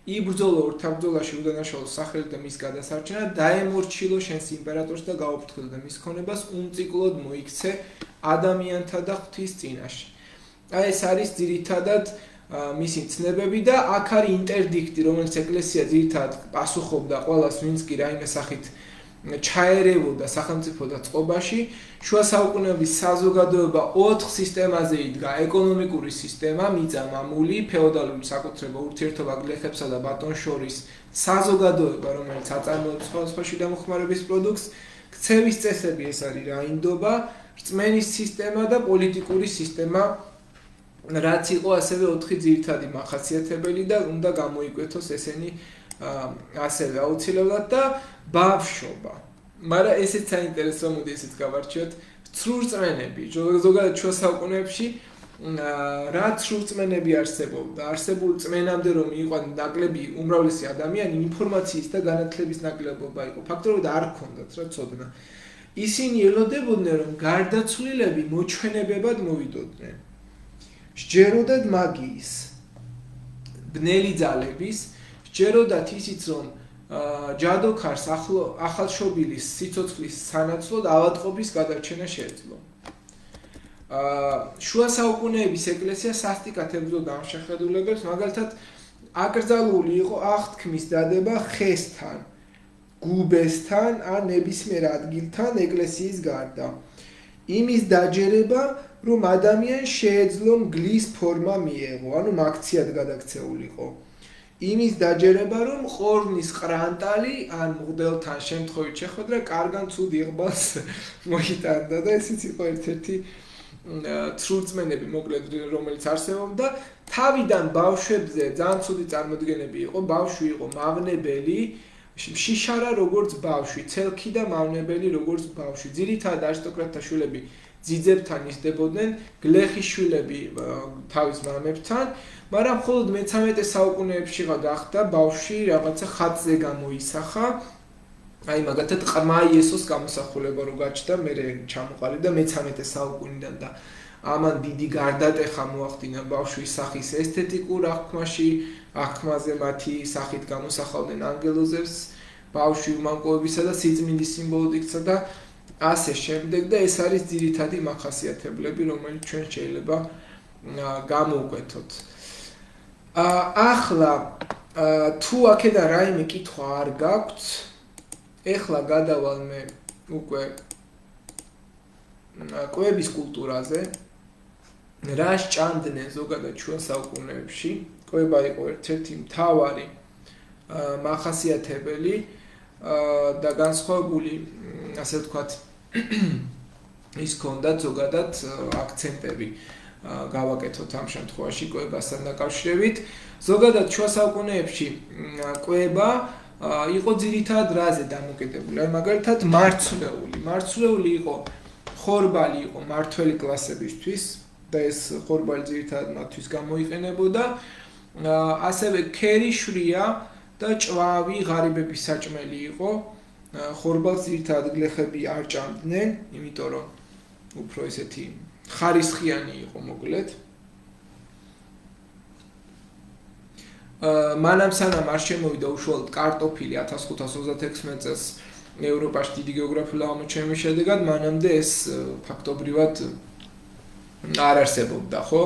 იბრძოლო ორთაბრძოლაში უდანაშაულო სახელით და მის გადასარჩენად, დაემორჩილო შენს იმპერატორს და გაუფრთხილდა მის ქონებას, უმწიკლოდ მოიქცე ადამიანთა და ღვთის წინაშე. აი ეს არის ძირითადად მისი ცნებები და აქ არის ინტერდიქტი, რომელიც ეკლესია ძირითადად პასუხობდა ყველას, ვინც კი რაიმე სახით ჩაერევოდა სახელმწიფო და წყობაში. შუა საუკუნეების საზოგადოება 4 სისტემაზე იდგა: ეკონომიკური სისტემა, მიწა, მამული, ფეოდალური საკუთრება, ურთიერთობა გლეხებსა და ბატონს შორის, საზოგადოება, რომელიც აწარმოებს სხვადასხვა შიდამოხმარების პროდუქტს, ქცევის წესები, ეს არის რაინდობა, რწმენის სისტემა და პოლიტიკური სისტემა, რაც იყო ასევე 4 ძირითადი მახასიათებელი და უნდა გამოიკვეთოს ესენი ასევე აუცილებლად და ბავშვობა. მაგრამ ესეც საინტერესო, მოდი ესეც გავარჩიოთ, ცრურწმენები. ზოგადად შუა საუკუნეებში რა ცრურწმენები არსებობდა? არსებული წმენამდე რომ იყვნენ ნაკლები უმრავლესი ადამიანი, ინფორმაციის და განათლების ნაკლებობა იყო. ფაქტობრივად არ ჰქონდათ რა ცოდნა. ისინი ელოდებოდნენ რომ გარდაცვლილები მოჩვენებებად მოვიდოდნენ. სჯეროდათ მაგიის, ბნელი ძალების, სჯეროდათ ისიც რომ ჯადოქარს ახალშობილის სიცოცხლის სანაცვლოდ ავადმყოფის გადარჩენა შეეძლო. შუა საუკუნეების ეკლესია სასტიკად ებრძოდა ამ შეხედულებებს, მაგალითად აკრძალული იყო აღთქმის დადება ხესთან, გუბესთან ან ნებისმიერ ადგილთან ეკლესიის გარდა. იმის დაჯერება, რომ ადამიანს შეეძლო მგლის ფორმა მიეღო, ანუ მაქციად გადაქცეულიყო. იმის დაჯერება, რომ ყორნის ყრანტალი ან მღვდელთან შემთხვევით შეხვედრა კარგან ცუდ იღბალს მოიტანდა და ესეც იყო ერთ-ერთი ცრურწმენები, მოკლედ, რომელიც არსებობდა. თავიდან ბავშვებზე ძალიან ცუდი წარმოდგენები იყო, ბავშვი იყო მავნებელი, შიშარა როგორც ბავშვი, ცელქი და მავნებელი როგორც ბავშვი. ძირითადად არისტოკრატთა შვილები ძიძებთან ისდებოდნენ, გლეხის შვილები თავის მამებთან, მაგრამ მხოლოდ მე-13 საუკუნეებში გახდა ბავშვი რაღაცა ხატზე გამოისახა. აი მაგათად ყრმა იესოს გამოსახულება რო გაჩნდა, მე ჩამოყალიბდა მე-13 საუკუნიდან და ამან დიდი გარდატეხა მოახდინა ბავშვის სახის ესთეტიკურ აღქმაში, აღქმაზე მათი სახით გამოსახავდნენ ანგელოზებს, ბავშვი უმანკოებისა და სიწმინდის სიმბოლოდ იქცა და ასე შემდეგ და ეს არის ძირითადი მახასიათებლები, რომელიც ჩვენ შეიძლება გამოვკვეთოთ. ახლა თუ აქედან რაიმე კითხვა არ გაქვთ, ეხლა გადავალ მე უკვე კვების კულტურაზე. რა სჭამდნენ ზოგადად ჩვენ საუკუნეებში, კვება იყო ერთ-ერთი მთავარი მახასიათებელი და განსხვავებული, ასე ვთქვათ, ის ქონდათ ზოგადად აქცენტები გავაკეთოთ ამ შემთხვევაში კვებასთან დაკავშირებით. ზოგადად ჩვენ საუკუნეებში კვება იყო ძირითადად რაზე დამოკიდებული? აი მაგალითად მარცვლეული იყო ხორბალი იყო მართველი კლასებისთვის და ეს ხორბალი ძირითადად მათთვის გამოიყენებოდა. ასევე ქერიშვია და ჭვავი ღარიბების საჭმელი იყო. ხორბალს ძირითადად გლეხები არ ჭამდნენ, იმიტომ რომ უფრო ესეთი ხარისხიანი იყო მოკლედ. მანამ სანამ არ შემოვიდა უშუალოდ კარტოფილი 1536 წელს ევროპაში დიდი გეოგრაფიული აღმოჩენების შედეგად, მანამდე ეს ფაქტობრივად არ არსებობდა, ხო?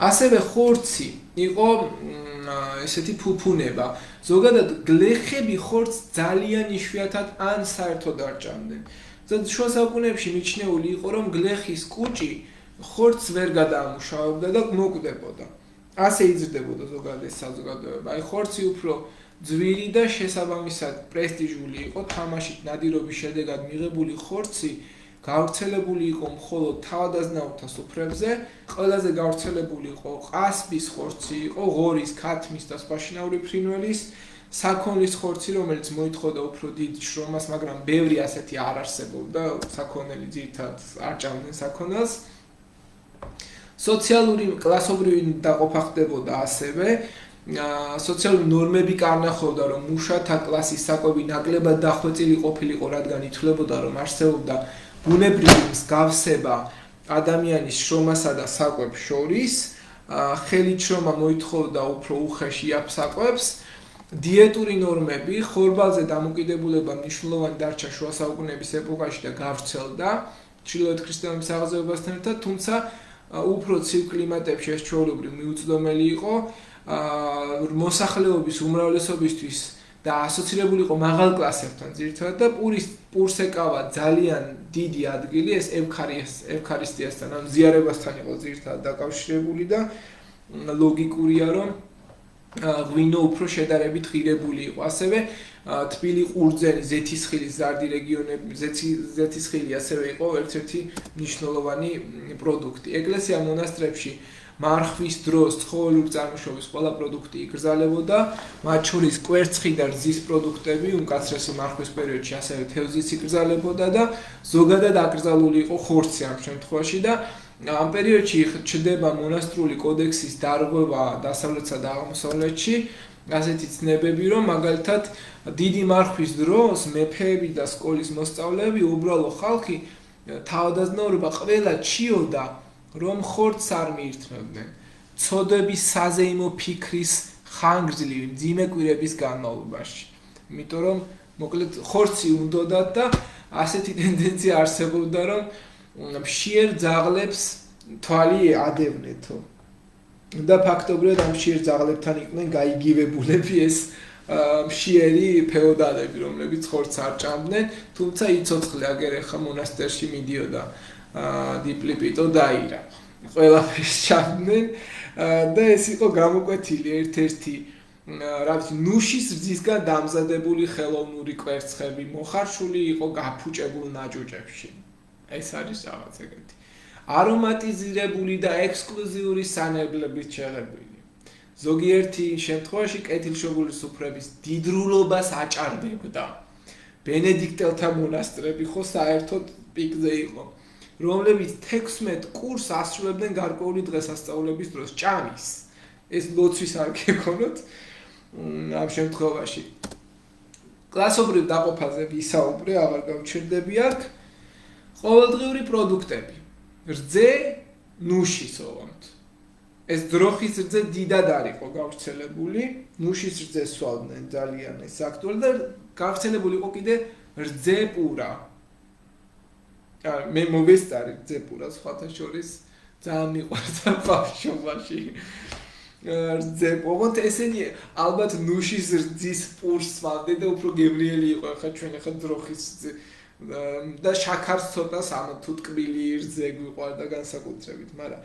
ასევე ხორცი იყო ესეთი ფუფუნება. ზოგადად გლეხები ხორცს ძალიან იშვიათად ან საერთოდ არ ჭამდნენ. შუა საუკუნეებში მიჩნეული იყო, რომ გლეხის კუჭი ხორცს ვერ გადაამუშავებდა და მოკვდებოდა. ასე იზრდებოდა ზოგადად ეს საზოგადოება. აი ხორცი უფრო ძვირი და შესაბამისად პრესტიჟული იყო, თამაშით ნადირობის შედეგად მიღებული ხორცი გავრცელებული იყო მხოლოდ თავადაზნაურთა სუფრებზე, ყველაზე გავრცელებული იყო ყასბის ხორცი, იყო ღორის, ქათმის და სხვა შინაური ფრინველის, საქონლის ხორცი, რომელიც მოითხოვდა უფრო დიდ შრომას, მაგრამ ბევრი ასეთი არ არსებობდა, საქონელი ძირითადად არ ჭამდნენ საქონელს. სოციალური კლასობრივი დაყოფა ხდებოდა ასევე. სოციალური ნორმები კარნახობდა, რომ მუშათა კლასის საკვები ნაკლებად დახვეწილი ყოფილიყო, რადგან ითვლებოდა, რომ არსებობდა ბუნებრივი მსგავსება ადამიანის შრომასა და საკვებს შორის, ხელით შრომა მოითხოვდა უფრო უხეში საკვებს, დიეტური ნორმები, ხორბალზე დამოკიდებულება მნიშვნელოვანი დარჩა შუა საუკუნეების ეპოქაში და გავრცელდა ჩრდილოეთ ქრისტიანობის აღზევებასთან ერთად, თუმცა უფრო ცივ კლიმატებში ეს ჩვეულებრივ მიუწვდომელი იყო. მოსახლეობის უმრავლესობისთვის და ასოცირებული იყო მაღალ კლასებთან ძირითადად და პურს ეკავა ძალიან დიდი ადგილი ეს ევქარისტიასთან, ან ზიარებასთან იყო ძირითადად დაკავშირებული და ლოგიკურია, რომ ღვინო უფრო შედარებით ღირებული იყო. ასევე თბილი ყურძენი, ზეთისხილის ზარდი რეგიონები, ზეთისხილი ასევე იყო ერთ-ერთი მნიშვნელოვანი პროდუქტი. ეკლესია მონასტრებში მარხვის დროს ცხოველური წარმოშობის ყველა პროდუქტი იკრძალებოდა, მათ შორის კვერცხი და რძის პროდუქტები, უმკაცრესი მარხვის პერიოდში ასევე თევზიც იკრძალებოდა და ზოგადად აკრძალული იყო ხორცი ამ შემთხვევაში და ამ პერიოდში ჩნდება მონასტრული კოდექსის დარღვევა დასავლეთსა და აღმოსავლეთში, ასეთი ცნებები, რომ მაგალითად დიდი მარხვის დროს მეფეები და სკოლის მოსწავლეები, უბრალო ხალხი თავადაზნაურობა ყველა ჩიოდა, რომ ხორცს არ მიირთმევდნენ. ცოდების საზეიმო ფიქრის ხანგრძლივი მძიმე კვირების განმავლობაში. იმიტომ რომ მოკლედ ხორცი უნდოდათ და ასეთი ტენდენცია არსებობდა, რომ მშიერ ძაღლებს თვალი ადევნეთო. და ფაქტობრივად ამ მშიერ ძაღლებთან იყვნენ გაიგივებულები ეს მშიერი ფეოდალები, რომლებიც ხორცს არ ჭამდნენ, თუმცა იცოცხლე აგერ ახლა მონასტერში მიდიოდა დიპლიპიტო და ირა. ყველაფერს ჭამდნენ და ეს იყო გამოკვეთილი ერთ-ერთი ნუშის რძისგან დამზადებული ხელოვნური კვერცხები, მოხარშული იყო გაფუჭებულ ნაჭუჭებში. ეს არის რაღაც ეგეთი. არომატიზირებული და ექსკლუზიური სანერგლებით შეღებილი. ზოგიერთი შემთხვევაში კეთილშობილი სუფრების დიდრულობას აჭარბებდა. ბენედიქტელთა მონასტრები ხო საერთოდ პიკზე იყო, რომლებიც 16 კურსს ასრულებდნენ გარკვეული დღესასწაულების დროს ჭამის. ეს ლოცვის არ გეკონოთ ამ შემთხვევაში. კლასობრივ დაყოფაზე ვისაუბრე, აღარ გავჩერდები აქ. ყოველდღიური პროდუქტები. რძე, ნუშის ოღონდ. ეს ძროხის რძე დიდად არ იყო გავრცელებული, ნუშის რძე სვავდნენ ძალიან ეს აქტუალი და გავრცელებული იყო კიდე რძე პურა. მე მოვესწარი რძე პურა სხვათა შორის ძალიან მიყვარდა ბავშვობაში. რძე ოღონდ ესენი ალბათ ნუშის რძის პურს სვავდნენ და უფრო გემრიელი იყო ახლა ჩვენ ახლა ძროხის და შაქარს ცოტას ამა თუ ტკბილი რძე გვიყვარდა განსაკუთრებით, მაგრამ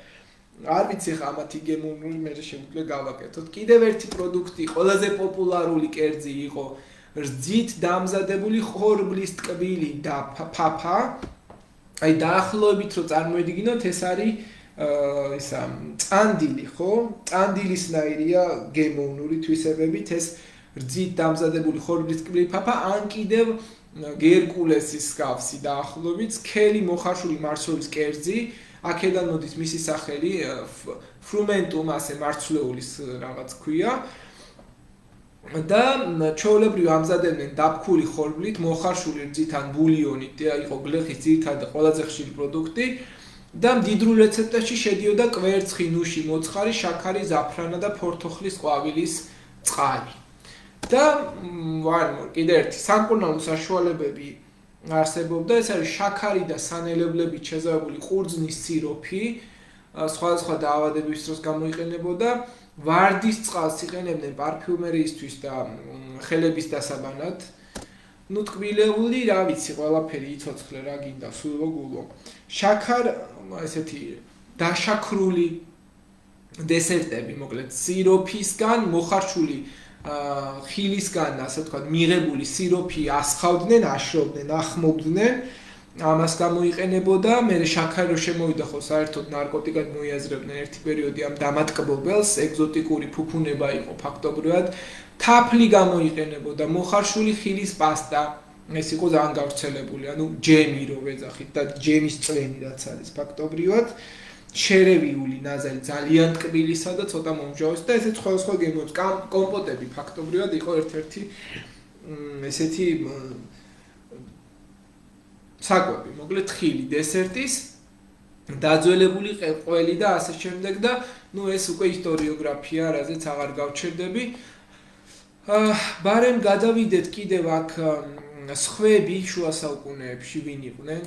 არ ვიცი ხა ამათი გემოვნული მე შეგვიძლია გავაკეთოთ. კიდევ ერთი პროდუქტი, ყველაზე პოპულარული კერძი იყო რძით დამზადებული ხორბლის ტკბილი და ფაფა. აი დაახლოებით რო წარმოედგინოთ, ეს არის ისა წანდილი, ხო? წანდილისნაირია გემოვნური თვისებებით ეს რძით დამზადებული ხორბლის ტკბილი ფაფა, ან კიდევ გერკულესის გავსი დაახლოებით, სქელი მოხარშული მარცვლის კერძი. აქედან მოდის მისი სახელი ფრუმენტუმ ასე მარცვლეულის რაღაც ქვია და ჩვეულებრივ ამზადებდნენ დაფქული ხორბლით მოხარშული რძით ან ბულიონით, იყო გლეხის ძირითადი ყველაზე ხშირი პროდუქტი და მდიდრულ რეცეპტებში შედიოდა კვერცხი, ნუში, მოცხარი, შაქარი, ზაფრანა და ფორთოხლის ყვავილის წყალი. და კიდე ერთი სამკურნალო საშუალებები არსებობდა, ეს არის შაქარი და სანელებლებით შეზავებული ყურძნის სიროფი, სხვადასხვა დაავადებების დროს გამოიყენებოდა, ვარდის წყალს იყენებდნენ პარფიუმერიისთვის და ხელების დასაბანად. ნუ ტკბილეული, რა ვიცი, ყველაფერი იცოცხლე რა გინდა, სულო გულო. შაქარ, ესეთი დაშაქრული დესერტები, მოკლედ, სიროფისგან მოხარშული ხილისგან, ასე ვთქვათ, მიღებული სიროფი ასხავდნენ, აშრობდნენ, ახმობდნენ, ამას გამოიყენებოდა, მერე შაქარი რო შემოვიდა ხო საერთოდ ნარკოტიკად მოიაზრებდნენ ერთი პერიოდი ამ დამატკბობელს, ეგზოტიკური ფუფუნება იყო ფაქტობრივად, თაფლი გამოიყენებოდა, მოხარშული ხილის პასტა, ეს იყო ძალიან გავრცელებული, ანუ ჯემი რო ვეძახით და ჯემის წვენი რაც არის ფაქტობრივად. შერევიული ნაზარი ძალიან ტკბილისა და ცოტა მომჟავეს და ესეც სხვადასხვა გემოებს. კომპოტები ფაქტობრივად იყო ერთ-ერთი ესეთი საკვები, მოკლედ თხილი დესერტის, დაძველებული ყველი და ასე შემდეგ და ნუ ეს უკვე ისტორიოგრაფია, რაზეც აღარ გავჩერდები. ბარემ გადავიდეთ კიდევ აქ სხვები შუა საუკუნეებში ვინ იყვნენ?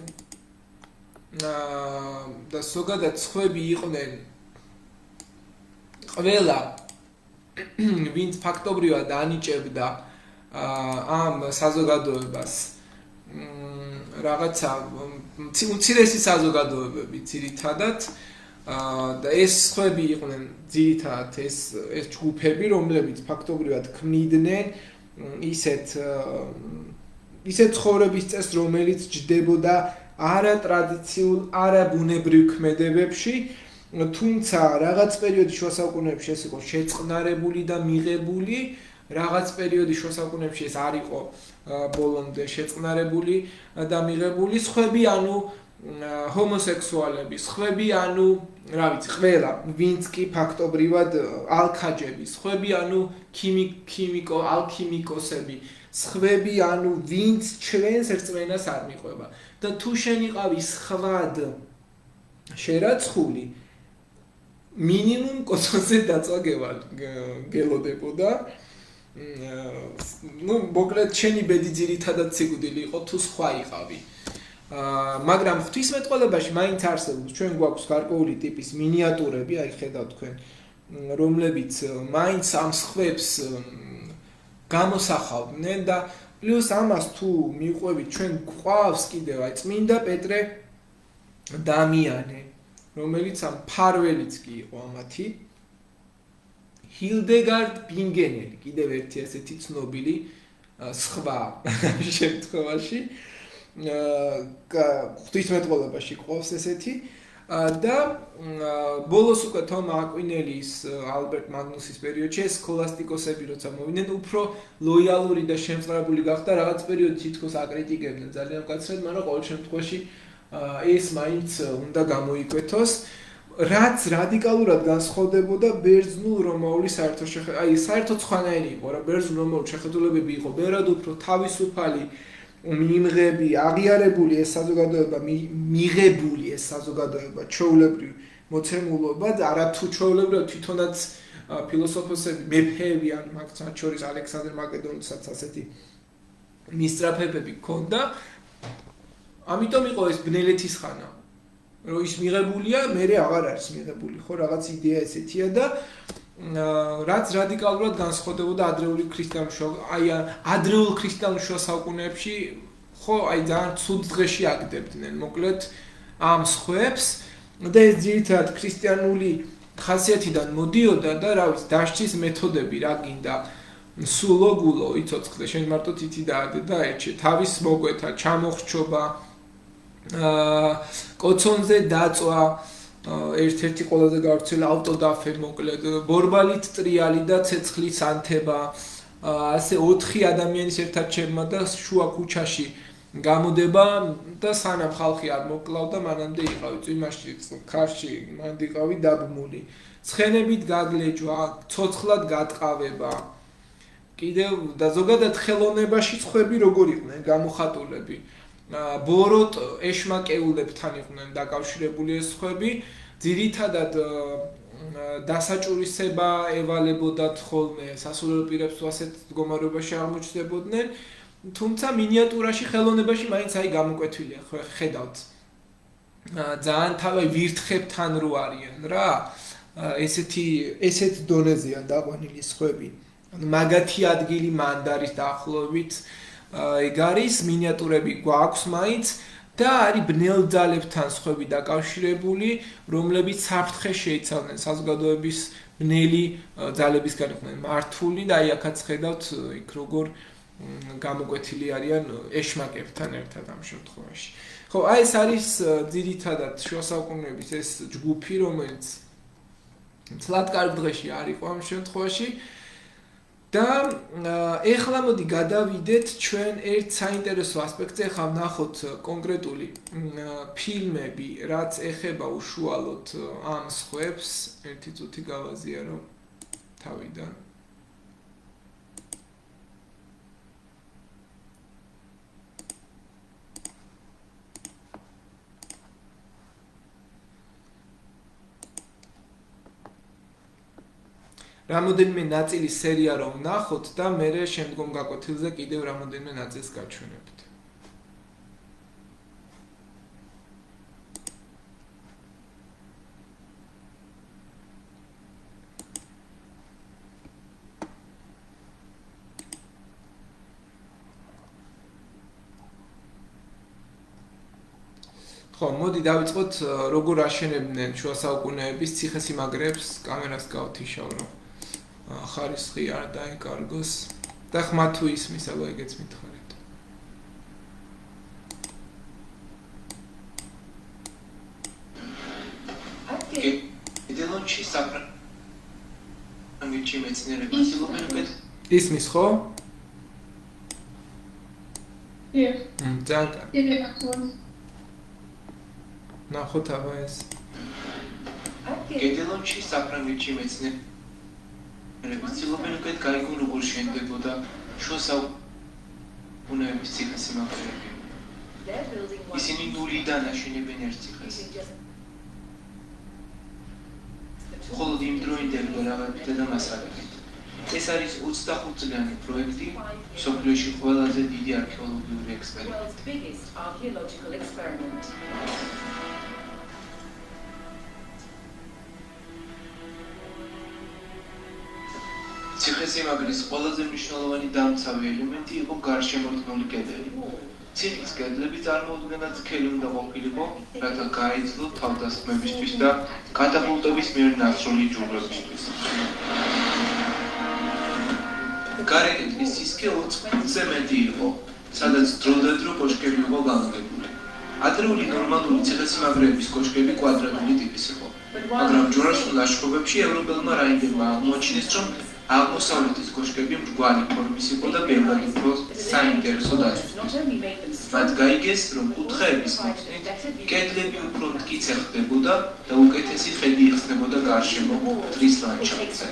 და ზოგადად სხვები იყვნენ ყველა ვინც ფაქტობრივად ანიჭებდა ამ საზოგადოებას რაღაცა უმცირესი საზოგადოებები ძირითადად და ეს სხვები იყვნენ ძირითადად ეს ჯგუფები, რომლებიც ფაქტობრივად ქმნიდნენ ისეთ ცხოვრების წესს, რომელიც ჯდებოდა არატრადიციულ, არაბუნებრივ ქმედებებში, თუმცა რაღაც პერიოდი შუა საუკუნეებში ეს იყო შეწყნარებული და მიღებული, რაღაც პერიოდი შუა საუკუნეებში ეს არ იყო ბოლომდე შეწყნარებული და მიღებული, სხვები ანუ ჰომოსექსუალები, სხვები ანუ, რა ვიცი, ყველა, ვინც კი ფაქტობრივად ალქაჯები, სხვები ანუ ალქიმიკოსები, სხვები ანუ ვინც ჩვენს რწმენას არ მიყვება. და თუ შენ იყავი სხვად შერაცხული, მინიმუმ კოცონზე დაწვა გელოდებოდა. ნუ მოკლედ შენი ბედი ძირითადად სიკვდილი იყო თუ სხვა იყავი. მაგრამ ღვთისმეტყველებაში მაინც არსებობს, ჩვენ გვაქვს გარკვეული ტიპის მინიატურები, აი ხედავთ თქვენ, რომლებიც მაინც ამ სხვებს გამოსახავდნენ და პლუს ამას თუ მიყვებით, ჩვენ გვყავს კიდევ აი წმინდა პეტრე დამიანე, რომელიც ამ ფარველიც კი იყო ამათი. ჰილდეგარდ ბინგენელი, კიდევ ერთი ასეთი ცნობილი სხვა შემთხვევაში ღვთისმეტყველებაში ყავს ესეთი. და ბოლოს უკვე თომა აკვინელის ალბერტ მაგნუსის პერიოდში ეს სქოლასტიკოსები როცა მოვიდნენ უფრო ლოიალური და შემწყრებული გახდა რაღაც პერიოდში თითქოს აკრიტიკებდნენ ძალიან მკაცრად მაგრამ ყოველ შემთხვევაში ეს მაინც უნდა გამოიკვეთოს რაც რადიკალურად განსხვავდებოდა ბერძნულ-რომაული საერთო შეხედულება აი საერთოდ სხვანაირი იყო რა ბერძნულ-რომაული შეხედულებები იყო ბევრად უფრო თავისუფალი მიმღები აღიარებული ეს საზოგადოება მიღებული ეს საზოგადოება ჩვეულებრივ მოცემულობა და არათუ ჩვეულებრივ თვითონაც ფილოსოფოსები მეფეები ან მაგათ შორის ალექსანდრე მაკედონელსაც ასეთი მისწრაფებები ჰქონდა ამიტომ იყო ეს ბნელეთის ხანა რომ ის მიღებულია მე აღარ არის მიღებული ხო რაღაც იდეა ესეთია და რაც რადიკალურად განსხვავდებოდა ადრეული ქრისტიანულ აი ადრეულ ქრისტიანულ შუა საუკუნეებში ხო აი ძალიან ცუდ დღეში აგდებდნენ მოკლედ ამ სხვებს და ეს ძირითადად ქრისტიანული ხასიათიდან მოდიოდა და რა ვიცი დასჭის მეთოდები რა გინდა სულო გულო იცოცხლე შენ მარტო თითი დაადე და ეჩე თავის მოკვეთა ჩამოხრჩობა კოცონზე დაწვა ერთ-ერთი ყველაზე გავრცელებული ავტოდაფე მოკლედ ბორბალით ტრიალი და ცეცხლის ანთება ასე 4 ადამიანის ერთად ჩერმა და შუა ქუჩაში გამოდება და სანამ ხალხი არ მოკლავდა მანამდე იყავი წვიმაში ხარში მანდ იყავი დაბმული ცხენებით გაგლეჯვა ცოცხლად გატყავება კიდევ და ზოგადად ხელოვნებაში ცხები როგორ იყვნენ გამოხატულები ბოროტ ეშმაკეულებთან იყვნენ დაკავშირებული ეს ხვები ძირითადად დასაჭურისება ევალებოდათ ხოლმე სასულიერო პირებს ასეთ მდგომარეობაში აღმოჩნდებოდნენ თუმცა მინიატურაში ხელოვნებაში მაინც აი გამოკვეთილია ხედავთ ძალიან თავი ვირთხებთან რო არიან რა ესეთ დონეზეა დაყვანილი ხვები ანუ მაგათი ადგილი მანდარის დაახლოებით ეგ არის მინიატურები გვაქვს მაინც და არის ბნელძალებთან სხვები დაკავშირებული, რომლებიც საფრთხეს შეიცავდნენ საზოგადოების ბნელი ძალებისგან იყვნენ მართული და აი აქაც ხედავთ იქ როგორ გამოკვეთილი არიან ეშმაკებთან ერთად ამ შემთხვევაში. ხო, აი ეს არის ძირითადად შუა საუკუნეების ეს ჯგუფი, რომელიც ცლად კარგ დღეში არ იყო ამ შემთხვევაში. და ეხლა მოდი გადავიდეთ ჩვენ ერთ საინტერესო ასპექტზე, ახლა ვნახოთ კონკრეტული ფილმები, რაც ეხება უშუალოდ ამ სხვებს. ერთი წუთი გავაზიარო თავიდან. რამოდენიმე ნაწილის სერია რომ ვნახოთ და მერე შემდგომ გაკვეთილზე კიდევ რამოდენიმე ნაწილს გაჩვენებთ. ხო, მოდი დავიწყოთ როგორ აშენებდნენ შუა საუკუნეების ციხესიმაგრეებს, კამერას გავთიშავრო. ხარისხი არ დაიკარგოს და ხმა თუ ისმის, აბა ეგეც მითხარით. იდელონში საფრანგეთში მეცნიერები ცდილობენ უკეთ ისმის, ხო? დიახ. ძალიან კარგი. დიახ. ნახოთ აბა ეს. იდელონში საფრანგეთში მეცნიერები ცდილობენ უკეთ გაიგონ როგორ შენდებოდა შუა საუკუნეების ციხესიმაგრეები. ისინი ნულიდან აშენებენ ერთ ციხეს. მხოლოდ იმ დროინდელი რაღაცა და მასალებით. ეს არის 25 წლიანი პროექტი, მსოფლიოში ყველაზე დიდი არქეოლოგიური ექსპერიმენტი. ციხესიმაგრის ყველაზე მნიშვნელოვანი დამცავი ელემენტი იყო გარშემორტყმული კედელი. ციხის კედლები წარმოუდგენლად სქელი უნდა ყოფილიყო, რათა გაეძლო თავდასხმებისთვის და კატაპულტების მიერ ნასროლი ჯვრებისთვის. გარე კედლის სისქე 20 მეტი იყო, სადაც დროდადრო კოშკები იყო განლაგებული. ადრეული ნორმალური ციხესიმაგრეების კოშკები კვადრატული ტიპის იყო. მაგრამ ჯვაროსნულ ლაშქრობებში ევროპელმა რაინდებმა აღმოაჩინეს, რომ აღმოსავლეთის კოშკები მრგვალი ფორმის იყო და ბევრად უფრო საინტერესო დაცვისათვის. მათ გაიგეს, რომ კუთხეების მოხსნით კედლები უფრო მტკიცე ხდებოდა და უკეთესი ხედი იხსნებოდა გარშემო მტრის ლანდშაფტზე.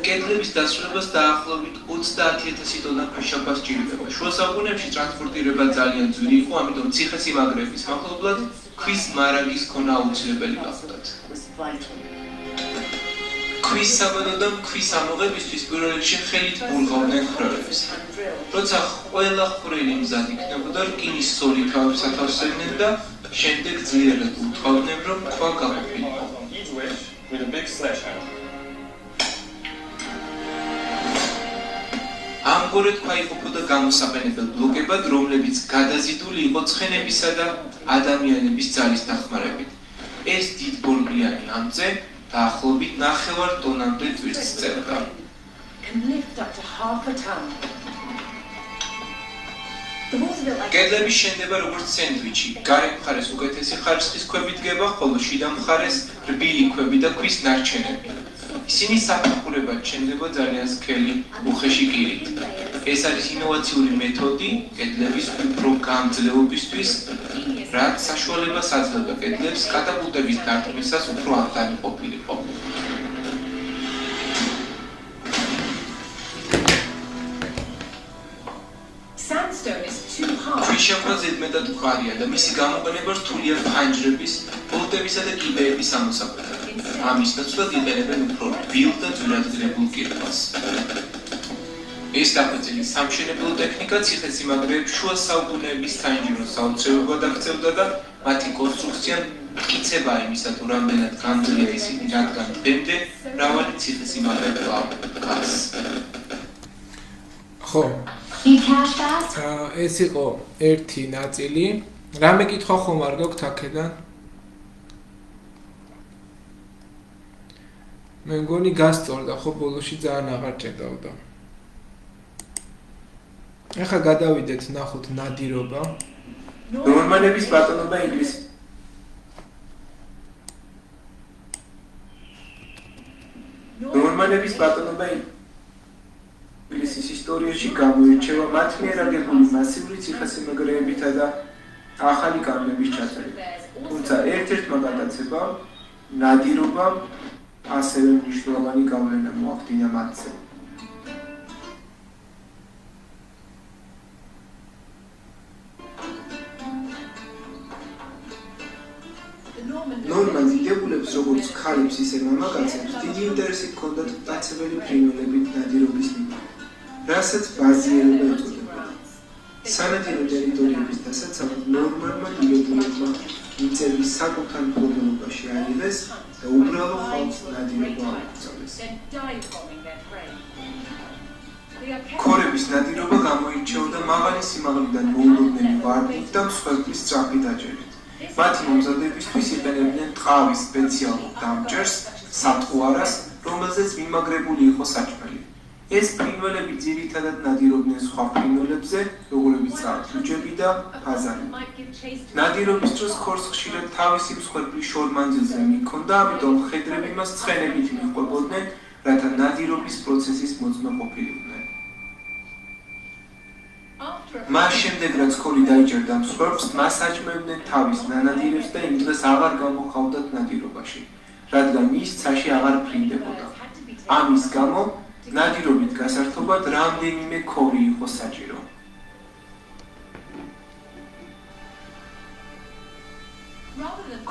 კედლების დასრულებას დაახლოებით 30,000 ტონა ქვიშაქვა სჭირდება. შუა საუკუნეებში ტრანსპორტირება ძალიან ძვირი იყო, ამიტომ ციხესიმაგრეების მახლობლად ქვის მარაგის ქონა აუცილებელი გახდათ. ქვის საბადო და ქვის ამოღებისთვის პირველ რიგში ხელით ბურღავდნენ ხვრელებს. როცა ყველა ხვრელი მზად იქნებოდა, რკინის სოლი თავებს ათავსებდნენ და შემდეგ ძლიერად უთხოვდნენ, რომ ქვა გაყოფილიყო. ამგვარად ქვა იყოფოდა გამოსაყენებელ ბლოკებად, რომლებიც გადაზიდული იყო ცხენებისა და ადამიანების ძალის დახმარებით. ეს დიდბორბლიანი ამწე დაახლოებით 9 ტონამდე ტვირთს წერდა. კედლების შენდება როგორც სენდვიჩი. გარეთ მხარეს უკეთესი ხარისხის ქვები დგება, ხოლო შიდა მხარეს რბილი ქვები და ქვის ნარჩენები. ისინი საფეხურებად შენდება ძალიან სქელი უხეში კირით. ეს არის ინოვაციური მეთოდი კედლების უფრო გამძლეობისთვის, რაც საშუალებას აძლევდა კედლებს კატაპულტების დარტყმისას უფრო ამდანი ყოფილიყო. ქვიშაქვა ზედმეტად მყარია და მისი გამოყენება რთულია ფანჯრების, ბოლტებისა და კიბეების ამოსაყვანად. ამის ნაცვლად იყენებენ უფრო რბილ და ძვირადღირებულ კირქვას. ეს დახვეწილი სამშენებლო ტექნიკა ციხესიმაგრეებს შუა საუკუნეების საინჟინრო საოცრებებად აქცევდა და მათი კონსტრუქცია მტკიცება იმისა, თუ რამდენად გამძლეა ისინი, რადგან დღემდე მრავალი ციხესიმაგრე კვლავ დგას. ხო. ეს იყო ერთი ნაწილი. რამე კითხვა ხომ არ გაქვთ აქედან? მე მგონი გასწორდა, ხო, ბოლოში ძალიან აღარ ჭედავდა. ეხლა გადავიდეთ, ნახოთ ნადირობა. ნორმანების ბატონობა ინგლისში. ნორმანების ბატონობა ინგლისის ისტორიაში გამოირჩევა მათ მიერ აგებული მასიური ციხესიმაგრეებითა და ახალი კამერების ჩაწერით. თუმცა ერთ-ერთმა გადაცემამ ნადირობამ ასევე მნიშვნელოვანი გავლენა მოახდინა მათზე. ნორმან დიდებულებს როგორც ქალებს ისე მამაკაცებს დიდი ინტერესი ჰქონდათ მტაცებელი ფრინველებით ნადირობის მიმართ, რასაც ბაზიერება ეწოდებოდა. სანადირო ტერიტორიების დასაცავად ნორმანმა დიდებულებმა მიწების საკუთარ მფლობელობაში აიღეს და უბრალო ხალხს ნადირობა აუკრძალეს. ქორების ნადირობა გამოირჩეოდა მაღალი სიმაღლიდან მოულოდნელი ვარდით და მსხვერპლის სწრაფი დაჭერით. მათი მომზადებისთვის იყენებდნენ ტყავის სპეციალურ დამჭერს, სატყუარას, რომელზეც მიმაგრებული იყო საჭმელი. ეს ფრინველები ძირითადად ნადირობდნენ სხვა ფრინველებზე, როგორებიცაა ჯუჯები და ფაზანი. ნადირობის დროს ქორს ხშირად თავისი მსხვერპლის შორმანძილზე მიჰქონდა, ამიტომ მხედრები მას ცხენებით მიჰყვებოდნენ, რათა ნადირობის პროცესის მოწმე ყოფილიყვნენ. მას შემდეგ რაც ქორი დაიჭერდა მსხვერპლს, მას აჭმევდნენ თავის ნანადირებს და იმ დღეს აღარ გამოჰყავდათ ნადირობაში, რადგან ის ცაში აღარ ფრინდებოდა. ამის გამო ნადირობით გასართობად რამდენიმე ქორი იყო საჭირო.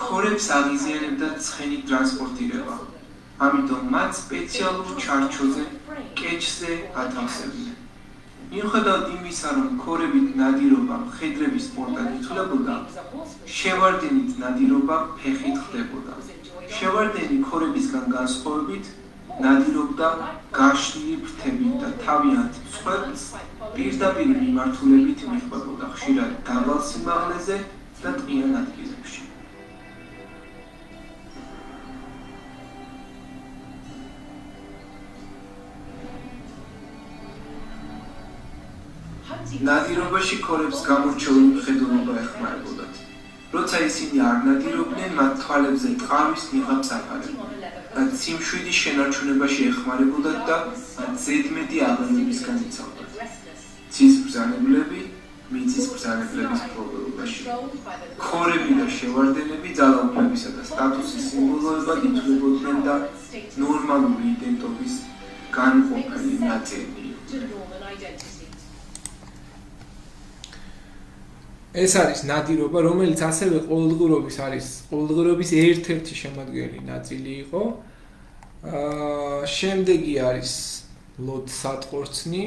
ქორებს აღიზიანებდა ცხენი ტრანსპორტირება, ამიტომ მათ სპეციალურ ჩარჩოზე, კეჩზე ათავსებდნენ. მიუხედავად იმისა, რომ ქორებით ნადირობა მხედრების სპორტად ითვლებოდა, შევარდენით ნადირობა ფეხით ხდებოდა. შევარდენი ქორებისგან განსხვავებით ნადირობდა გაშლილი ფრთებით და თავიანთ მსხვერპლს პირდაპირ მიმართულებით მიჰყვებოდა, ხშირად დაბალ სიმაღლეზე და ტყიან ადგილებში. ნადირობაში ქორებს გამორჩეული მხედველობა ეხმარებოდათ. როცა ისინი არ ნადირობდნენ, მათ თვალებზე ტყავის ნიღაბს აფარებდნენ. რაც სიმშვიდის შენარჩუნებაში ეხმარებოდათ და მათ ზედმეტი აღგზნებისგან იცავდათ. ცის ბრძანებლები მიწის ბრძანებლების პრობლემაში. ქორები და შევარდენები ძალაუფლებისა და სტატუსის სიმბოლოებად ითვლებოდნენ და ნორმალური იდენტობის განყოფილი ნაწილი. ეს არის ნადირობა, რომელიც ასევე ყოველდღიურობის ერთ-ერთი შემადგენელი ნაწილი იყო. შემდეგი არის ლოცვა-ტყორცნი.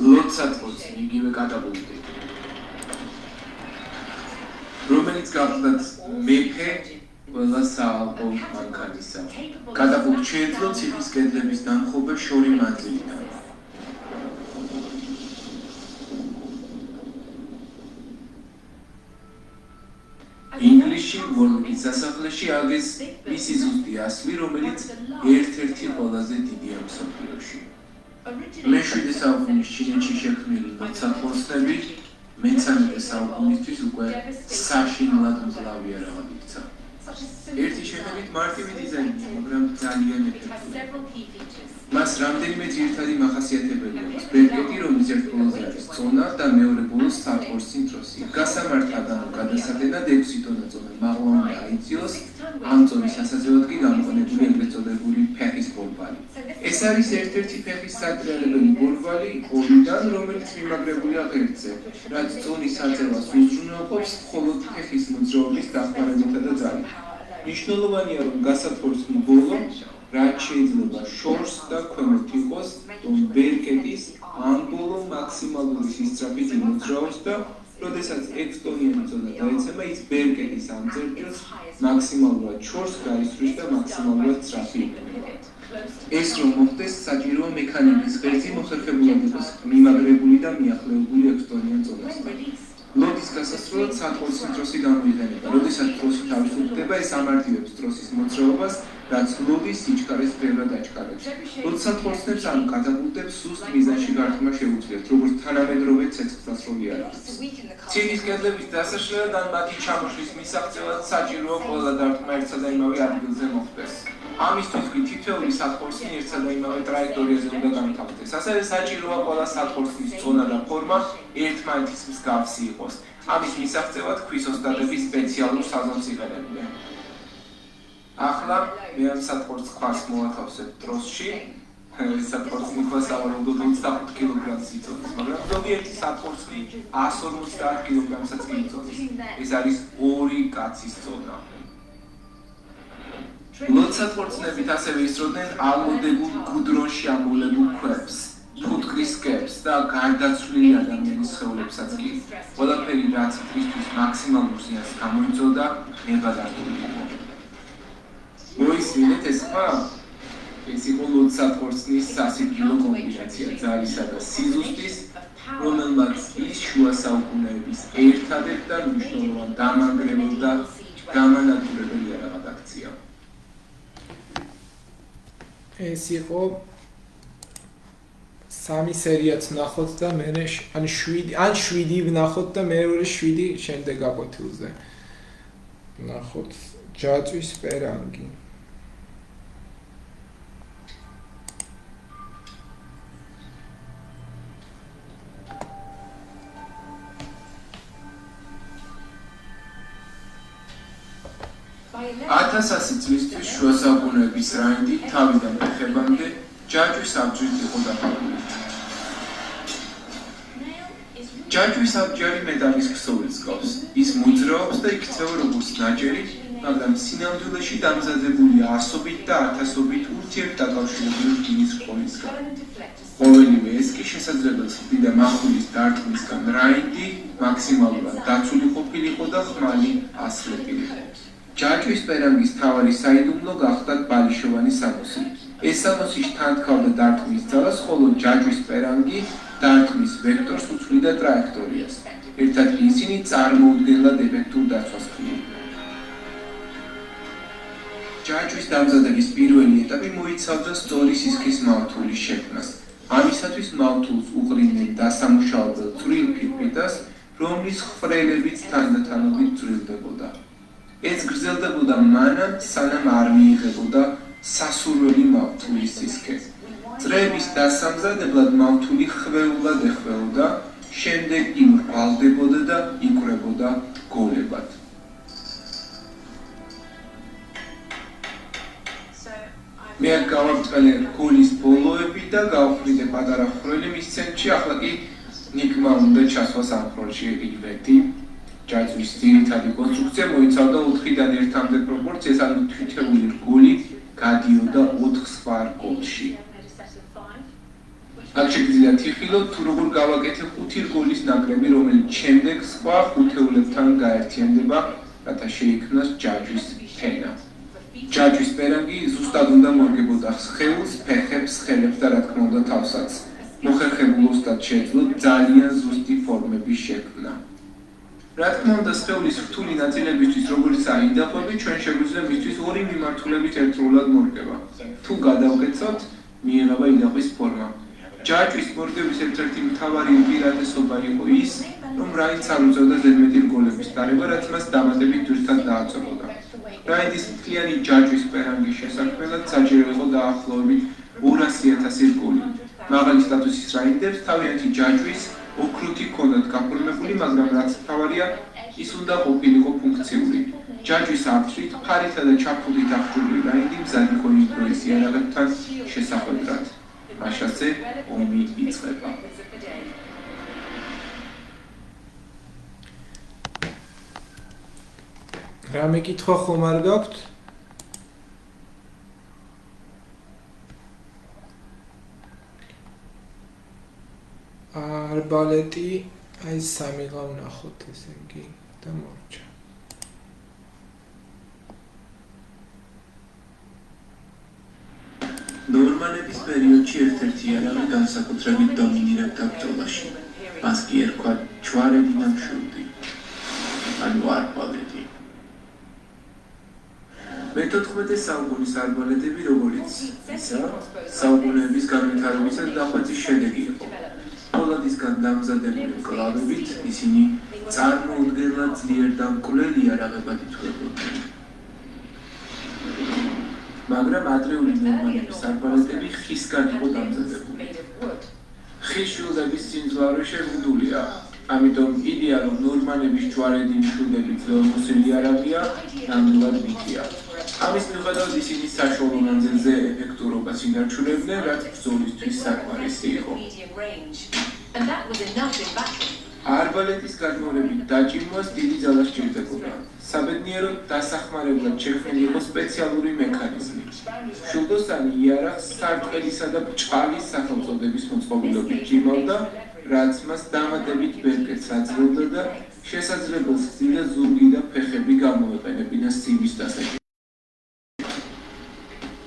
ლოცვა-ტყორცნი იგივე კატაპულტი, რომელიც გახლდათ მეფე ყველა საალყო მანქანისა. კატაპულტი შეეძლო ციხის კედლების დამხობა შორი მანძილიდან. ინგლისში ვორკის სასახლეში აგეს მისი ზუსტი ასლი, რომელიც ერთ-ერთი ყველაზე დიდია მსოფლიოში. მე-7 საუკუნის ჩინეთში შექმნილი ლოცვა-ტყორცნები მე-13 საუკუნისთვის უკვე საშინლად მძლავრი აღარ იქცა. ერთი შეხედვით მარტივი დიზაინია, მაგრამ ძალიან ეფექტური. მას რამდენიმე ძირითადი მახასიათებელი აქვს. ბერკეტი, რომლის ერთ ბოლოზე არის წონა და მეორე ბოლოს სატყორცნი ტროსი. გასამართად ანუ გადასადენად 6 ტონა წონა მაღლა უნდა აიწიოს, ამ წონის ასაზევად კი გამოყენებული ეგრეთ წოდებული ფეხის ბორბალი. ეს არის ერთ-ერთი ფეხის სატრიალებელი ბორბალი ორიდან, რომელიც მიმაგრებულია ღერძზე, რაც წონის აწევას უზრუნველყოფს მხოლოდ ფეხის მოძრაობის დახმარებითა და ძალით. მნიშვნელოვანია, რომ გასატყორცნი ბოლო რაც შეიძლება შორს და ქვემოთ იყოს, რომ ბერკეტის ამ ბოლო მაქსიმალური სისწრაფით იმოძრაოს და როდესაც 6 ტონიანი წონა დაეცემა, ის ბერკეტის ამ წერტილს მაქსიმალურად შორს გაისვრის და მაქსიმალურად სწრაფი იქნება. ეს რომ მოხდეს, საჭიროა მექანიკის ღერძი მოხერხებულად იყოს მიმაგრებული და მიახლოებული 6 ტონიან წონასთან. ლოდის გასასროლად სატყორცნი ტროსი გამოიყენება. როდესაც ტროსი თავისუფლდება, ეს ამარტივებს ტროსის მოძრაობას, რაც ლოდის სიჩქარეს ბევრად აჩქარებს. ლოცვა-ტყორცნებს ან კატაპულტებს სუსტ მიზანში გართმა შეუძლიათ, როგორც თანამედროვე ცეცხლსასროლი არხის. ციხის კედლების დასაშლელად ან მათი ჩამოშლის მისაღწევად საჭიროა ყველა დარტყმა ერთსა და იმავე ადგილზე მოხდეს. ამისთვის კი თითოეული სატყორცნი ერთსა და იმავე ტრაექტორიაზე უნდა განთავსდეს. ასევე საჭიროა ყველა სატყორცნის წონა და ფორმა ერთმანეთის მსგავსი იყოს. ამის მისაღწევად ქვის ოსტატები სპეციალურ საზომს იყენებდნენ. ახლა მე ამ სატყორცნს ქვას მოვათავსებ ტროსში. სატყორცნი ქვა სავარაუდოდ 25 კილოგრამს იწოდის, მაგრამ ზოგიერთი სატყორცნი 150 კილოგრამსაც კი იწოდის. ეს არის 2 კაცის წონა. ლოცვა-ტყორცნებით ასევე ისროდნენ ალმოდებულ გუდრონში ამოლებულ ქვებს, ფუტკრის კებს და გარდაცვლილი ადამიანის სხეულებსაც კი. ყველაფერი, რაც მისთვის მაქსიმალურ ზიანს გამოიწვევდა, ნებადართული იყო. მოისმინეთ ეს ხმა? ეს იყო ლოცვა-ტყორცნის სასიკვდილო კომბინაცია ძალისა და სიზუსტის, რომელმაც ის შუა საუკუნეების ერთადერთ და მნიშვნელოვან დამანგრეველ და გამანადგურებელი იარაღად აქცია. ეს იყო 3 სერიაც ნახოთ და მე ან 7 ვნახოთ და მეორე 7 შემდეგ აკვეთილზე. ნახოთ ჯაჭვის პერანგი. ათასასი წლისთვის შუა საუკუნეების რაინდი თავიდან ფეხებამდე ჯაჭვის აბჯრით იყო დაფარული. ჯაჭვის აბჯარი მეტალის ქსოვილს გავს. ის მოძრაობს და იქცევა როგორც ნაჭერი, მაგრამ სინამდვილეში დამზადებულია ასობით და ათასობით ურთიერთდაკავშირებული რკინის რყოლისგან. ყოველივე ეს კი შესაძლებელს ხდიდა მახვილის დარტყმისგან რაინდი მაქსიმალურად დაცული ყოფილიყო და ხმალი ასლეპილიყო. ჯაჭვის პერანგის მთავარი საიდუმლო გახდათ ბალიშოვანი სამოსი. ეს სამოსი შთანთქავდა დარტყმის ძალას, ხოლო ჯაჭვის პერანგი დარტყმის ვექტორს უცვლიდა ტრაექტორიას. ერთად კი ისინი წარმოუდგენლად ეფექტურ დაცვას ქმნიდნენ. ჯაჭვის დამზადების პირველი ეტაპი მოიცავდა სწორი სისქის მავთულის შექმნას. ამისათვის მავთულს უყრიდნენ დასამუშავებელ წვრილ ფირფიტას, რომლის ხრელებიც თანდათანობით წვრილდებოდა. ეს გრძელდებოდა მანამ, სანამ არ მიიღებოდა სასურველი მავთულის სისქე. წრეების დასამზადებლად მავთული ხვეულად ეხვეოდა, შემდეგ იმრგვალდებოდა და იკვრებოდა გოლებად. მე გავამწყალე გოლის ბოლოები და გავხვრიდე პატარა ხრელი მის ცენტრში, ახლა კი ნიკმა უნდა ჩასვას ამ ხროლში ივეთი. ჯაჭვის ძირითადი კონსტრუქცია მოიცავდა 4-დან 1-მდე პროპორციას, ანუ თითოეული რგოლი გადიოდა 4 სხვა რგოლში. აქ შეგვიძლია თიხილოთ, თუ როგორ გავაკეთე 5 რგოლის ნაკრები, რომელიც შემდეგ სხვა ხუთეულებთან გაერთიანდება, რათა შეიქმნას ჯაჭვის ფენა. ჯაჭვის პერანგი ზუსტად უნდა მორგებოდა სხეულს, ფეხებს, ხელებს და რა თქმა უნდა თავსაც. მოხერხებულ ოსტად შეეძლოთ ძალიან ზუსტი ფორმების შექმნა. რა თქმა უნდა, სხეულის რთული ნაწილებისთვის, როგორიცაა ინდახვები, ჩვენ შეგვიძლია მისთვის ორი მიმართულებით ერთდროულად მორგება. თუ გადავკეცოთ, მიიღება ინდახვის ფორმა. ჯაჭვის მორგების ერთ-ერთი მთავარი უპირატესობა იყო ის, რომ რაინც არ უწევდა ზედმეტი რგოლების დარება, რაც მას დამატებით ძირთან დააწებოდა. რაინდის მთლიანი ჯაჭვის პერანგის შესაქმნელად საჭირო იყო დაახლოებით 200,000 რგოლი. მაღალი სტატუსის რაინდებს თავიანთი ჯაჭვის ოქროთი ჰქონდათ გაფორმებული, მაგრამ რაც მთავარია, ის უნდა ყოფილიყო ფუნქციური. ჯაჭვის ართვით, ფარითა და ჩაფხუტით აღჭურვილი რაინდი მზად იყო იმ დროის იარაღებთან შესახვედრად. მაშასე ომი იწყება. რამე კითხვა ხომ არ გაქვთ? არბალეტი, აი სამი ვნახოთ ესე იგი და მორჩა. ნორმანების პერიოდში ერთ-ერთი იარაღი განსაკუთრებით დომინირებდა ბრძოლაში. მას კი ერქვა ჯვარედი ნამშრომლი, ანუ არბალეტი. მე-14 საუკუნის არბალეტები, როგორც ისა, საუკუნეების განვითარებისა და დახვეწის შედეგი იყო. პოლადისგან დამზადებული მკლავებით ისინი წარმოუდგენლად ძლიერ დამკვლელი იარაღებად ითვლებოდნენ. მაგრამ ადრეული ნორმანების არბალეტები ხისგან იყო დამზადებული. ხის შვილდების სიმძლავრე შეზღუდულია, ამიტომ იდეა რომ ნორმანების ჯვარედი შვილდები ძველმოსილი იარაღია, ნამდვილად მითია. ამის მიუხედავად ისინი საშუალო მანძილზე ეფექტურობას ინარჩუნებდნენ, რაც ბრძოლისთვის საკმარისი იყო. არბალეტის გარდმოვლებით დაჭიმვას დიდი ძალა სჭირდებოდა. საბედნიეროდ დასახმარებლად შექმნილი იყო სპეციალური მექანიზმი. შულდოსანი იარაღს სარტყელისა და ბჭყალის სახელწოდების მოწყობილობით ჭიმავდა, რაც მას დამატებით ბერკეტს აძლევდა და შესაძლებელს ხდიდა ზურგი და ფეხები გამოეყენებინა სიმის დასაჭერად.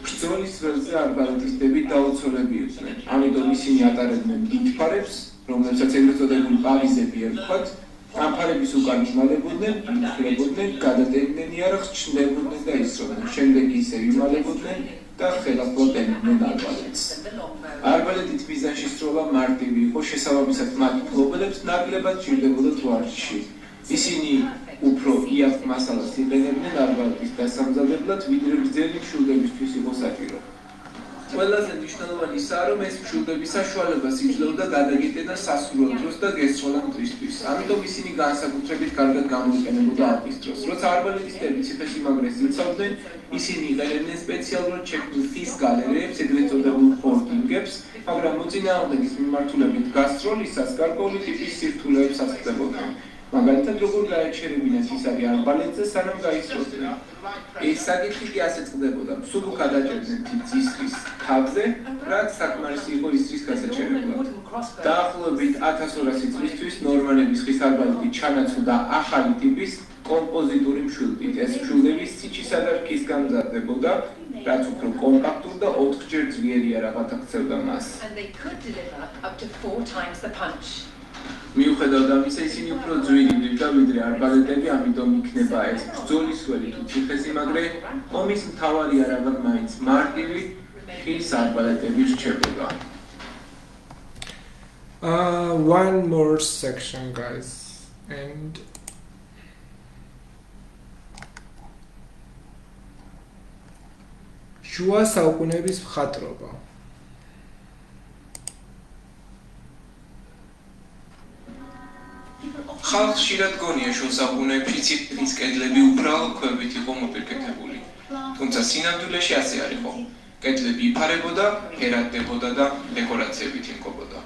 ბრძოლის ველზე არბალეტისტები დაუცველები იყვნენ, ამიტომ ისინი ატარებდნენ დიდ ფარებს, რომლებსაც ეგრეთ წოდებული პავიზები ერქვათ. ამ ფარების უკან იმალებოდნენ, იმხლებოდნენ, გადადებდნენ იარაღს, ჩნდებოდნენ და ისროდნენ. შემდეგ ისევ იმალებოდნენ და ხელახლა ტენდნენ არბალეტს. არბალეტით მიზანში სროლა მარტივი იყო, შესაბამისად მათ მფლობელებს ნაკლებად სჭირდებოდათ ვარჯიში. ისინი უფრო იაფ მასალას იყენებდნენ არბალეტის დასამზადებლად, ვიდრე გრძელი შულდებისთვის იყო საჭირო. ყველაზე მნიშვნელოვანი ისაა, რომ ეს შულდები საშუალებას იძლეოდა გადაგეტენა სასურველ დროს და გესროლა მტრისთვის. ამიტომ ისინი განსაკუთრებით კარგად გამოიყენებოდა ალყის დროს. როცა არბალეტისტები ციხესიმაგრეს იცავდნენ, ისინი იყენებდნენ სპეციალურად შექმნილ ხის გალერეებს, ეგრეთ წოდებულ ჰორდინგებს, მაგრამ მოწინააღმდეგის მიმართულებით გასროლისას გარკვეული ტიპის სირთულეებს ასწრებოდნენ. მაგალითად, როგორ გაეჩერებინათ ის არის არბალეტზე, სანამ გაისროდნენ. ეს საკითხი კი ასე წყდებოდა. სულ გადაჭერდნენ ძისხის თავზე, რაც საკმარისი იყო ისრის გასაჩერებლად. დაახლოებით 1200 წლისთვის ნორმანების ხის არბალეტი ჩანაცვლდა ახალი ტიპის კომპოზიტური მშვილდით. ეს მშვილდები სიჩისა და რქისგან მზადდებოდა, რაც უფრო კომპაქტურ და 4-ჯერ ძლიერ იარაღად აქცევდა მას. მიუხედავად ამისა, ისინი უფრო ძვირი და ვიდრე არბალეტები, ამიტომ იქნება ეს ბრძოლის ველი თუ ციხესიმაგრე, ომის მთავარი იარაღად მაინც მარტივი ხის არბალეტები რჩებოდა. One more section, guys, and შუა საუკუნეების მხატვრობა. ხალხს ხშირად გონია შუა საუკუნეებში ციხის კედლები უბრალო ქვებით იყო მოპირკეთებული. თუმცა სინამდვილეში ასე არ იყო. კედლები იფარებოდა, ფერადდებოდა და დეკორაციებით იმყოფოდა.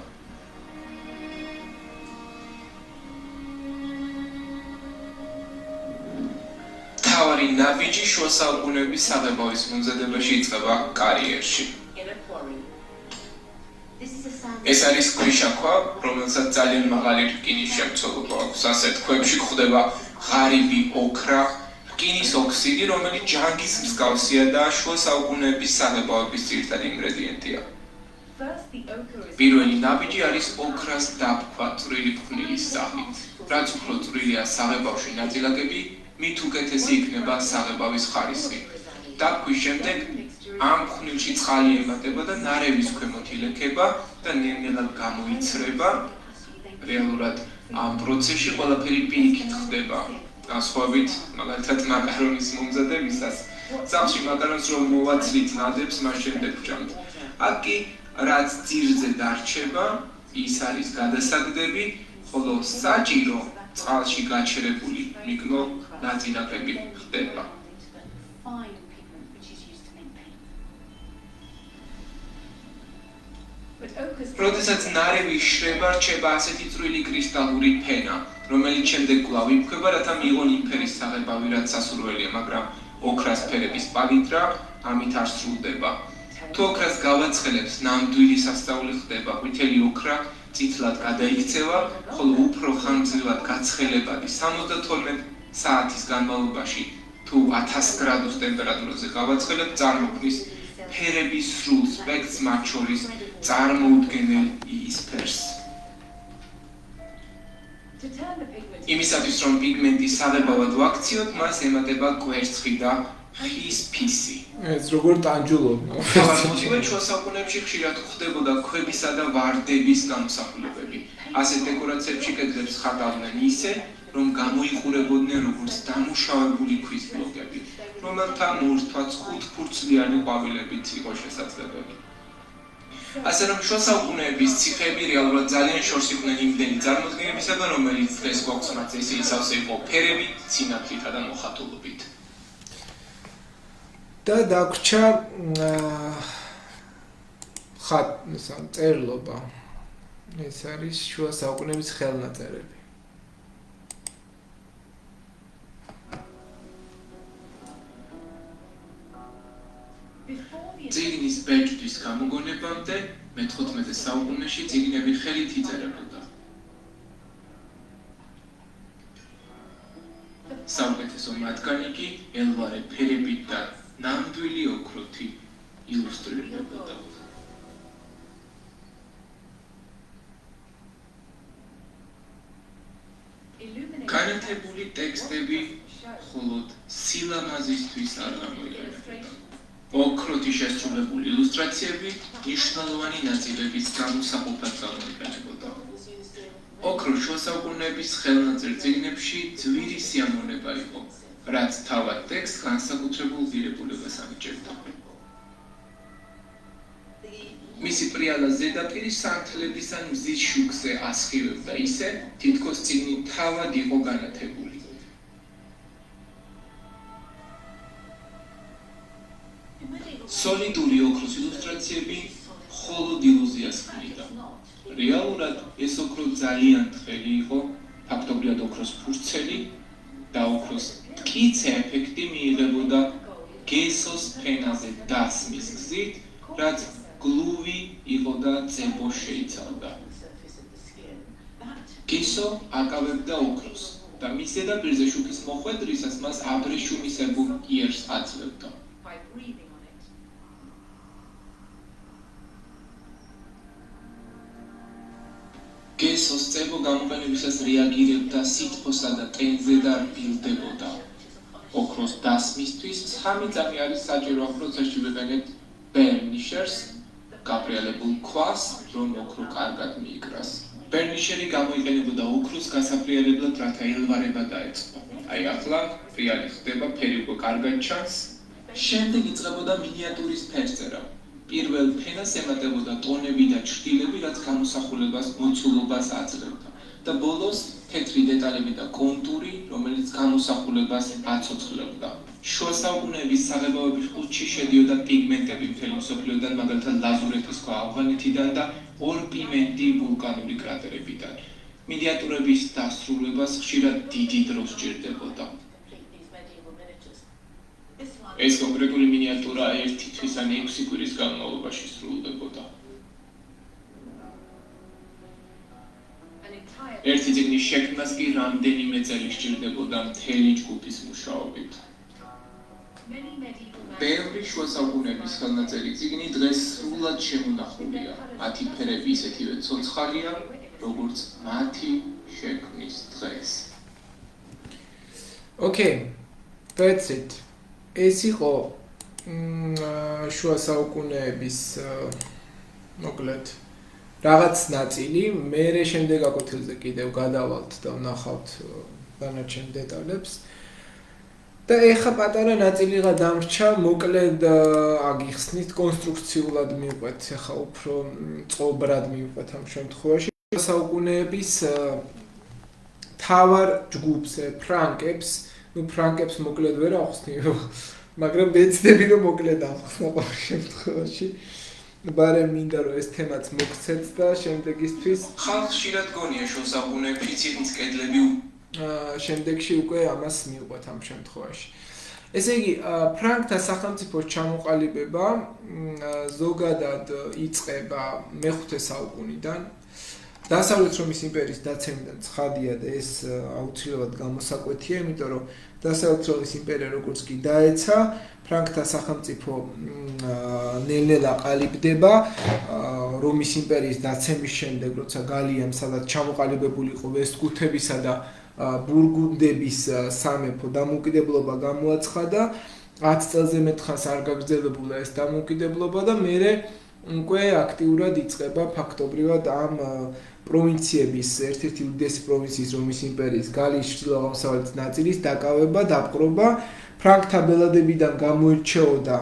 თავარი ნაბიჯი შუა საუკუნეების საღებავის მომზადებაში იწყება კარიერში. ეს არის ქვიშაქვა, რომელსაც ძალიან მაღალი რკინის შემცველობა აქვს. ასეთ ქვებში გვხვდება ღარიბი ოქრა, რკინის ოქსიდი, რომელიც ჯანგის მსგავსია და შუა საუკუნეების საღებავების ძირითადი ინგრედიენტია. პირველი ნაბიჯი არის ოქრას დაფქვა წვრილი ფხვნილის სახით. რაც უფრო წვრილია საღებავში ნაწილაკები, მით უკეთესი იქნება საღებავის ხარისხი. დაფქვის შემდეგ ამ ფხვნილში წყალი ემატება და ნარევის ქვემოთ ილექება და ნელ-ნელა გამოიცრება. რეალურად ამ პროცესში ყველაფერი პირიქით ხდება. განსხვავებით, მაგალითად მაკარონის მომზადებისას, სახლში მაკარონს რომ მოვაცრით ნადებს, მას შემდეგ ვჭამთ. აქ კი რაც ძირზე დარჩება, ის არის გადასაგდები, ხოლო საჭირო წყალში გაჩერებული მიგნო ნაწილაკები ხდება. როდესაც ნარევი შრება, რჩება ასეთი წვრილი კრისტალური ფენა, რომელიც შემდეგ კვლავ იფქვება, რათა მიიღონ იმ ფერის საღებავი, რაც სასურველია, მაგრამ ოქრას ფერების პალიტრა ამით არ სრულდება. თუ ოქრას გავაცხელებს, ნამდვილი სასწაული ხდება, ყვითელი ოქრა წითლად გადაიქცევა, ხოლო უფრო ხანგრძლივად გაცხელებადი 72 საათის განმავლობაში თუ 1000 გრადუს ტემპერატურაზე გავაცხელებთ, წარმოქმნის ფერების სრულ სპექტრს, მათ შორის წარმოუდგენელ იისფერს. იმისათვის, რომ პიგმენტი საღებავად ვაქციოთ, მას ემატება კვერცხი და ხის ფისი. ეს როგორ ტანჯულობ. თავარმოწმე შუა საუკუნეებში ხშირად გვხვდებოდა ქვებისა და ვარდების გამოსახულებები. ასეთ დეკორაციებში კედლებს ხატავდნენ ისე, რომ გამოიყურებოდნენ როგორც დამუშავებული ქვის ბლოკები, რომელთა მორთვაც ხუთფურცლიანი ყვავილებით იყო შესაძლებელი. ასე რომ შუა საუკუნეების ციხეები რეალურად ძალიან შორს იყვნენ იმდენი წარმოდგენებისაგან, რომელიც დღეს გვაქვს მათ ესე ისავსე იყო ფერებით, სინათლითა და მოხატულობით. და დაგვრჩა წერლობა. ეს არის შუა საუკუნეების ხელნაწერები. წიგნის ბეჭდის გამოგონებამდე მე-15 საუკუნეში წიგნები ხელით იწერებოდა. საუკეთესო მათგანი კი ელვარე ფერებით და ნამდვილი ოქროთი ილუსტრირებოდა. განათებული ტექსტები მხოლოდ სილამაზისთვის არ გამოიყენებოდა. ოქროთი შესრულებული ილუსტრაციები მნიშვნელოვანი ნაწილების გამოსაყოფად გამოიყენებოდა. ოქრო შუა საუკუნეების ხელნაწერ წიგნებში ძვირი სიამოვნება იყო, რაც თავად ტექსტს განსაკუთრებულ ღირებულებას ანიჭებდა. მისი პრიალა ზედაპირი სანთლების ან მზის შუქზე ასხივებდა ისე, თითქოს წიგნი თავად იყო განათებული. სოლიდური ოქროს ილუსტრაციები მხოლოდ ილუზიას ქმნიდა. რეალურად ეს ოქრო ძალიან თხელი იყო, ფაქტობრივად ოქროს ფურცელი და ოქროს მტკიცე ეფექტი მიიღებოდა გესოს ფენაზე დასმის გზით, რაც გლუვი იყო და წებო შეიცავდა. გესო აკავებდა ოქროს და მის ზედაპირზე შუქის მოხვედრისას მას აბრეშუმისებურ იერს აძლევდა. გესოს წებო გამოყენებისას რეაგირებდა სითბოსა და ტენზე და რბილდებოდა. ოქროს დასმისთვის 3 წამი არის საჭირო, ამ პროცესში ვიყენებთ ბერნიშერს, გაბრიალებულ ქვას, რომ ოქრო კარგად მიიკრას. ბერნიშერი გამოიყენებოდა ოქროს გასაფრიალებლად, რათა ელვარება დაეწყო. აი ახლა ფრიალი ხდება, ფერი უკვე კარგად ჩანს. შემდეგ იწყებოდა მინიატურის ფერწერა. პირველ ფენას ემატებოდა ტონები და ჩრდილები, რაც გამოსახულებას მოცულობას აძლევდა. და ბოლოს თეთრი დეტალები და კონტური, რომელიც გამოსახულებას აცოცხლებდა. შუა საუკუნეების საღებავების ყუთში შედიოდა პიგმენტები მთელი მსოფლიოდან, მაგალითად ლაზურეთის ქვა ავღანეთიდან და ორპიმენტი ვულკანური კრატერებიდან. მინიატურების დასრულებას ხშირად დიდი დრო სჭირდებოდა. ეს კონკრეტული მინიატურა 1 თვის ან 6 კვირის განმავლობაში სრულდებოდა. ერთი წიგნის შექმნას კი რამდენიმე წელი სჭირდებოდა მთელი ჯგუფის მუშაობით. ბევრი შუა საუკუნეების ხელნაწერი წიგნი დღეს სრულად შემონახულია. მათი ფერები ისეთივე ცოცხალია, როგორც მათი შექმნის დღეს. Okay, that's it. ეს იყო შუა საუკუნეების მოკლედ რაღაც ნაწილი. მე შემდეგ აკუთილზე კიდევ გადავალთ და ვნახავთ დანარჩენ დეტალებს. და ეხა პატარა ნაწილიღა დამრჩა, მოკლედ აგიხსნით, კონსტრუქციულად მივყვეთ, ეხა უფრო წყობრად მივყვეთ ამ შემთხვევაში. საუკუნეების თავარ ჯგუფს, ფრანკებს, ფრანკებს მოკლედ ვერ ახსნი, მაგრამ ვეცდები რომ მოკლედ ახსნა ყოველ შემთხვევაში. ბარემ მინდა რომ ეს თემაც მოგცეთ და შემდეგისთვის ხალხს ხშირად გონია შუა საუკუნეებში ციხის კედლები შემდეგში უკვე ამას მივყვეთ ამ შემთხვევაში. ესე იგი, ფრანკთა სახელმწიფოს ჩამოყალიბება ზოგადად იწყება მე-5 საუკუნიდან. დასავლეთ რომის იმპერიის დაცემიდან ცხადია და ეს აუცილებლად გამოსაკვეთია, იმიტომ რომ დასავლეთ რომის იმპერია როგორც კი დაეცა, ფრანკთა სახელმწიფო ნელ-ნელა ყალიბდება. რომის იმპერიის დაცემის შემდეგ, როცა გალიამ სადაც ჩამოყალიბებული იყო ვესტგუთებისა და ბურგუნდების სამეფო დამოუკიდებლობა გამოაცხადა, 10 წელზე მეტ ხანს არ გაგრძელებულა ეს დამოუკიდებლობა და მერე უკვე აქტიურად იწყება ფაქტობრივად ამ პროვინციების, ერთ-ერთი უდიდესი პროვინციის რომის იმპერიის გალიის ჩრდილო-აღმოსავლეთ ნაწილის დაკავება, დაპყრობა. ფრანკთა ბელადებიდან გამოირჩეოდა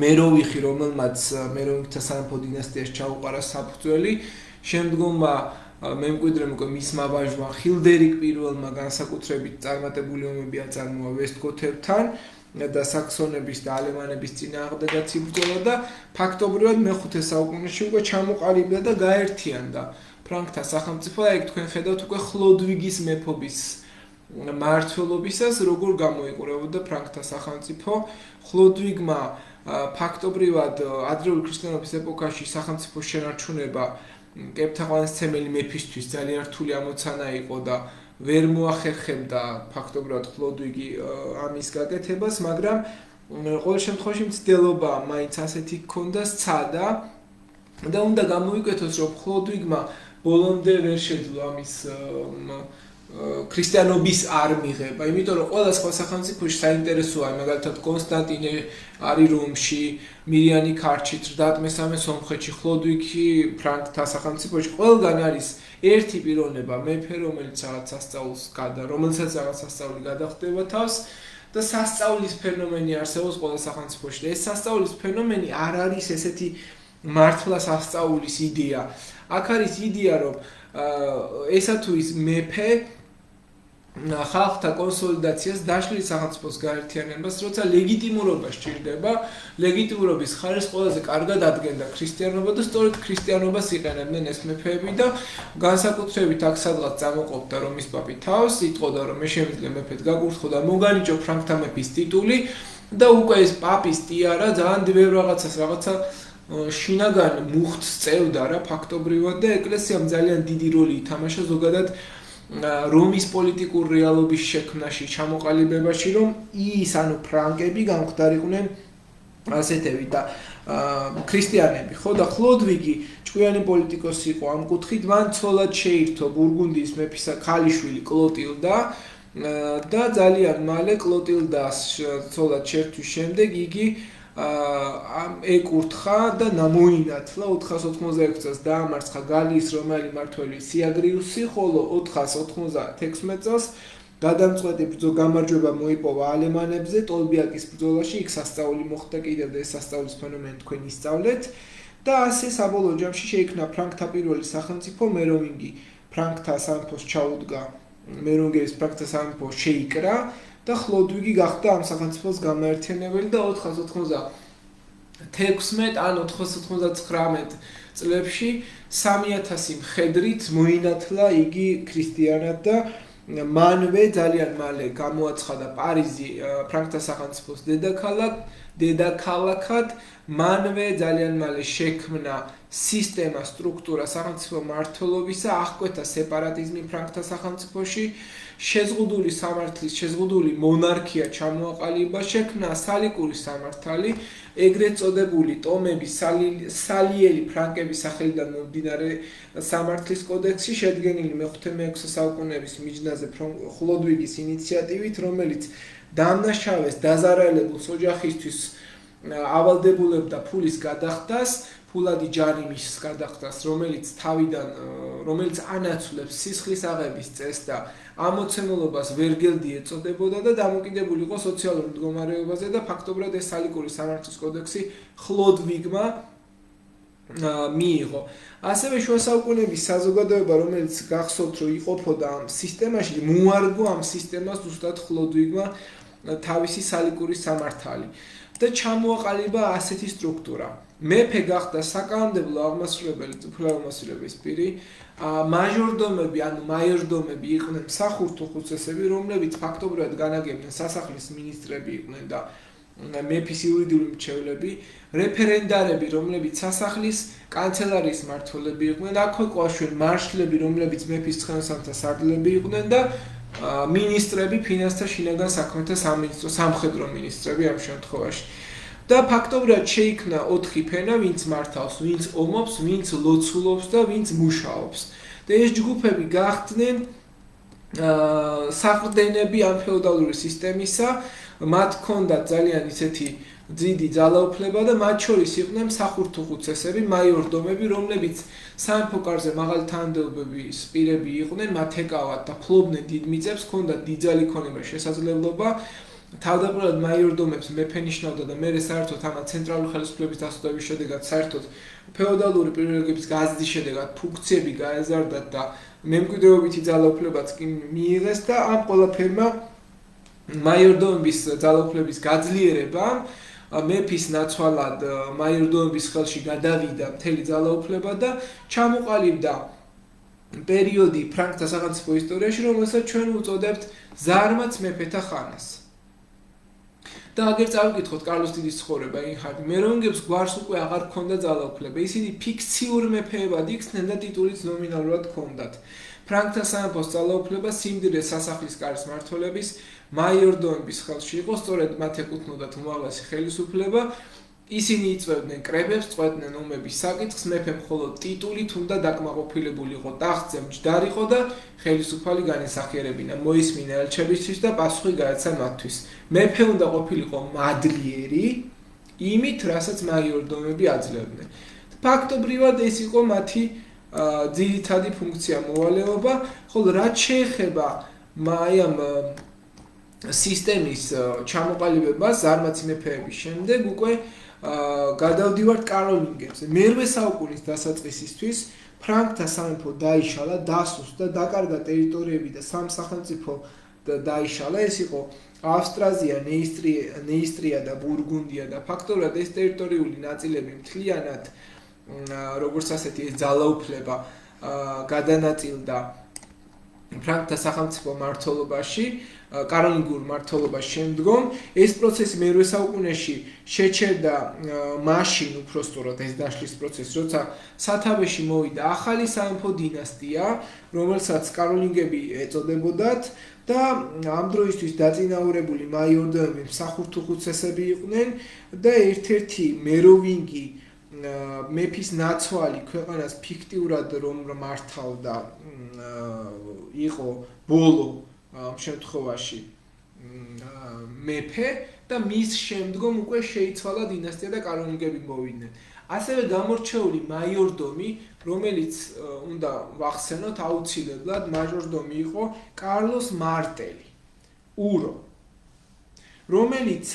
მეროვიხი, რომელმაც მეროვინგთა სამეფო დინასტიაში ჩაუყარა საფუძველი. შემდგომმა მემკვიდრემ უკვე მისმა ვაჟმა ხილდერიკ პირველმა განსაკუთრებით წარმატებული ომები აწარმოა ვესტგოთებთან და საქსონების და ალემანების წინააღმდეგაც იბრძოლა და ფაქტობრივად მე-5 საუკუნეში უკვე ჩამოყალიბდა და გაერთიანდა ფრანკთა სახელმწიფო და ეგ თქვენ ხედავთ უკვე ხლოდვიგის მეფობის მმართველობისას როგორ გამოიყურებოდა ფრანკთა სახელმწიფო. ხლოდვიგმა ფაქტობრივად ადრეული ქრისტიანობის ეპოქაში სახელმწიფოს შენარჩუნება კეპთაყვანისმცემელი მეფისთვის ძალიან რთული ამოცანა იყო და ვერ მოახერხებდა ფაქტობრივად ხლოდვიგი ამის გაკეთებას, მაგრამ ყოველ შემთხვევაში მცდელობა მაინც ასეთი ჰქონდა სცადა და უნდა გამოიკვეთოს, რომ ხლოდვიგმა ბოლომდე ვერ შეძლო ამის ქრისტიანობის არ მიღება, იმიტომ რომ ყველა სხვა სახელმწიფოში საინტერესოა, მაგალითად კონსტანტინე არის რომში, მირიანი ქართლში, მესამე სომხეთში, ხლოდვიგი ფრანკთა სახელმწიფოში, ყველგან არის ერთი პიროვნება, მეფე, რომელიც რაღაც სასწაულს რომელსაც რაღაც სასწაული გადახდება თავს და სასწaulis ფენომენი არსებობს ყველა სახელმწიფოში. ეს სასწaulis ფენომენი არ არის ესეთი მართლა სასწaulis იდეა. აქ არის იდეა, რომ ესა თუ ის მეფე ხალხთა კონსოლიდაციას, დაშლილი სახელმწიფოს გაერთიანებას, როცა ლეგიტიმურობა სჭირდება, ლეგიტიმურობის ხარისხს ყველაზე კარგად ადგენდა ქრისტიანობა და სწორედ ქრისტიანობას იყენებდნენ ეს მეფეები და განსაკუთრებით აქ სადღაც წამოყოფდა რომის პაპი თავს, იტყოდა რომ მე შემიძლია მეფედ გაგურთხო და მოგანიჭო ფრანკთა მეფის ტიტული და უკვე ეს პაპის ტიარა ძალიან ბევრ რაღაცა შინაგან მუხტს წევდა რა ფაქტობრივად და ეკლესიამ ძალიან დიდი როლი ითამაშა ზოგადად რომის პოლიტიკურ რეალობის შექმნაში, ჩამოყალიბებაში, რომ ის ანუ ფრანკები გამხდარიყვნენ ასეთები და ქრისტიანები, ხო და ხლოდვიგი ჭკვიანი პოლიტიკოსი იყო ამ კუთხით, მან ცოლად შეირთო ბურგუნდიის მეფის ქალიშვილი კლოტილდა და ძალიან მალე კლოტილდას ცოლად შეირთვის შემდეგ იგი ეკურთხა და მოინათლა 496 წელს დაამარცხა გალიის რომაელი მმართველი სიაგრიუსი, ხოლო 496 წელს გადამწყვეტი გამარჯვება მოიპოვა ალემანებზე ტოლბიაკის ბრძოლაში, იქ სასწაული მოხდა კიდევ და ეს სასწაულის ფენომენი თქვენ ისწავლეთ და ასე საბოლოო ჯამში შეიქმნა ფრანკთა პირველი სახელმწიფო, მეროვინგი ფრანკთა სამეფოს ჩაუდგა, მეროვინგების ფრანკთა სამეფო შეიკრა და ხლოდვიგი გახდა ამ სახელმწიფოს გამაერთიანებელი და 496 ან 499 წლებში 3000 მხედრით მოინათლა იგი ქრისტიანად და მანვე ძალიან მალე გამოაცხადა პარიზი ფრანკთა სახელმწიფოს დედაქალაქად, მანვე ძალიან მალე შექმნა სისტემა, სტრუქტურა სახელმწიფო მმართველობისა, აღკვეთა სეპარატიზმი ფრანკთა სახელმწიფოში, შეზღუდული სამართლის, შეზღუდული მონარქია ჩამოაყალიბა, შექმნა სალიკური სამართალი, ეგრეთ წოდებული ტომების სალიელი ფრანკების სახელიდან მომდინარე სამართლის კოდექსი, შედგენილი მე-16 საუკუნეების მიჯნაზე ხლოდვიგის ინიციატივით, რომელიც დამნაშავეს დაზარალებულს ოჯახისთვის ავალდებულებდა ფულის გადახდას, ფულადი ჯარიმის გადახდას, რომელიც ანაცვლებს სისხლის აღების წესს და ამოცემულობას ვერგელდი ეწოდებოდა და დამოკიდებული იყო სოციალურ მდგომარეობაზე და ფაქტობრივად ეს სალიკური სამართლის კოდექსი ხლოდვიგმა მიიღო. ასევე შუა საუკუნეების საზოგადოება, რომელიც გახსოვთ, რომ იყოფოდა ამ სისტემაში, მოარგო ამ სისტემას ზუსტად ხლოდვიგმა თავისი სალიკური სამართალი და ჩამოაყალიბა ასეთი სტრუქტურა. მეფე გახდა საკანონმდებლო აღმასრულებელი უფლებამოსილების პირი, მაჟორდომები, ანუ მაიორდომები იყვნენ მსახურთო ხუცესები, რომლებიც ფაქტობრივად განაგებდნენ სასახლის მინისტრები იყვნენ და მეფის იურიდიული მრჩევლები, რეფერენდარები, რომლებიც სასახლის კანცელარიის მმართველები იყვნენ, აქვე ყვაშენ მარშლები, რომლებიც მეფის ცხენოსანთა სარდლები იყვნენ და მინისტრები, ფინანსთა შინაგან საქმეთა სამინისტრო, სამხედრო მინისტრები ამ შემთხვევაში. და ფაქტობრივად შეიქმნა 4 ფენა, ვინც მართავს, ვინც ომობს, ვინც ლოცულობს და ვინც მუშაობს. და ეს ჯგუფები გახდნენ საყრდენები ამ ფეოდალური სისტემისა, მათ ჰქონდათ ძალიან ისეთი ძიდი ძალაუფლება და მათ შორის იყვნენ მსახურთო ხუცესები, მაიორდომები, რომლებიც სამეფო კარზე მაღალი თანამდებობის პირები იყვნენ, მათ ეკავათ და ფლობდნენ დიდ მიწებს, ჰქონდათ დიდძალი ქონება შესაძლებლობა თავდაპირველად მაიორდომებს მეფე ნიშნავდა და მერე საერთოდ ამ ცენტრალური ხელისუფლების დასუსტების შედეგად საერთოდ ფეოდალური პრივილეგიების გაზრდის შედეგად ფუნქციები გაეზარდათ და მემკვიდრეობითი ძალაუფლებაც კი მიიღეს და ამ ყველაფერმა მაიორდომების ძალაუფლების გაძლიერებამ მეფის ნაცვალად მაიორდომების ხელში გადავიდა მთელი ძალაუფლება და ჩამოყალიბდა პერიოდი ფრანკთა სახელმწიფო ისტორიაში, რომელსაც ჩვენ უწოდებთ ზარმაც მეფეთა ხანას. და აგერ წავიკითხოთ კარლოს დიდის ცხოვრება, ინხარდი მეროვინგებს გვარს უკვე აღარ ჰქონდა ძალაუფლება, ისინი ფიქციურ მეფეებად იქცნენ და ტიტულიც ნომინალურად ჰქონდათ. ფრანკთა სამეფოს ძალაუფლება სიმდიდრე სასახლის კარის მმართველების მაიორდომების ხელში იყო, სწორედ მათ ეკუთვნოდათ უმაღლესი ხელისუფლება. ისინი იწვევდნენ კრებებს, წყვეტდნენ ომების საკითხს, მეფემ მხოლოდ ტიტულით უნდა დაკმაყოფილებული იყო, ტახტზე მჯდარიყო და ხელისუფალი განესახიერებინა, მოისმინა ელჩებისთვის და პასუხი გაეცა მათთვის. მეფე უნდა ყოფილიყო მადლიერი, იმით, რასაც მაიორდომები აძლევდნენ. ფაქტობრივად ეს იყო მათი ძირითადი ფუნქცია, მოვალეობა, ხოლო რაც შეეხება ამ სისტემის ჩამოყალიბებას ზარმაცი მეფეების შემდეგ უკვე გადავდივართ კაროლინგებზე. მე-8 საუკუნის დასაწყისისთვის ფრანკთა სამეფო დაიშალა, დასუსტდა, დაკარგა ტერიტორიები და სამსახელმწიფო დაიშალა. ეს იყო ავსტრაზია, ნეისტრია და ბურგუნდია და ფაქტობრივად ეს ტერიტორიული ნაწილები მთლიანად როგორც ასეთი ეს ძალაუფლება გადანაწილდა ფრანკთა სახელმწიფო მმართველობაში, კაროლინგურ მმართველობაში შემდგომ. ეს პროცესი მე-8 საუკუნეში შეჩერდა მაშინ უпростоრად ეს დაშლის პროცესი, როცა სათავეში მოვიდა ახალი სამეფო დინასტია, რომელსაც კაროლინგები ეწოდებოდათ და ამ დროისთვის დაწინაურებული მაიორდომები მსახურთო ხუცესები იყვნენ და ერთ-ერთი მეროვინგი მეფის ნაცვალი ქვეყანას ფიქტიურად რომ მართავდა იყო ბოლო ამ შემთხვევაში მეფე და მის შემდგომ უკვე შეიცვალა დინასტია და კანონიკები მოვიდნენ. ასევე გამორჩეული მაიორდომი, რომელიც უნდა ვახსენოთ აუცილებლად, მაჟორდომი იყო კარლოს მარტელი, ურო. რომელიც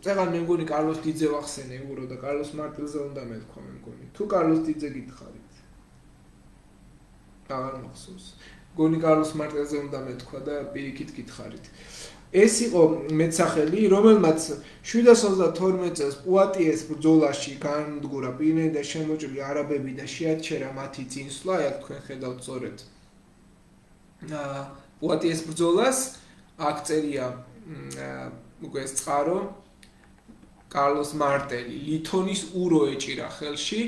წეგან მე მგონი კარლოს დიდზე ვახსენე ურო და კარლოს მარტელზე უნდა მეთქვა მე მგონი. თუ კარლოს დიდზე გითხარით. აღარ მახსოვს. მგონი კარლოს მარტელზე უნდა მეთქვა და პირიქით გითხარით. ეს იყო მეცახელი, რომელმაც 722 წელს პუატიეს ბრძოლაში განადგურა პირენიდან შემოჭრილი არაბები და შეაჩერა მათი წინსვლა, აი აქ თქვენ ხედავთ სწორედ. პუატიეს ბრძოლას აქ წერია უკვე ეს წყარო კარლოს მარტელი ლითონის ურო ეჭირა ხელში,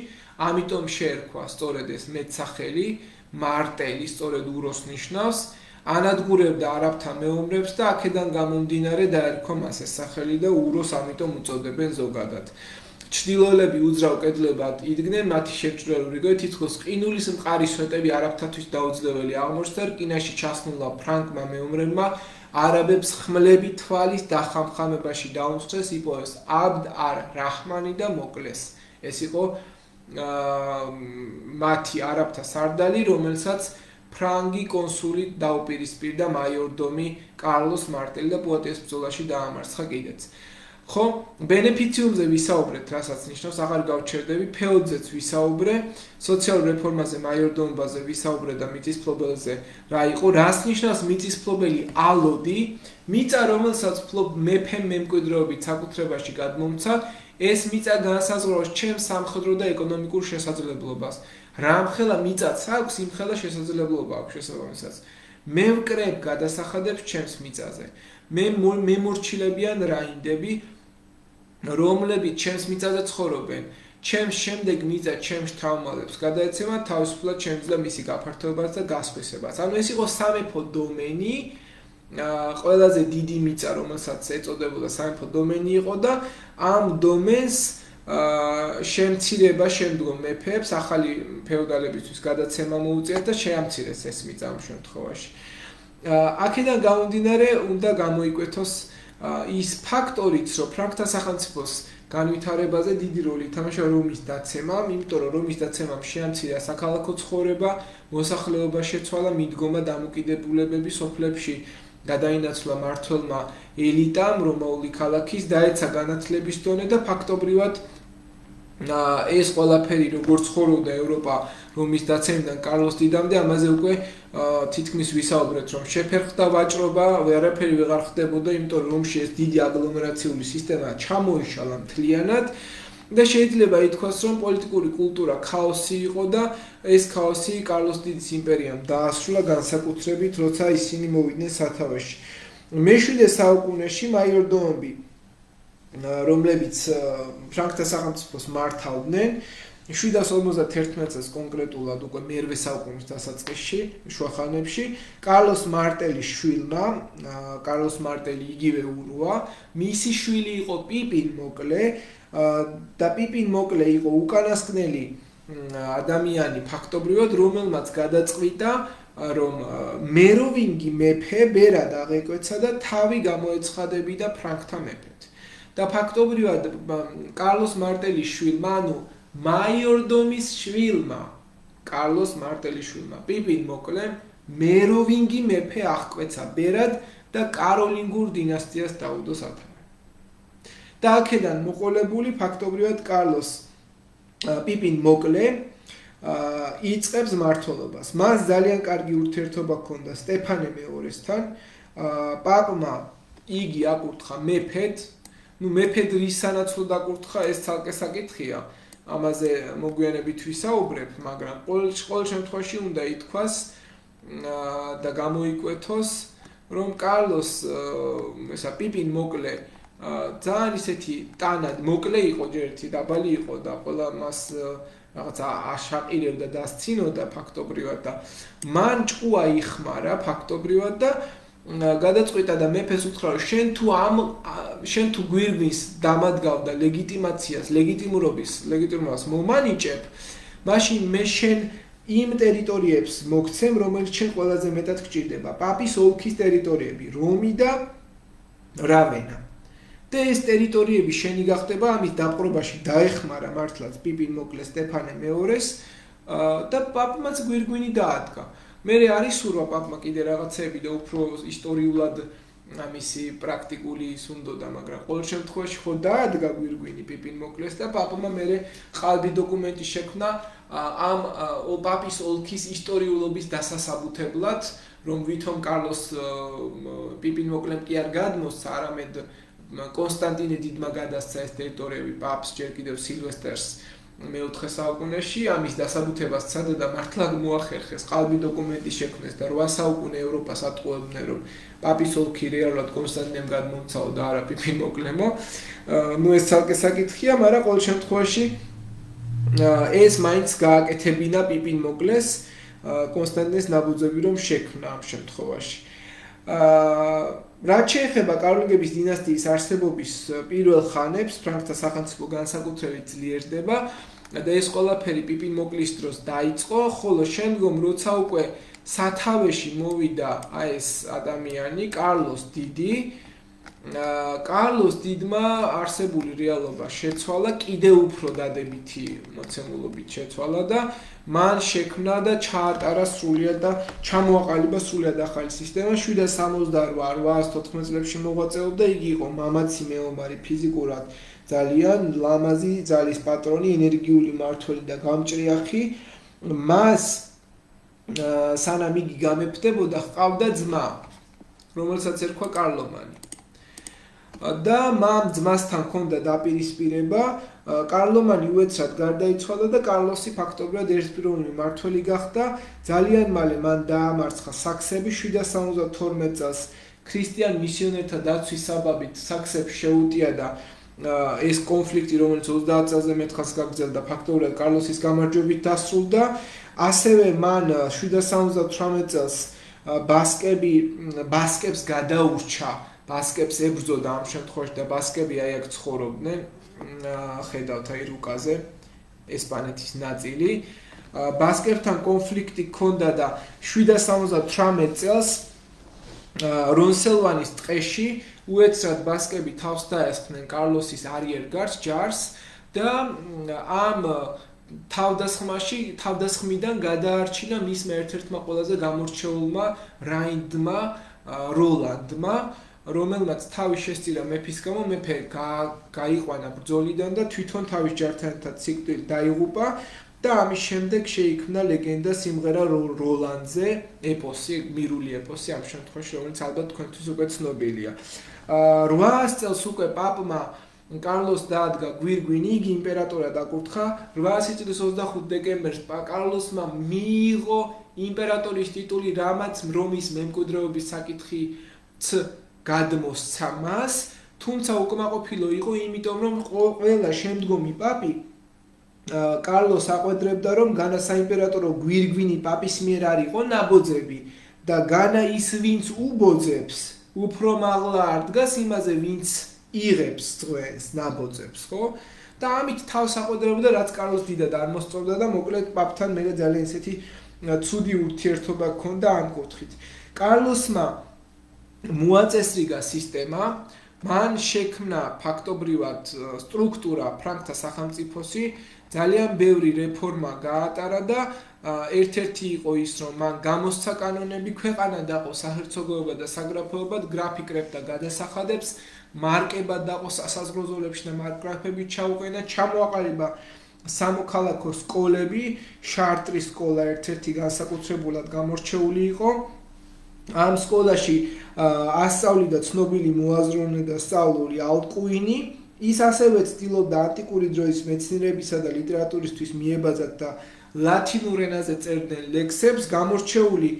ამიტომ შეერქვა სწორედ ეს მეცახელი, მარტელი სწორედ უროს ნიშნავს. ანადგურებდა არაბთა მეომრებს და აქედან გამომდინარე დაერქვა მას ეს სახელი და უროს ამიტომ უწოდებენ ზოგადად. ჩრდილოელები უძრავ კედლებად იდგნენ, მათი შეჭრილ რიგით თითქოს ყინულის მყარი სვეტები არაბთათვის დაუძლეველი აღმოჩნდა, რკინაში ჩასნულა ფრანკმა მეომრებმა არაბებს ხმლები თვალის დახამხამებაში დაუმსხეს, იპოვეს აბდ არ-რაჰმანი და მოკლეს. ეს იყო მათი არაბთა სარდალი, რომელსაც ფრანგი კონსული დაუპირისპირდა მაიორდომი კარლოს მარტელი და პუატიეს ბრძოლაში დაამარცხა კიდეც. ხო, ბენეფიციუმზე ვისაუბრეთ, რასაც ნიშნავს, აღარ გავჩერდები, ფეოდზეც ვისაუბრე, სოციალურ რეფორმაზე, მაიორდომობაზე ვისაუბრე და მიწისფლობელზე რა იყო, რას ნიშნავს მიწისფლობელი ალოდი, მიწა, რომელსაც მეფემ მემკვიდრეობით საკუთრებაში გადმომცა, ეს მიწა განსაზღვრავს ჩემს სამხედრო და ეკონომიკურ შესაძლებლობას. რამხელა მიწაც აქვს, იმხელა შესაძლებლობა აქვს შესაბამისად. მე ვკრებ გადასახადებს ჩემს მიწაზე. მე მორჩილებიან რაინდები, რომლებიც ჩემს მიწაზე ცხოვრობენ. ჩემს შემდეგ მიწა ჩემს შთამომავლებს გადაეცემა თავისუფლად ჩემს და მისი გაფართოებას და გასხვისებას. ანუ ეს იყო სამეფო დომენი, ყველაზე დიდი მიწა, რომელსაც ეწოდებოდა სამეფო დომენი იყო და ამ დომენს შემცირება შემდგომ მეფეებს ახალი ფეოდალებისთვის გადაცემა მოუწიათ და შეამცირეს ეს მიწა ამ შემთხვევაში. აქედან გამომდინარე უნდა გამოიკვეთოს ის ფაქტორიც, რომ ფრანკთა სახელმწიფოს განვითარებაზე დიდი როლი ითამაშა რომის დაცემამ, იმიტომ რომ რომის დაცემამ შეამცირა საქალაქო ცხოვრება, მოსახლეობა შეცვალა, მიდგომა დამოკიდებულებები სოფლებში გადაინაცვლა მმართველმა ელიტამ რომაული ქალაქის, დაეცა განათლების დონე და ფაქტობრივად ეს ყველაფერი როგორც ცხოვრობდა ევროპა რომის დაცემიდან კარლოს დიდამდე, ამაზე უკვე თითქმის ვისაუბრეთ, რომ შეფერხდა ვაჭრობა, ვერაფერი ვეღარ ხდებოდა, იმიტომ რომ რომში ეს დიდი აგლომერაციული სისტემა ჩამოიშალა მთლიანად და შეიძლება ითქვას, რომ პოლიტიკური კულტურა ქაოსი იყო და ეს ქაოსი კარლოს დიდის იმპერიამ დაასრულა განსაკუთრებით, როცა ისინი მოვიდნენ სათავეში. მე-7 საუკუნეში მაიორდომები, რომლებიც ფრანკთა სახელმწიფოს მართავდნენ, 751 წელს კონკრეტულად უკვე მე-8 საუკუნის დასაწყისში, შუახანებში, კარლოს მარტელის შვილმა, კარლოს მარტელი იგივე უროა, მისი შვილი იყო პიპინ მოკლე და პიპინ მოკლე იყო უკანასკნელი ადამიანი ფაქტობრივად, რომელმაც გადაწყვიტა, რომ მეროვინგი მეფე ბერად აღეკვეცა და თავი გამოეცხადებიდა ფრანკთა მეფედ. და ფაქტობრივად კარლოს მარტელის შვილმა, ანუ მაიორდომის შვილმა, კარლოს მარტელის შვილმა, პიპინ მოკლემ მეროვინგი მეფე აღკვეცა ბერად და კაროლინგურ დინასტიას დაუდო სათავე. და აქედან მოყოლებული ფაქტობრივად კარლოს პიპინ მოკლე იწყებს მმართველობას. მას ძალიან კარგი ურთიერთობა ჰქონდა სტეფანე მეორესთან, პაპმა იგი აკურთხა მეფედ, მეფედ რის სანაცვლოდ აკურთხა, ეს ცალკე საკითხია. ამაზე მოგვიანებით ვისაუბრებ, მაგრამ ყოველ შემთხვევაში უნდა ითქვას და გამოიკვეთოს, რომ კარლოს პიპინ მოკლე ძალიან ისეთი ტანად მოკლე იყო, ჯერ ერთი დაბალი იყო და ყველა მას რაღაცა აშაყირებდა და ასცინოდა ფაქტობრივად და მან ჭყუა იხმარა ფაქტობრივად და გადაწყვიტა და მეფეს უთხრა, რომ შენ თუ გვირგვინს დამადგავ და ლეგიტიმაციას, ლეგიტიმობას მომანიჭებ, მაშინ მე შენ იმ ტერიტორიებს მოგცემ, რომელიც შენ ყველაზე მეტად გჭირდება. პაპის ოლქის ტერიტორიები, რომი და რავენა. და ეს ტერიტორიები შენი გახდება ამის დაპყრობაში დაეხმარა მართლაც პიპინ მოკლეს სტეფანე მეორეს და პაპმაც გვირგვინი დაადგა. მე არის სურვა პაპმა კიდე რაღაცები და უფრო ისტორიულად ამისი პრაქტიკული სუნდოდა, მაგრამ ყოველ შემთხვევაში ხო დაადგა გვირგვინი პიპინ მოკლეს და პაპმა მე ყალბი დოკუმენტი შექმნა ამ პაპის ოლქის ისტორიულობის დასასაბუთებლად, რომ ვითომ კარლოს პიპინ მოკლემ კი არ გადმოსცა, არამედ კონსტანტინე დიდმა გადასცა ეს ტერიტორიები პაპს ჯერ კიდევ სილვესტერს მე-4 საუკუნეში, ამის დასაბუთებას სცადა და მართლა მოახერხეს ყალბი დოკუმენტი შექმნეს და 8 საუკუნე ევროპას ატყუებდნენ, რომ პაპის ოლქი რეალურად კონსტანტინემ გადმომცაო და არა პიპინ მოკლემო. ეს ცალკე საკითხია, მაგრამ ყოველ შემთხვევაში ეს მაინც გააკეთებინა პიპინ მოკლეს კონსტანტინეს ნაბუძები რომ შექმნა ამ შემთხვევაში. რაც შეეხება კაროლინგების დინასტიის არსებობის პირველ ხანებს, ფრანკთა სახელმწიფო განსაკუთრებით ძლიერდება და ეს ყველაფერი პიპინ მოკლის დროს დაიწყო, ხოლო შემდგომ როცა უკვე სათავეში მოვიდა ეს ადამიანი, კარლოს დიდი, კარლოს დიდმა არსებული რეალობა შეცვალა, კიდევ უფრო დადებითი მოცემულობით შეცვალა და მან შექმნა და ჩაატარა სრულიად და ჩამოაყალიბა სრულიად ახალი სისტემა. 768-814 წლებში მოღვაწეობდა, იგი იყო მამაცი მეომარი, ფიზიკურად ძალიან ლამაზი, ძალის პატრონი, ენერგიული მმართველი და გამჭრიახი. მას სანამ იგი გამეფდებოდა, ჰყავდა ძმა, რომელსაც ერქვა კარლომანი. და მამ ძმასთან ჰქონდა დაპირისპირება, კარლომანი უეცრად გარდაიცვალა და კარლოსი ფაქტობრივად ერთპიროვნული მმართველი გახდა. ძალიან მალე მან დაამარცხა საქსები 772 წელს ქრისტიან მისიონერთა დაცვის საბაბით საქსებს შეუტია და ეს კონფლიქტი, რომელიც 30 წელზე მეტხანს გაგრძელდა, ფაქტობრივად კარლოსის გამარჯვებით დასრულდა. ასევე მან 778 წელს ბასკებს გადაურჩა, ბასკებს ებრძოდა ამ შემთხვევაში და ბასკები აი აქ ცხოვრობდნენ, ხედავთ აი რუკაზე, ესპანეთის ნაწილი. ბასკებთან კონფლიქტი ჰქონდა და 778 წელს რონსელვანის ტყეში უეცრად ბასკები თავს დაესხნენ კარლოსის არიერგარდს ჯარს და ამ თავდასხმიდან გადაარჩინა მისმა ერთ-ერთმა ყველაზე გამორჩეულმა რაინდმა როლანდმა, რომელმაც თავი შესწირა მეფის გამო, მეფე გაიყვანა ბრძოლიდან და თვითონ თავის ჯართან ერთად სიკვდილით დაიღუპა და ამის შემდეგ შეიქმნა ლეგენდა სიმღერა როლანდზე, ეპოსი, გმირული ეპოსი ამ შემთხვევაში, რომელიც ალბათ თქვენთვის უკვე ცნობილია. 800 წელს უკვე პაპმა კარლოს დაადგა გვირგვინი, იგი იმპერატორად აკურთხა. 800 წლის 25 დეკემბერს კარლოსმა მიიღო იმპერატორის ტიტული, რამაც რომის მემკვიდრეობის საკითხიც გადმოსცა მას, თუმცა უკმაყოფილო იყო, იმიტომ რომ ყველა შემდგომი პაპი კარლოს აყვედრებდა, რომ განა საიმპერატორო გვირგვინი პაპის მიერ არ იყო ნაბოძები და განა ის, ვინც უბოძებს, უფრო მაღლა არ დგას იმაზე, ვინც იღებს წვენს ნაბოძებს, ხო? და ამით თავს აყვედრებდა, რაც კარლოს დიდად არ მოსწონდა და მოკლედ პაპთან მე ძალიან ისეთი ცუდი ურთიერთობა ჰქონდა ამ კუთხით. კარლოსმა მოაწესრიგა სისტემა, მან შექმნა ფაქტობრივად სტრუქტურა ფრანკთა სახელმწიფოსი, ძალიან ბევრი რეფორმა გაატარა და ერთ-ერთი იყო ის, რომ მან გამოსცა კანონები, ქვეყანა დაყო საჰერცოგოებად და საგრაფოებად, გრაფი კრებდა გადასახადებს, მარკებად დაყო სასაზღვრო ზოლებში და მარკგრაფებით ჩაუყენა, ჩამოაყალიბა სამოქალაქო სკოლები, შარტრის სკოლა ერთ-ერთი განსაკუთრებულად გამორჩეული იყო. ამ სკოლაში ასწავლიდა ცნობილი მოაზროვნე და სწავლული ალკუინი. ის ასევე ცდილობდა ანტიკური დროის მეცნიერებისა და ლიტერატურისთვის მიებაზად და ლათინურ ენაზე წერდნენ ლექსებს. გამორჩეული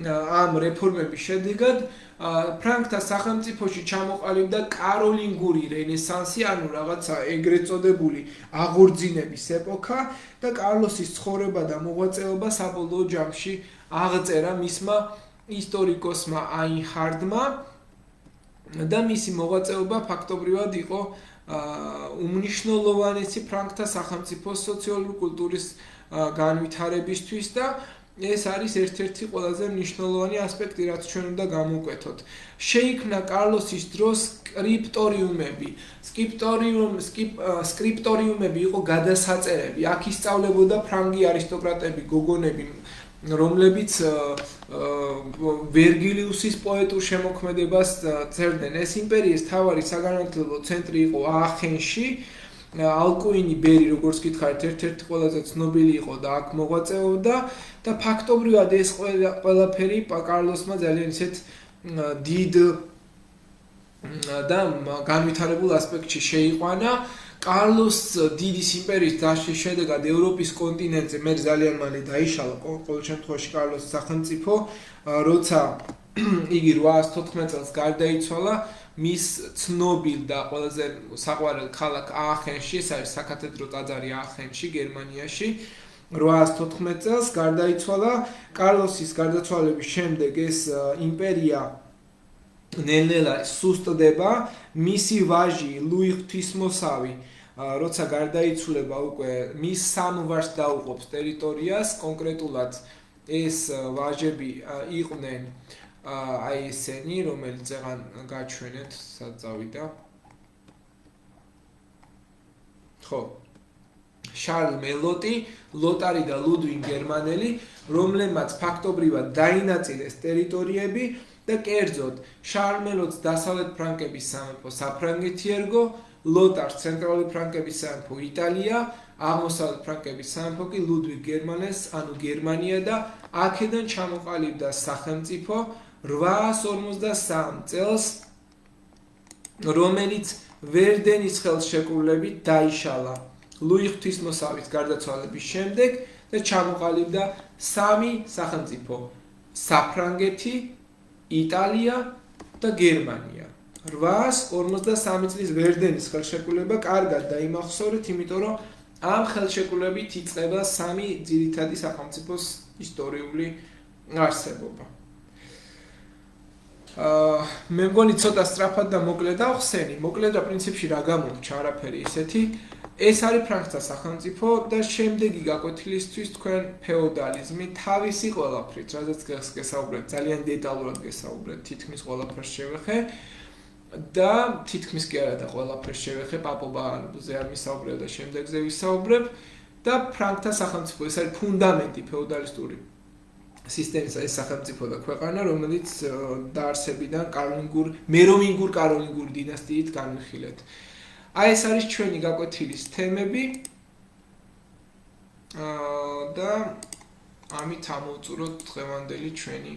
ამ რეფორმების შედეგად ფრანკთა სახელმწიფოში ჩამოყალიბდა კაროლინგური რენესანსი, ანუ რაღაცა ეგრეთ წოდებული აღორძინების ეპოქა და კარლოსის ცხოვრება და მოღვაწეობა საბოლოო ჯამში აღწერა მისმა ისტორიკოსმა აინჰარდმა და მისი მოღვაწეობა ფაქტობრივად იყო უმნიშვნელოვანესი ფრანკთა სახელმწიფოს სოციალური კულტურის განვითარებისთვის და ეს არის ერთ-ერთი ყველაზე მნიშვნელოვანი ასპექტი, რაც ჩვენ უნდა გამოვკვეთოთ. შეიქმნა კარლოსის დროს სკრიპტორიუმები იყო გადასაწერები. აქ ისწავლებოდა ფრანგი არისტოკრატები, გოგონები, რომლებიც ვერგილიუსის პოეტურ შემოქმედებას წერდნენ. ეს იმპერიის მთავარი საგანმანათლებლო ცენტრი იყო აახენში. ალკუინი ბერი, როგორც გითხარით, ერთ-ერთი ყველაზე ცნობილი იყო და აქ მოღვაწეობდა და ფაქტობრივად ეს ყველაფერი კარლოსმა ძალიან ისეთ დიდ და განვითარებულ ასპექტში შეიყვანა. კარლოს დიდის იმპერიის დაშლის შედეგად ევროპის კონტინენტზე მე ძალიან მალე დაიშალა ყოველ შემთხვევაში კარლოსის სახელმწიფო, როცა იგი 814 წელს გარდაიცვალა. მის ცნობილ და ყველაზე საყვარელ ქალაქ აახენში, ეს არის საკათედრო ტაძარი აახენში, გერმანიაში, 814 წელს გარდაიცვალა. კარლოსის გარდაცვალების შემდეგ ეს იმპერია ნელ-ნელა სუსტდება. მისი ვაჟი ლუი ღვთისმოსავი, როცა გარდაიცვლება, უკვე მის სამვარს დაუყოფს ტერიტორიას, კონკრეტულად ეს ვაჟები იყვნენ აი ესენი, რომელიც ზეგან გაჩვენეთ, სად წავიდა. ხო. შარლ მელოტი, ლოტარი და ლუდვიგ გერმანელი, რომლებმაც ფაქტობრივად დაინაწილეს ტერიტორიები და კერძოდ შარლ მელოტს დასავლეთ ფრანკების სამეფო საფრანგეთი ერგო, ლოტარს ცენტრალური ფრანკების სამეფო იტალია, აღმოსავლეთ ფრანკების სამეფო კი ლუდვიგ გერმანელს, ანუ გერმანია და აქედან ჩამოყალიბდა სახელმწიფო 853 წელს, რომელიც ვერდენის ხელშეკრულებით დაიშალა ლუი ღვთისმოსავის გარდაცვალების შემდეგ და ჩამოყალიბდა 3 სახელმწიფო: საფრანგეთი, იტალია და გერმანია. 853 წლის ვერდენის ხელშეკრულება კარგად დაიმახსოვრეთ, იმიტომ რომ ამ ხელშეკრულებით იწყება 3 ძირითადი სახელმწიფოს ისტორიული არსებობა. მე მგონი ცოტა სწრაფად და მოკლედ დავხსენი. მოკლედ და პრინციპში რა გამორჩა არაფერი ისეთი. ეს არის ფრანკთა სახელმწიფო და შემდეგი გაკვეთილისთვის თქვენ ფეოდალიზმი თავისი ყველაფრით, რადგან გესაუბრეთ, ძალიან დეტალურად გესაუბრეთ, თითქმის ყველაფერს შევეხე და თითქმის კი არა და ყველაფერს შევეხე, პაპობაზე არ ვისაუბრებ და შემდეგზე ვისაუბრებ და ფრანკთა სახელმწიფო, ეს არის ფუნდამენტი ფეოდალისტური სისტემისა, ეს სახელმწიფო და ქვეყანა, რომელიც დაარსებიდან მეროვინგურ კაროლინგური დინასტიით განვიხილეთ. აი ეს არის ჩვენი გაკვეთილის თემები და ამით ამოვწუროთ დღევანდელი ჩვენი